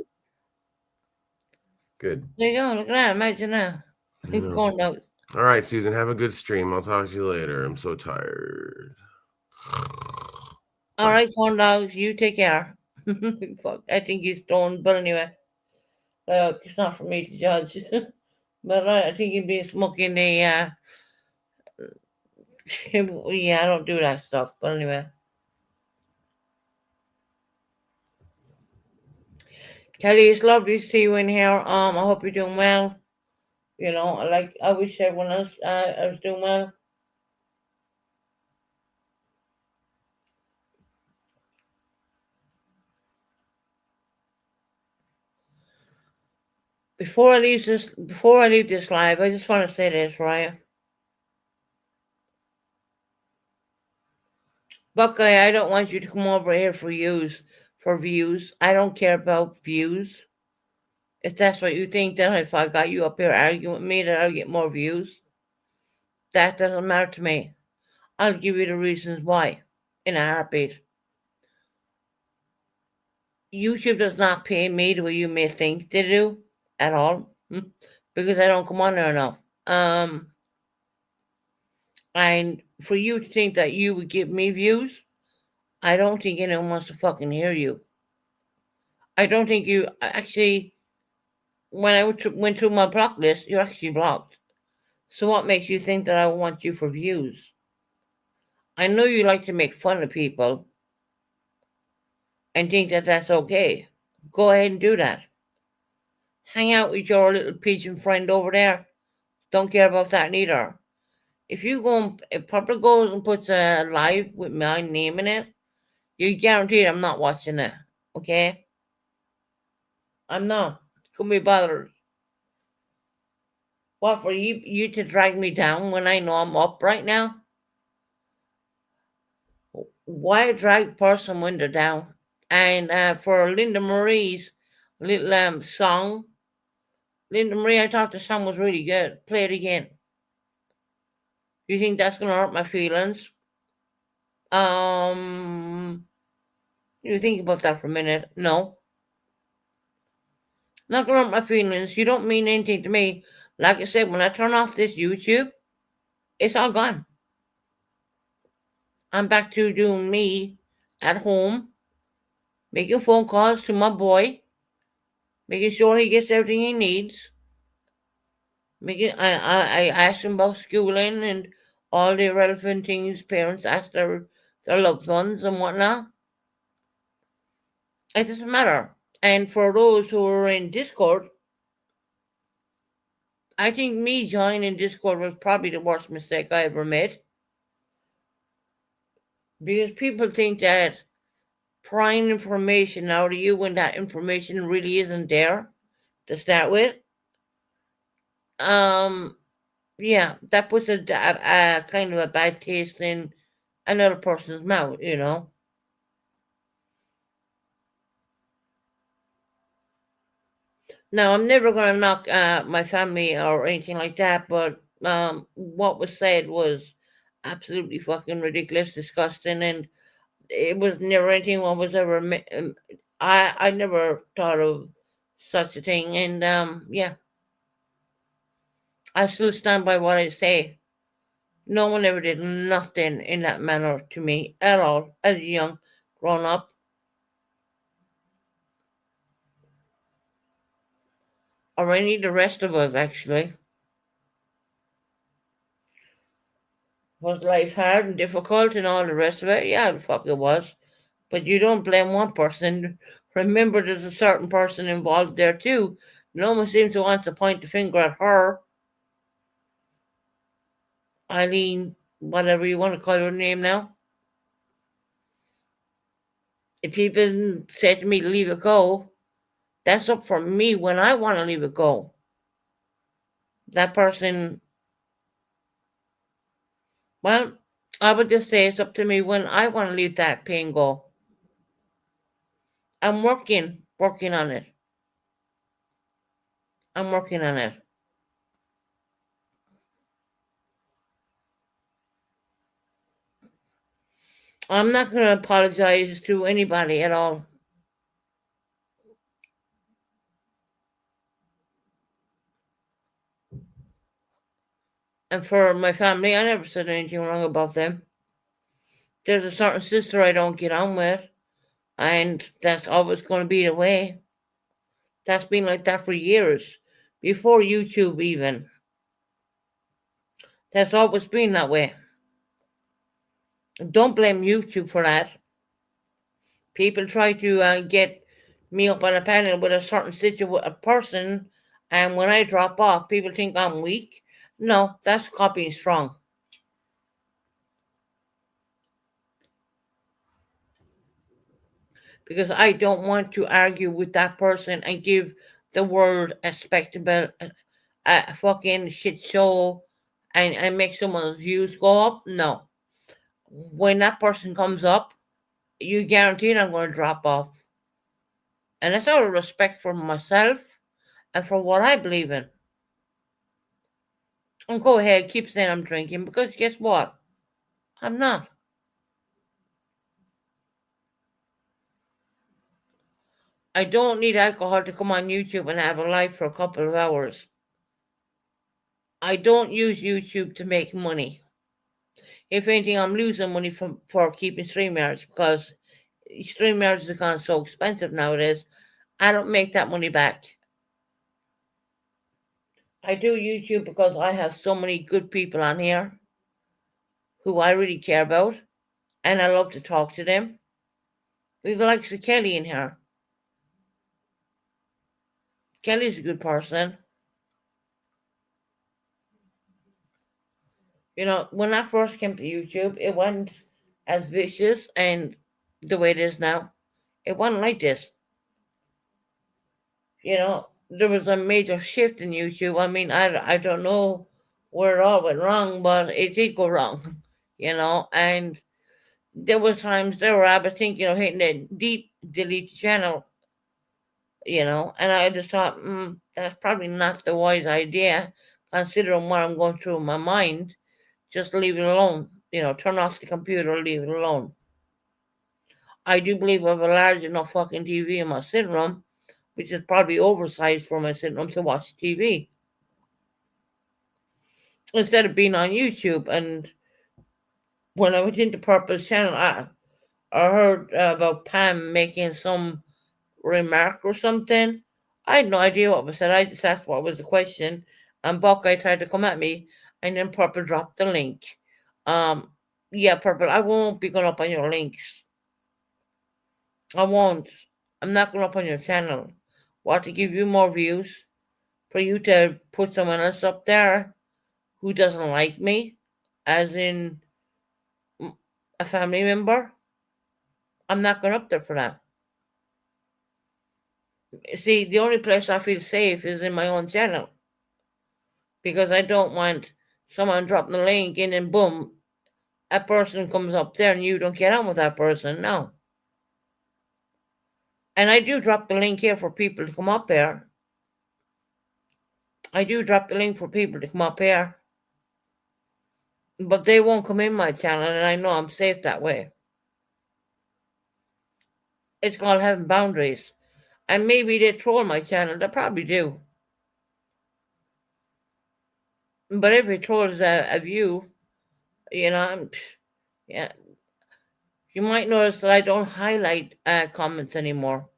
Good. There you go. Look at that. Imagine that. I know. Corn dogs. All right, Susan. Have a good stream. I'll talk to you later. I'm so tired. All Bye. right, corn dogs. You take care. Fuck. I think he's stoned, but anyway, it's not for me to judge. But I think he'd be smoking the. Yeah, I don't do that stuff. But anyway, Kelly, it's lovely to see you in here. I hope you're doing well. Like I wish everyone else I was doing well. Before I leave this live, I just want to say this, right? Buckeye, I don't want you to come over here for views. I don't care about views. If that's what you think, then if I got you up here arguing with me, that I'll get more views. That doesn't matter to me. I'll give you the reasons why in a heartbeat. YouTube does not pay me the way you may think they do at all, because I don't come on there enough. And for you to think that you would give me views, I don't think anyone wants to fucking hear you. I don't think you actually. When I went through my block list, you're actually blocked. So what makes you think that I want you for views? I know you like to make fun of people and think that that's okay. Go ahead and do that. Hang out with your little pigeon friend over there. Don't care about that neither. If you go and if public goes and puts a live with my name in it, you guaranteed I'm not watching it. Okay? I'm not. Couldn't be bothered. What for you to drag me down when I know I'm up right now? Why drag person window down? And for Linda Marie's little song, Linda Marie, I thought the song was really good. Play it again. You think that's gonna hurt my feelings? You think about that for a minute. No. Not gonna hurt my feelings. You don't mean anything to me. Like I said, when I turn off this YouTube, it's all gone. I'm back to doing me at home, making phone calls to my boy, making sure he gets everything he needs. I ask him about schooling and all the relevant things parents ask their loved ones and whatnot. It doesn't matter. And for those who are in Discord, I think me joining Discord was probably the worst mistake I ever made. Because people think that prying information out of you when that information really isn't there to start with. Um, yeah, that puts a kind of a bad taste in another person's mouth. Now, I'm never going to knock my family or anything like that, but what was said was absolutely fucking ridiculous, disgusting, and it was never anything what was ever. I never thought of such a thing, and yeah, I still stand by what I say. No one ever did nothing in that manner to me at all as a young grown up, or any of the rest of us actually. Was life hard and difficult and all the rest of it? Yeah, the fuck it was. But you don't blame one person. Remember, there's a certain person involved there too. No one seems to want to point the finger at her, Eileen, whatever you want to call her name now. If people say to me, leave it go, that's up for me when I want to leave it go. That person, well, I would just say it's up to me when I want to leave that pain go. I'm working on it. I'm working on it. I'm not going to apologize to anybody at all. And for my family, I never said anything wrong about them. There's a certain sister I don't get on with, and that's always going to be the way. That's been like that for years, before YouTube even. That's always been that way. Don't blame YouTube for that. People try to get me up on a panel with a certain a person, and when I drop off, people think I'm weak. No, that's copying strong. Because I don't want to argue with that person and give the world a spectacle, a fucking shit show, and make someone's views go up. No. When that person comes up, you guaranteed I'm going to drop off. And that's out of respect for myself and for what I believe in. And go ahead, keep saying I'm drinking, because guess what? I'm not. I don't need alcohol to come on YouTube and have a life for a couple of hours. I don't use YouTube to make money. If anything, I'm losing money for keeping StreamYards, because StreamYards has gone so expensive nowadays. I don't make that money back. I do YouTube because I have so many good people on here who I really care about, and I love to talk to them. There's the likes of Kelly in here. Kelly's a good person. When I first came to YouTube, it wasn't as vicious and the way it is now. It wasn't like this. There was a major shift in YouTube. I mean, I don't know where it all went wrong, but it did go wrong, and there was times there where I was thinking of hitting the delete channel, and I just thought, that's probably not the wise idea, considering what I'm going through in my mind. Just leave it alone, turn off the computer, leave it alone. I do believe I have a large enough fucking TV in my sitting room, which is probably oversized for my sitting up to watch TV instead of being on YouTube. And when I went into Purple's channel, I heard about Pam making some remark or something. I had no idea what was said. I just asked what was the question, and Buckeye tried to come at me, and then Purple dropped the link. Um, yeah, Purple, I won't be going up on your links. I won't. I'm not going up on your channel. Want to give you more views for you to put someone else up there who doesn't like me, as in a family member. I'm not going up there for that. See, the only place I feel safe is in my own channel because I don't want someone dropping the link in and boom, a person comes up there and you don't get on with that person. No. And I do drop the link here for people to come up here. I do drop the link for people to come up here. But they won't come in my channel, and I know I'm safe that way. It's called having boundaries. And maybe they troll my channel. They probably do. But if it trolls a view, you know, yeah, you might notice that I don't highlight comments anymore.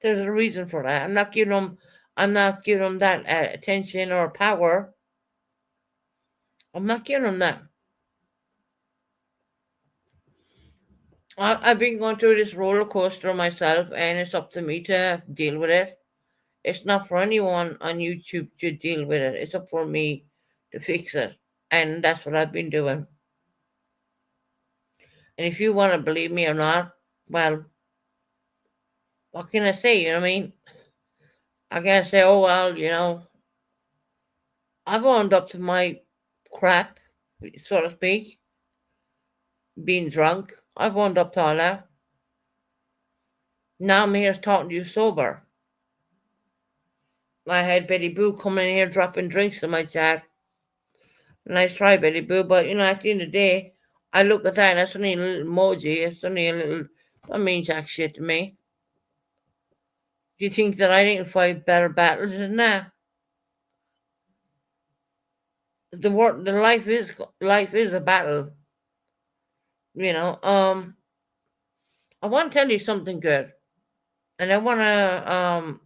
There's a reason for that. I'm not giving them that attention or power. I'm not giving them that. I've been going through this roller coaster myself, and it's up to me to deal with it. It's not for anyone on YouTube to deal with it. It's up for me to fix it. And that's what I've been doing. And if you want to believe me or not, well, what can I say? You know what I mean? I can't say, oh, well, I've owned up to my crap, so to speak, being drunk. I've owned up to all that. Now I'm here talking to you sober. I had Betty Boo coming in here dropping drinks in my chat. Nice try, Betty Boo. But, at the end of the day, I look at that and that's only a little emoji. It's only a little, that means jack shit to me. Do you think that I didn't fight better battles than that? The life is a battle. I want to tell you something good. And I want to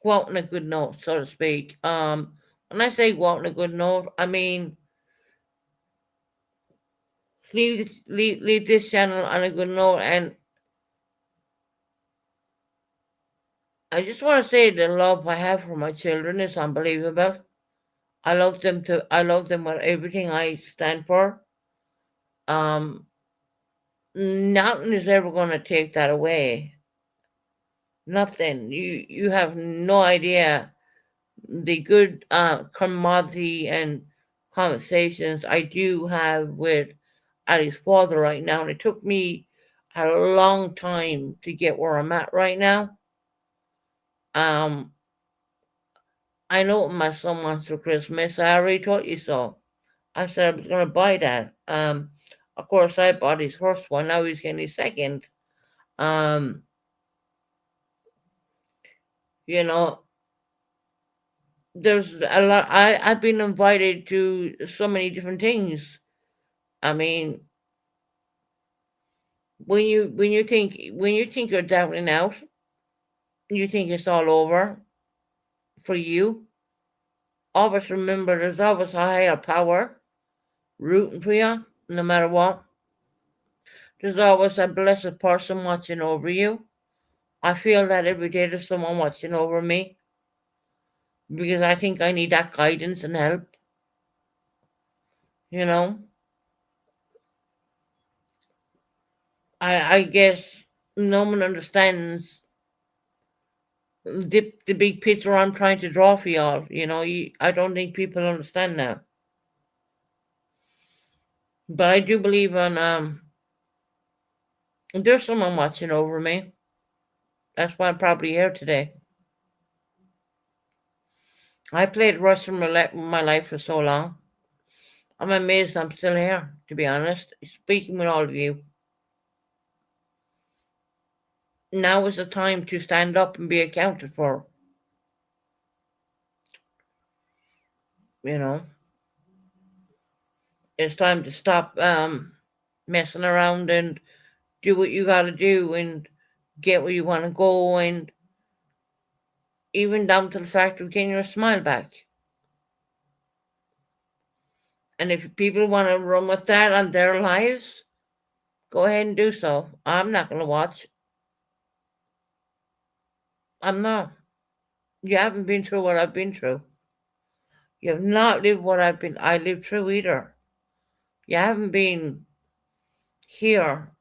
go out on a good note, so to speak. When I say go out on a good note, I mean leave this channel on a good note. And I just want to say the love I have for my children is unbelievable. I love them with everything I stand for. Nothing is ever going to take that away. Nothing. You have no idea the good camaraderie and conversations I do have with Ali's father right now, and it took me a long time to get where I'm at right now. I know what my son wants for Christmas. I already told you so. I said I was gonna buy that. Of course I bought his first one. Now he's getting his second. Um, you know, there's a lot. I've been invited to so many different things. I mean, when you think you're down and out, you think it's all over for you. Always remember, there's always a higher power rooting for you, no matter what. There's always a blessed person watching over you. I feel that every day there's someone watching over me because I think I need that guidance and help. You know, I guess no one understands the big picture I'm trying to draw for y'all. I don't think people understand that. But I do believe on there's someone watching over me. That's why I'm probably here today. I played Russian roulette with my life for so long. I'm amazed I'm still here, to be honest, speaking with all of you. Now is the time to stand up and be accounted for. You know, it's time to stop messing around and do what you got to do and get where you want to go, and even down to the fact of getting your smile back. And if people want to run with that on their lives, go ahead and do so. I'm not going to watch. I'm not. You haven't been through what I've been through. You have not lived what I lived through either. You haven't been here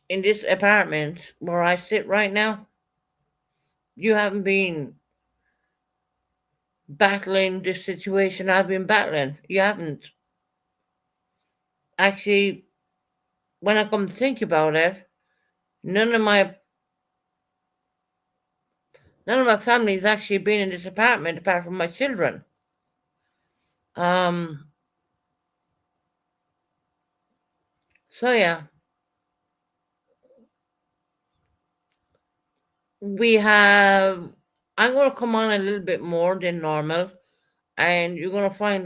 in this apartment where I sit right now. You haven't been battling this situation I've been battling. You haven't. Actually, when I come to think about it, none of my none of my family's actually been in this apartment apart from my children. Um so yeah, we have I'm gonna come on a little bit more than normal, and you're gonna find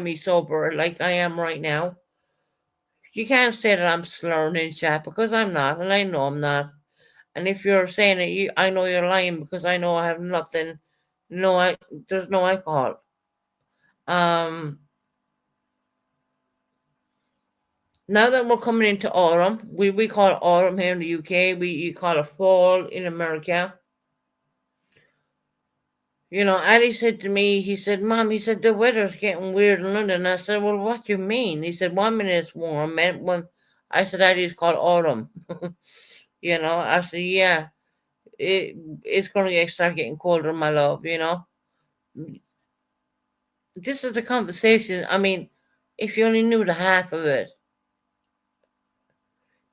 me sober like I am right now. You can't say that I'm slurring in chat because I'm not, and I know I'm not. And if you're saying it, I know you're lying because I know I have nothing. No, there's no alcohol. Um, Now that we're coming into autumn, we call it autumn here in the UK. You call it fall in America. Ali said to me, he said, "Mom," he said, "the weather's getting weird in London." I said, "Well, what do you mean?" He said, "One minute it's warm, and when I said, "Daddy, it's called autumn." I said, "Yeah, it's going to start getting colder, my love." This is the conversation. I mean, if you only knew the half of it.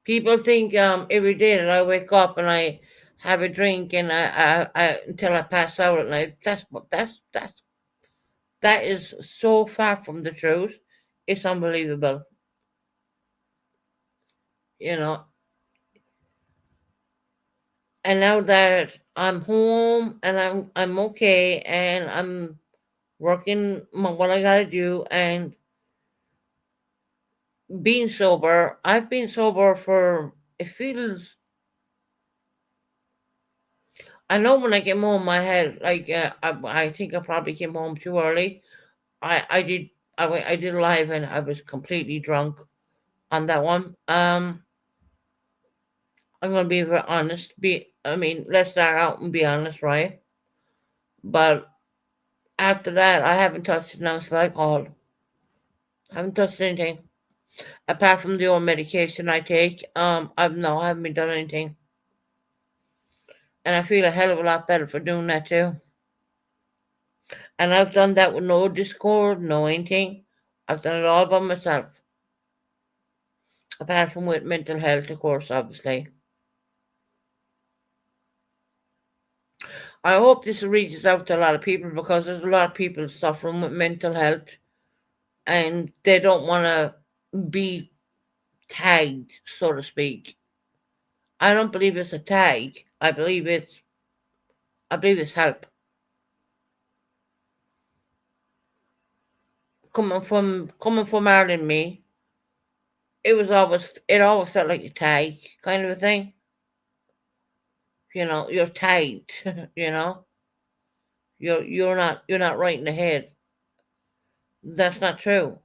People think every day that I wake up and I have a drink and I until I pass out at night. That is so far from the truth. It's unbelievable. You know. And now that I'm home and I'm okay and I'm working what I gotta do and being sober. I've been sober for it feels. I know when I came home, I had like I think I probably came home too early. I did I did live and I was completely drunk on that one. I'm gonna be very honest. Let's start out and be honest, right? But after that, I haven't touched an ounce of alcohol. I haven't touched anything apart from the old medication I take. I haven't been done anything, and I feel a hell of a lot better for doing that too. And I've done that with no Discord, no anything. I've done it all by myself, apart from with mental health, of course, obviously. I hope this reaches out to a lot of people because there's a lot of people suffering with mental health and they don't want to be tagged, so to speak. I don't believe it's a tag. I believe it's help. Coming from Ireland, me, it always felt like a tag kind of a thing. You're tagged. you know, you're not right in the head. That's not true.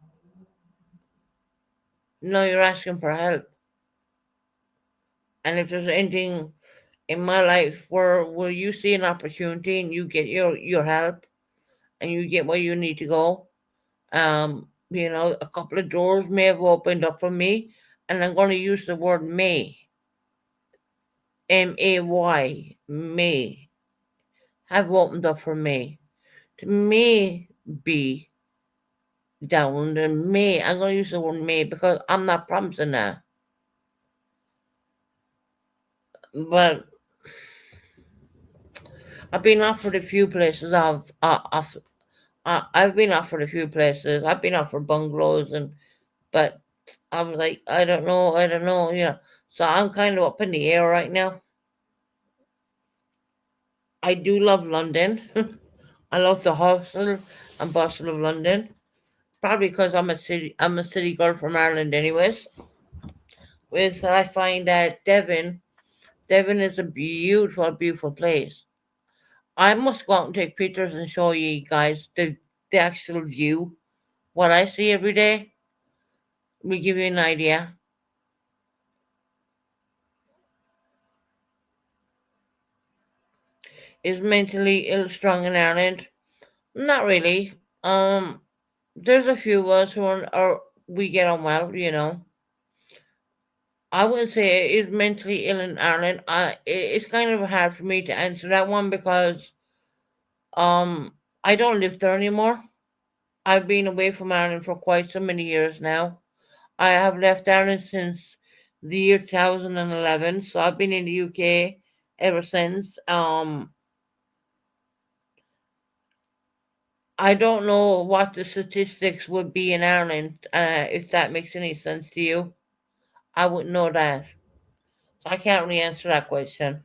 No, you're asking for help. And if there's anything in my life where you see an opportunity and you get your help and you get where you need to go, a couple of doors may have opened up for me, and I'm going to use the word may, may have opened up for me. To may be down, and may I'm going to use the word may because I'm not promising that, but I've been offered a few places. I've been offered a few places. I've been offered bungalows, but I was like, I don't know. So I'm kind of up in the air right now. I do love London. I love the hustle and bustle of London. Probably because I'm a city girl from Ireland, anyways. Is that I find that Devon is a beautiful, beautiful place. I must go out and take pictures and show you guys the actual view. What I see every day will give you an idea. Is mentally ill strong in Ireland? Not really. There's a few of us are we get on well, you know. I wouldn't say is mentally ill in Ireland. It's kind of hard for me to answer that one because um I don't live there anymore. I've been away from Ireland for quite so many years now. I have left Ireland since the year 2011, so I've been in the UK ever since. I don't know what the statistics would be in Ireland, if that makes any sense to you. I wouldn't know that. So I can't really answer that question.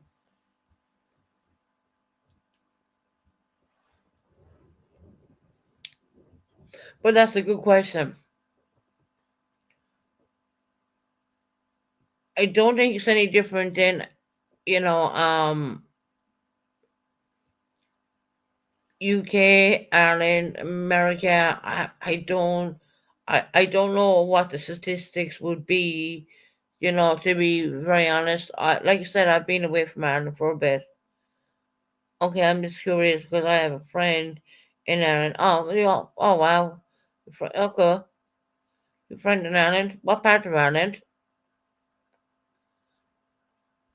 But that's a good question. I don't think it's any different than, you know, UK, Ireland, America. I don't know what the statistics would be. You know, to be very honest, like I said, I've been away from Ireland for a bit. Okay, I'm just curious because I have a friend in Ireland. Oh, oh wow. Okay, your friend in Ireland. What part of Ireland?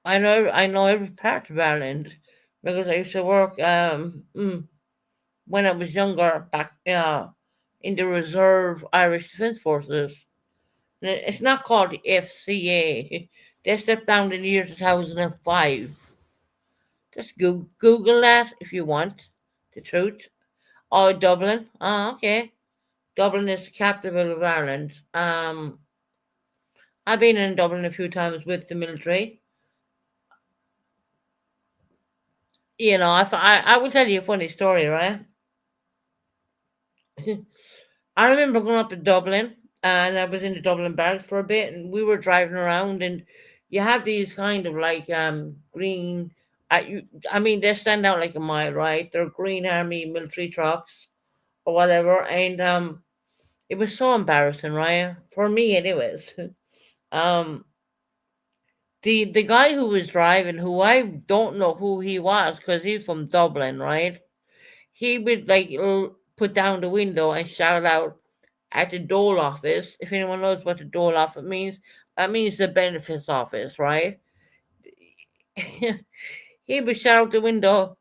I know every part of Ireland because I used to work when I was younger back in the Reserve Irish Defence Forces. It's not called the FCA. They stepped down in the year 2005. Just Google that if you want the truth. Oh, Dublin. Oh, okay. Dublin is the capital of Ireland. I've been in Dublin a few times with the military. You know, I will tell you a funny story, right? I remember going up to Dublin, and I was in the Dublin barracks for a bit, and we were driving around, and you have these kind of like green. I mean, they stand out like a mile, right? They're green army military trucks or whatever, and it was so embarrassing, right? For me, anyways. um, the guy who was driving, who I don't know who he was, because he's from Dublin, right? He would like put down the window and shout out at the dole office. If anyone knows what the dole office means, that means the benefits office, right? He would shout out the window,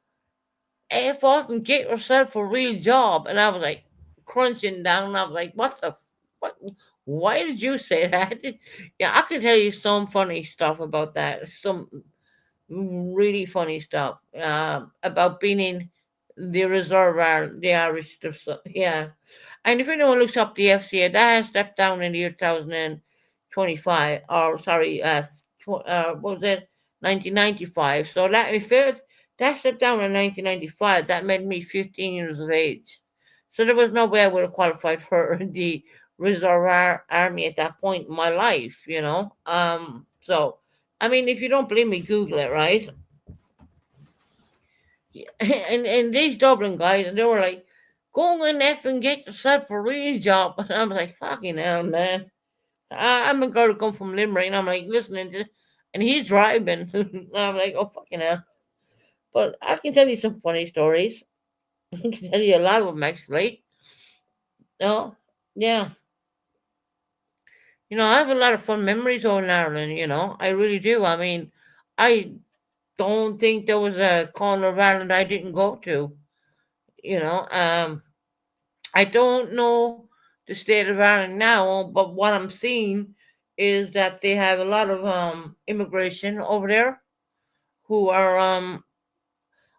F off and get yourself a real job. And I was like crunching down. And I was like, what the, what? Why did you say that? Yeah, I can tell you some funny stuff about that. Some really funny stuff about being in the reserve, the Irish. Yeah, and if anyone looks up the FCA, that has stepped down in the year 2025, or sorry, what was it, 1995. So that if it that stepped down in 1995, that made me 15 years of age. So there was no way I would have qualified for the reserve army at that point in my life, you know. So I mean, if you don't believe me, Google it, right? And these Dublin guys, and they were like, "Go and F and get yourself a real job." And I was like, "Fucking hell, man!" I'm a girl who come from Limerick, and I'm like listening to, and he's driving. And I'm like, "Oh fucking hell!" But I can tell you some funny stories. I can tell you a lot of them actually. Oh, yeah. You know, I have a lot of fun memories over in Ireland. You know, I really do. I mean, I don't think there was a corner of Ireland I didn't go to. You know, I don't know the state of Ireland now, but what I'm seeing is that they have a lot of immigration over there who are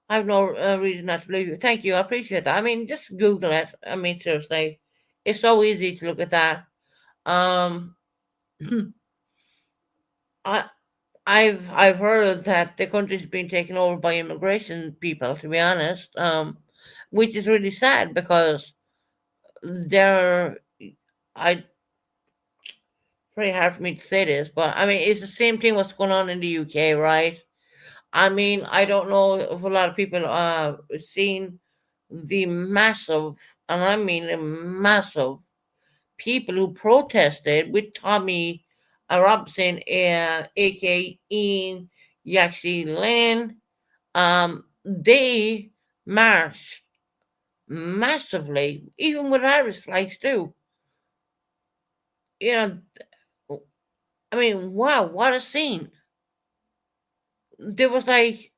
I have no reason not to believe you. Thank you, I appreciate that. I mean, just Google it. I mean, seriously, it's so easy to look at that. Um, I I've heard that the country's been taken over by immigration people. To be honest, which is really sad because they're I very hard for me to say this, but I mean it's the same thing what's going on in the UK, right? I mean, I don't know if a lot of people seen the massive, and I mean the massive people who protested with Tommy Robinson, aka Ian Yaxley Lane. They marched massively, even with Irish flags too. You know, I mean, wow, what a scene! There was like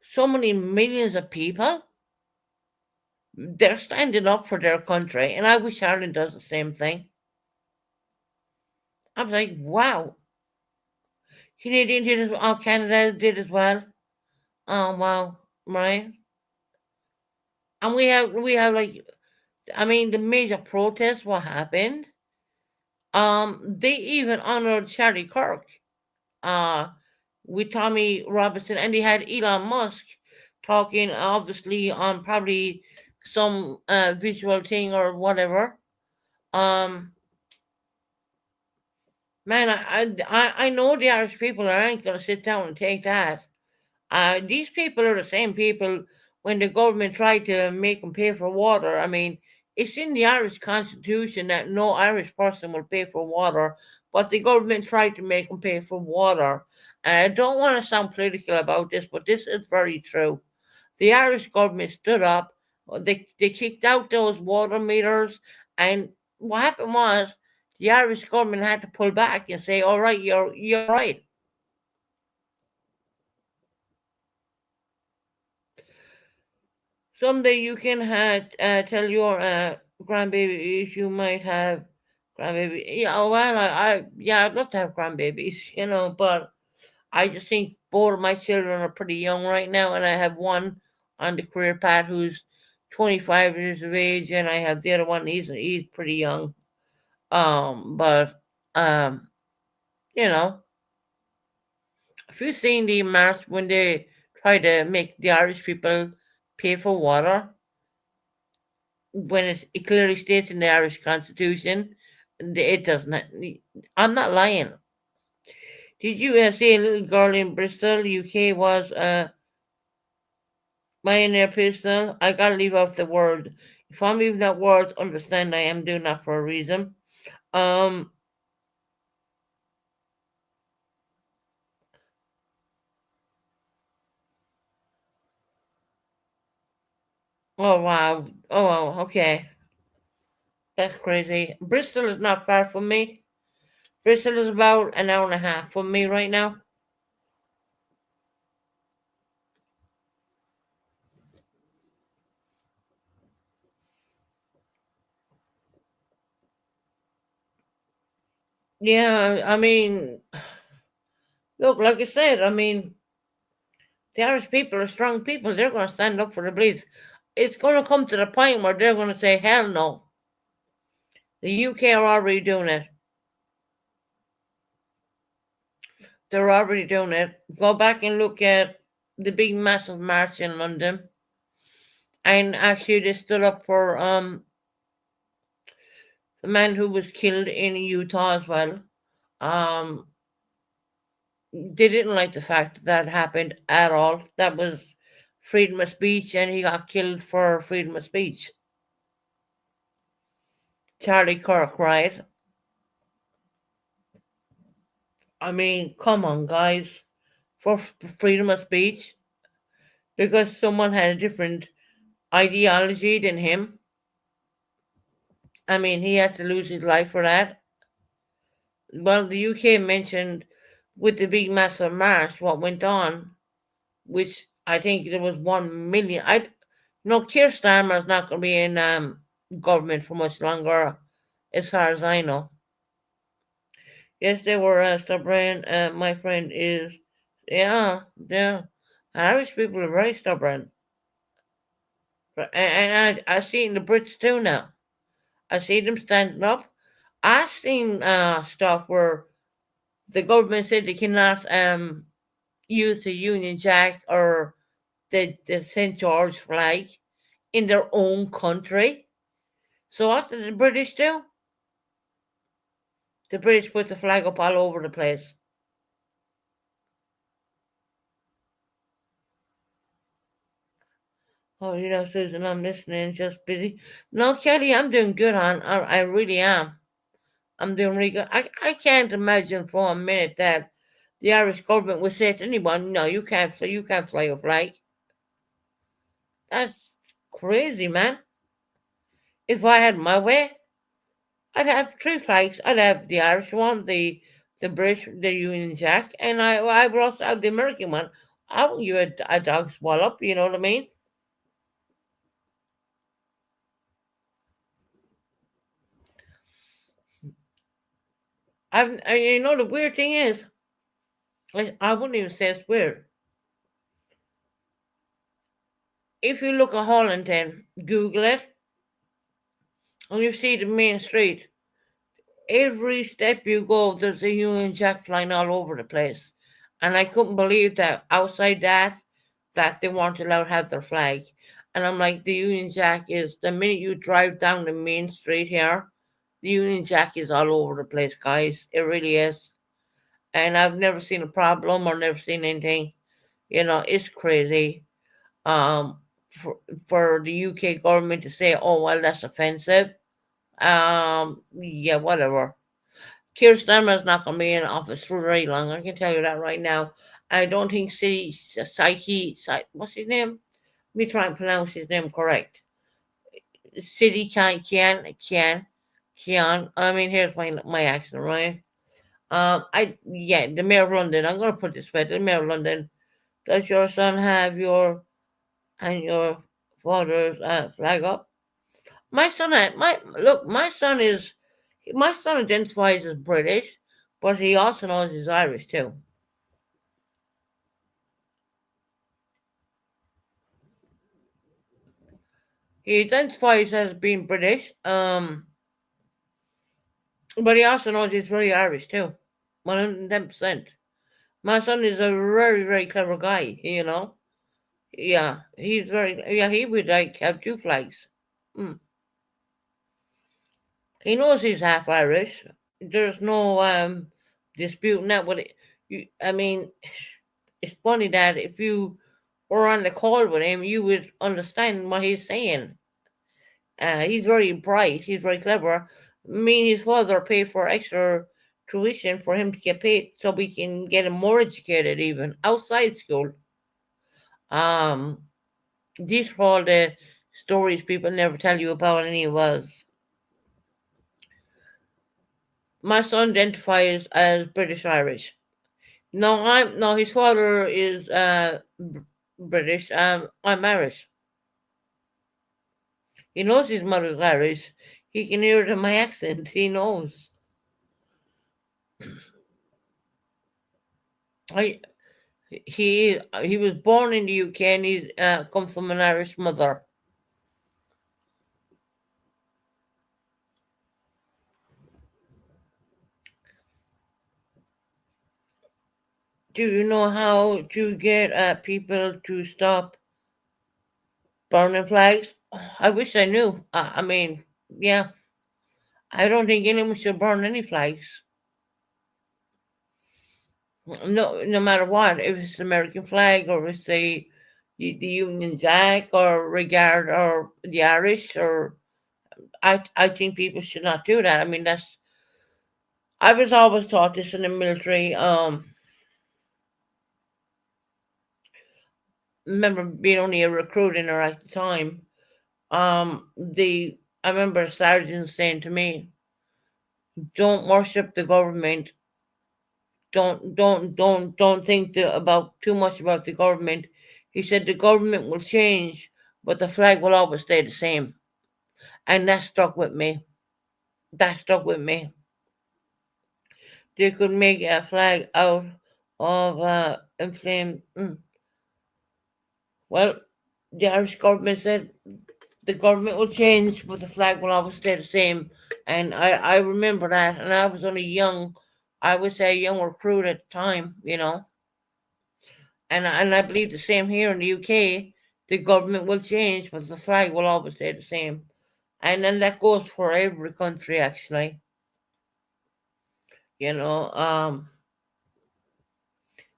so many millions of people. They're standing up for their country, and I wish Ireland does the same thing. I was like, wow, Canadian did as well, Canada did as well. Oh wow, right? And we have like, I mean, the major protests. What happened? They even honored Charlie Kirk, uh, with Tommy Robinson, and they had Elon Musk talking, obviously on probably some visual thing or whatever. Um, Man, I know the Irish people aren't going to sit down and take that. These people are the same people when the government tried to make them pay for water. I mean, it's in the Irish constitution that no Irish person will pay for water, but the government tried to make them pay for water. And I don't want to sound political about this, but this is very true. The Irish government stood up. They kicked out those water meters, and what happened was the Irish government had to pull back and say, "All right, you're right." Someday you can tell your grandbabies you might have grandbaby. Yeah, oh, well, yeah, I'd love to have grandbabies, but I just think both of my children are pretty young right now, and I have one on the career path who's 25 years of age, and I have the other one. He's pretty young. But um, you know, have you seen the march when they try to make the Irish people pay for water when it clearly states in the Irish Constitution? It does not. I'm not lying. Did you see a little girl in Bristol, UK, was millionaire personal? I gotta leave off the word. If I'm leaving out words, understand I am doing that for a reason. Um. Oh wow. Oh wow. Okay. That's crazy. Bristol is not far from me. Bristol is about an hour and a half from me right now. Yeah, I mean, look, like I said, I mean, the Irish people are strong people. They're going to stand up for the beliefs. It's going to come to the point where they're going to say, hell no. The UK are already doing it. They're already doing it. Go back and look at the big massive march in London. And actually, they stood up for the man who was killed in Utah as well. Um, they didn't like the fact that that happened at all. That was freedom of speech, and he got killed for freedom of speech. Charlie Kirk, right? I mean, come on, guys. For freedom of speech, because someone had a different ideology than him. I mean, he had to lose his life for that. Well, the UK mentioned with the big massive march what went on, which I think there was 1 million. No, Keir Starmer is not going to be in government for much longer, as far as I know. Yes, they were stubborn. My friend is, yeah, yeah. Irish people are very stubborn, and I see it in the Brits too now. I see them standing up. I've seen stuff where The government said they cannot use the Union Jack or the St. George flag in their own country. So what did the British do? The British put the flag up all over the place. Oh, Susan, I'm listening, just busy. No, Kelly, I'm doing good, hon. I really am. I'm doing really good. I can't imagine for a minute that the Irish government would say to anyone, "No, you can't fly your flag." That's crazy, man. If I had my way, I'd have three flags. I'd have the Irish one, the British, the Union Jack, and I would also have the American one. I wouldn't give a dog's wallop. You know what I mean? The weird thing is, I wouldn't even say it's weird. If you look at Holland, then Google it, and you see the main street. Every step you go, there's a Union Jack flying all over the place, and I couldn't believe that outside that they weren't allowed to have their flag. And I'm like, the Union Jack is the minute you drive down the main street here, the Union Jack is all over the place, guys. It really is. And I've never seen a problem or never seen anything. It's crazy. Um, for, for the UK government to say, "Oh well, that's offensive." Yeah, whatever. Keir Starmer's not going to be in office for very long. I can tell you that right now. I don't think what's his name? Let me try and pronounce his name correct. City Kian. I mean, here's my accent, right? The mayor of London. I'm going to put this way: the mayor of London. Does your son have your father's flag up? My son, my son identifies as British, but he also knows he's Irish too. He identifies as being British, but he also knows he's very Irish too, 110%. My son is a very, very clever guy, Yeah, he would like have two flags. Mm. He knows he's half Irish. There's no disputing that. I mean, it's funny that if you were on the call with him, you would understand what he's saying. He's very bright. He's very clever. Me and his father pay for extra tuition for him to get paid so we can get him more educated, even outside school. Um, these are all the stories people never tell you about, and he was. My son identifies as British Irish. No. His father is British. I'm Irish. He knows his mother's Irish. He can hear it in my accent. He knows. I he was born in the UK and he comes from an Irish mother. Do you know how to get people to stop burning flags? I wish I knew. I mean, yeah, I don't think anyone should burn any flags. No matter what, if it's the American flag or if it's the Union Jack or regard or the Irish or I think people should not do that. I mean that's I was always taught this in the military. Remember being only a recruiter at the time. The I remember a sergeant saying to me, "Don't worship the government. Don't think about too much about the government." He said the government will change, but the flag will always stay the same, and that stuck with me. That stuck with me. They could make a flag out of inflamed. Well, the Irish government said the government will change, but the flag will always stay the same. And I remember that, and I was only young I would say a young recruit at the time, and I believe the same here in the UK. The government will change, but the flag will always stay the same. And then that goes for every country, actually. You know,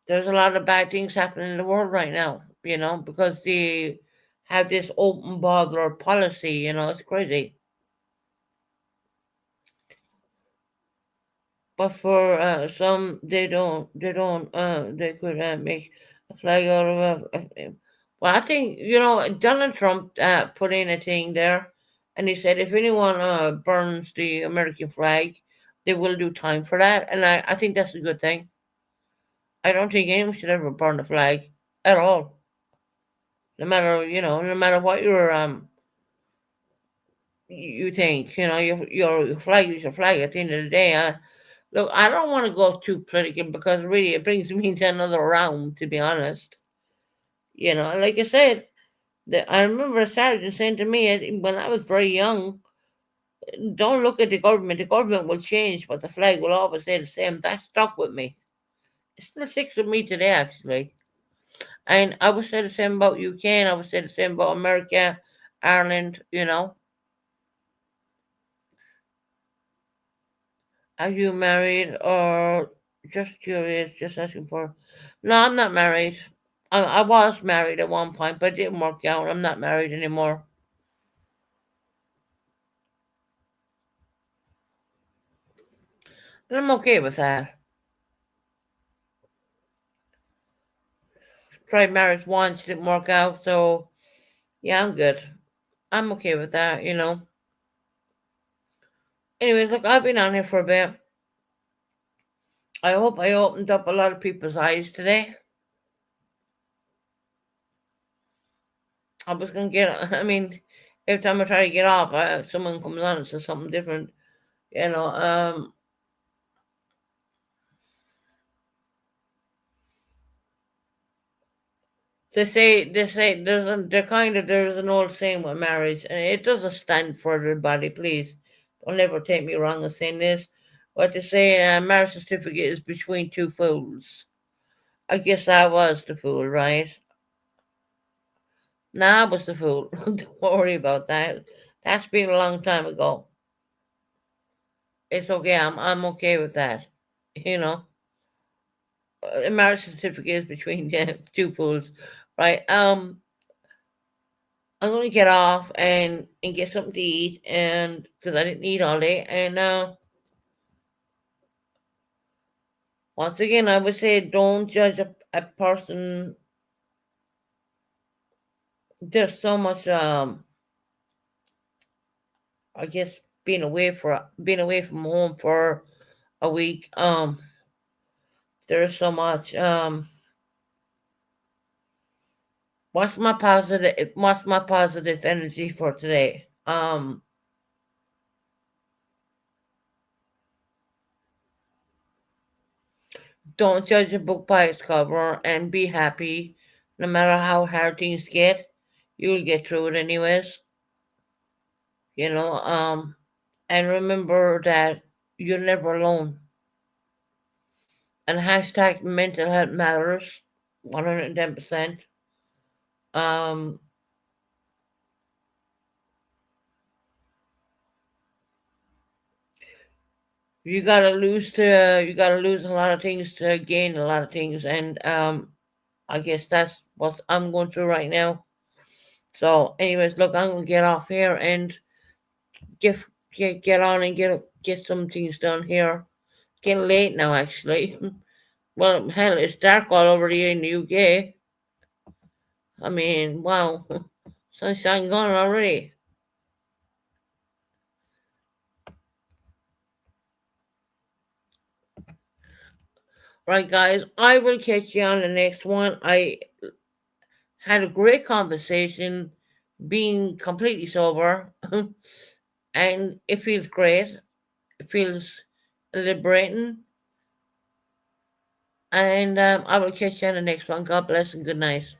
there's a lot of bad things happening in the world right now, because they have this open border policy, it's crazy. But for some, they could make a flag out of well, I think, Donald Trump put in a thing there, and he said if anyone burns the American flag, they will do time for that. And I think that's a good thing. I don't think anyone should ever burn the flag at all. No matter what you think, your flag is your flag at the end of the day. Look, I don't want to go too political because really it brings me into another realm, to be honest. Like I said, I remember a sergeant saying to me when I was very young, don't look at the government. The government will change, but the flag will always stay the same. That stuck with me. It still sticks with me today, actually. And I would say the same about UK, and I would say the same about America, Ireland. Are you married or just curious, just asking for? No, I'm not married. I was married at one point, but it didn't work out. I'm not married anymore. And I'm okay with that. Tried marriage once, didn't work out, so yeah, I'm good. I'm okay with that. Anyways, look, I've been on here for a bit. I hope I opened up a lot of people's eyes today. I was gonna get, I mean, every time I try to get off, someone comes on and says something different. You know, um, they say there's an old saying with marriage, and it doesn't stand for everybody. Please don't ever take me wrong in saying this. What they say, marriage certificate is between two fools. I guess I was the fool, right? Nah, I was the fool. Don't worry about that. That's been a long time ago. It's okay. I'm okay with that. You know, a marriage certificate is between two fools, right? I'm gonna get off and get something to eat, and because I didn't eat all day, and once again, I would say don't judge a person. There's so much, I guess, being away from home for a week. There's so much. What's my positive energy for today? Don't judge a book by its cover and be happy. No matter how hard things get, you'll get through it anyways. You know, and remember that you're never alone. And hashtag mental health matters, 110%. Um, you gotta lose a lot of things to gain a lot of things, and I guess that's what I'm going through right now. So, anyways, look, I'm gonna get off here and get get on and get some things done here. Getting late now, actually. Well, hell, it's dark all over here in the UK. I mean, wow, sunshine gone already. Right, guys, I will catch you on the next one. I had a great conversation, being completely sober, and it feels great. It feels liberating. And I will catch you on the next one. God bless and good night.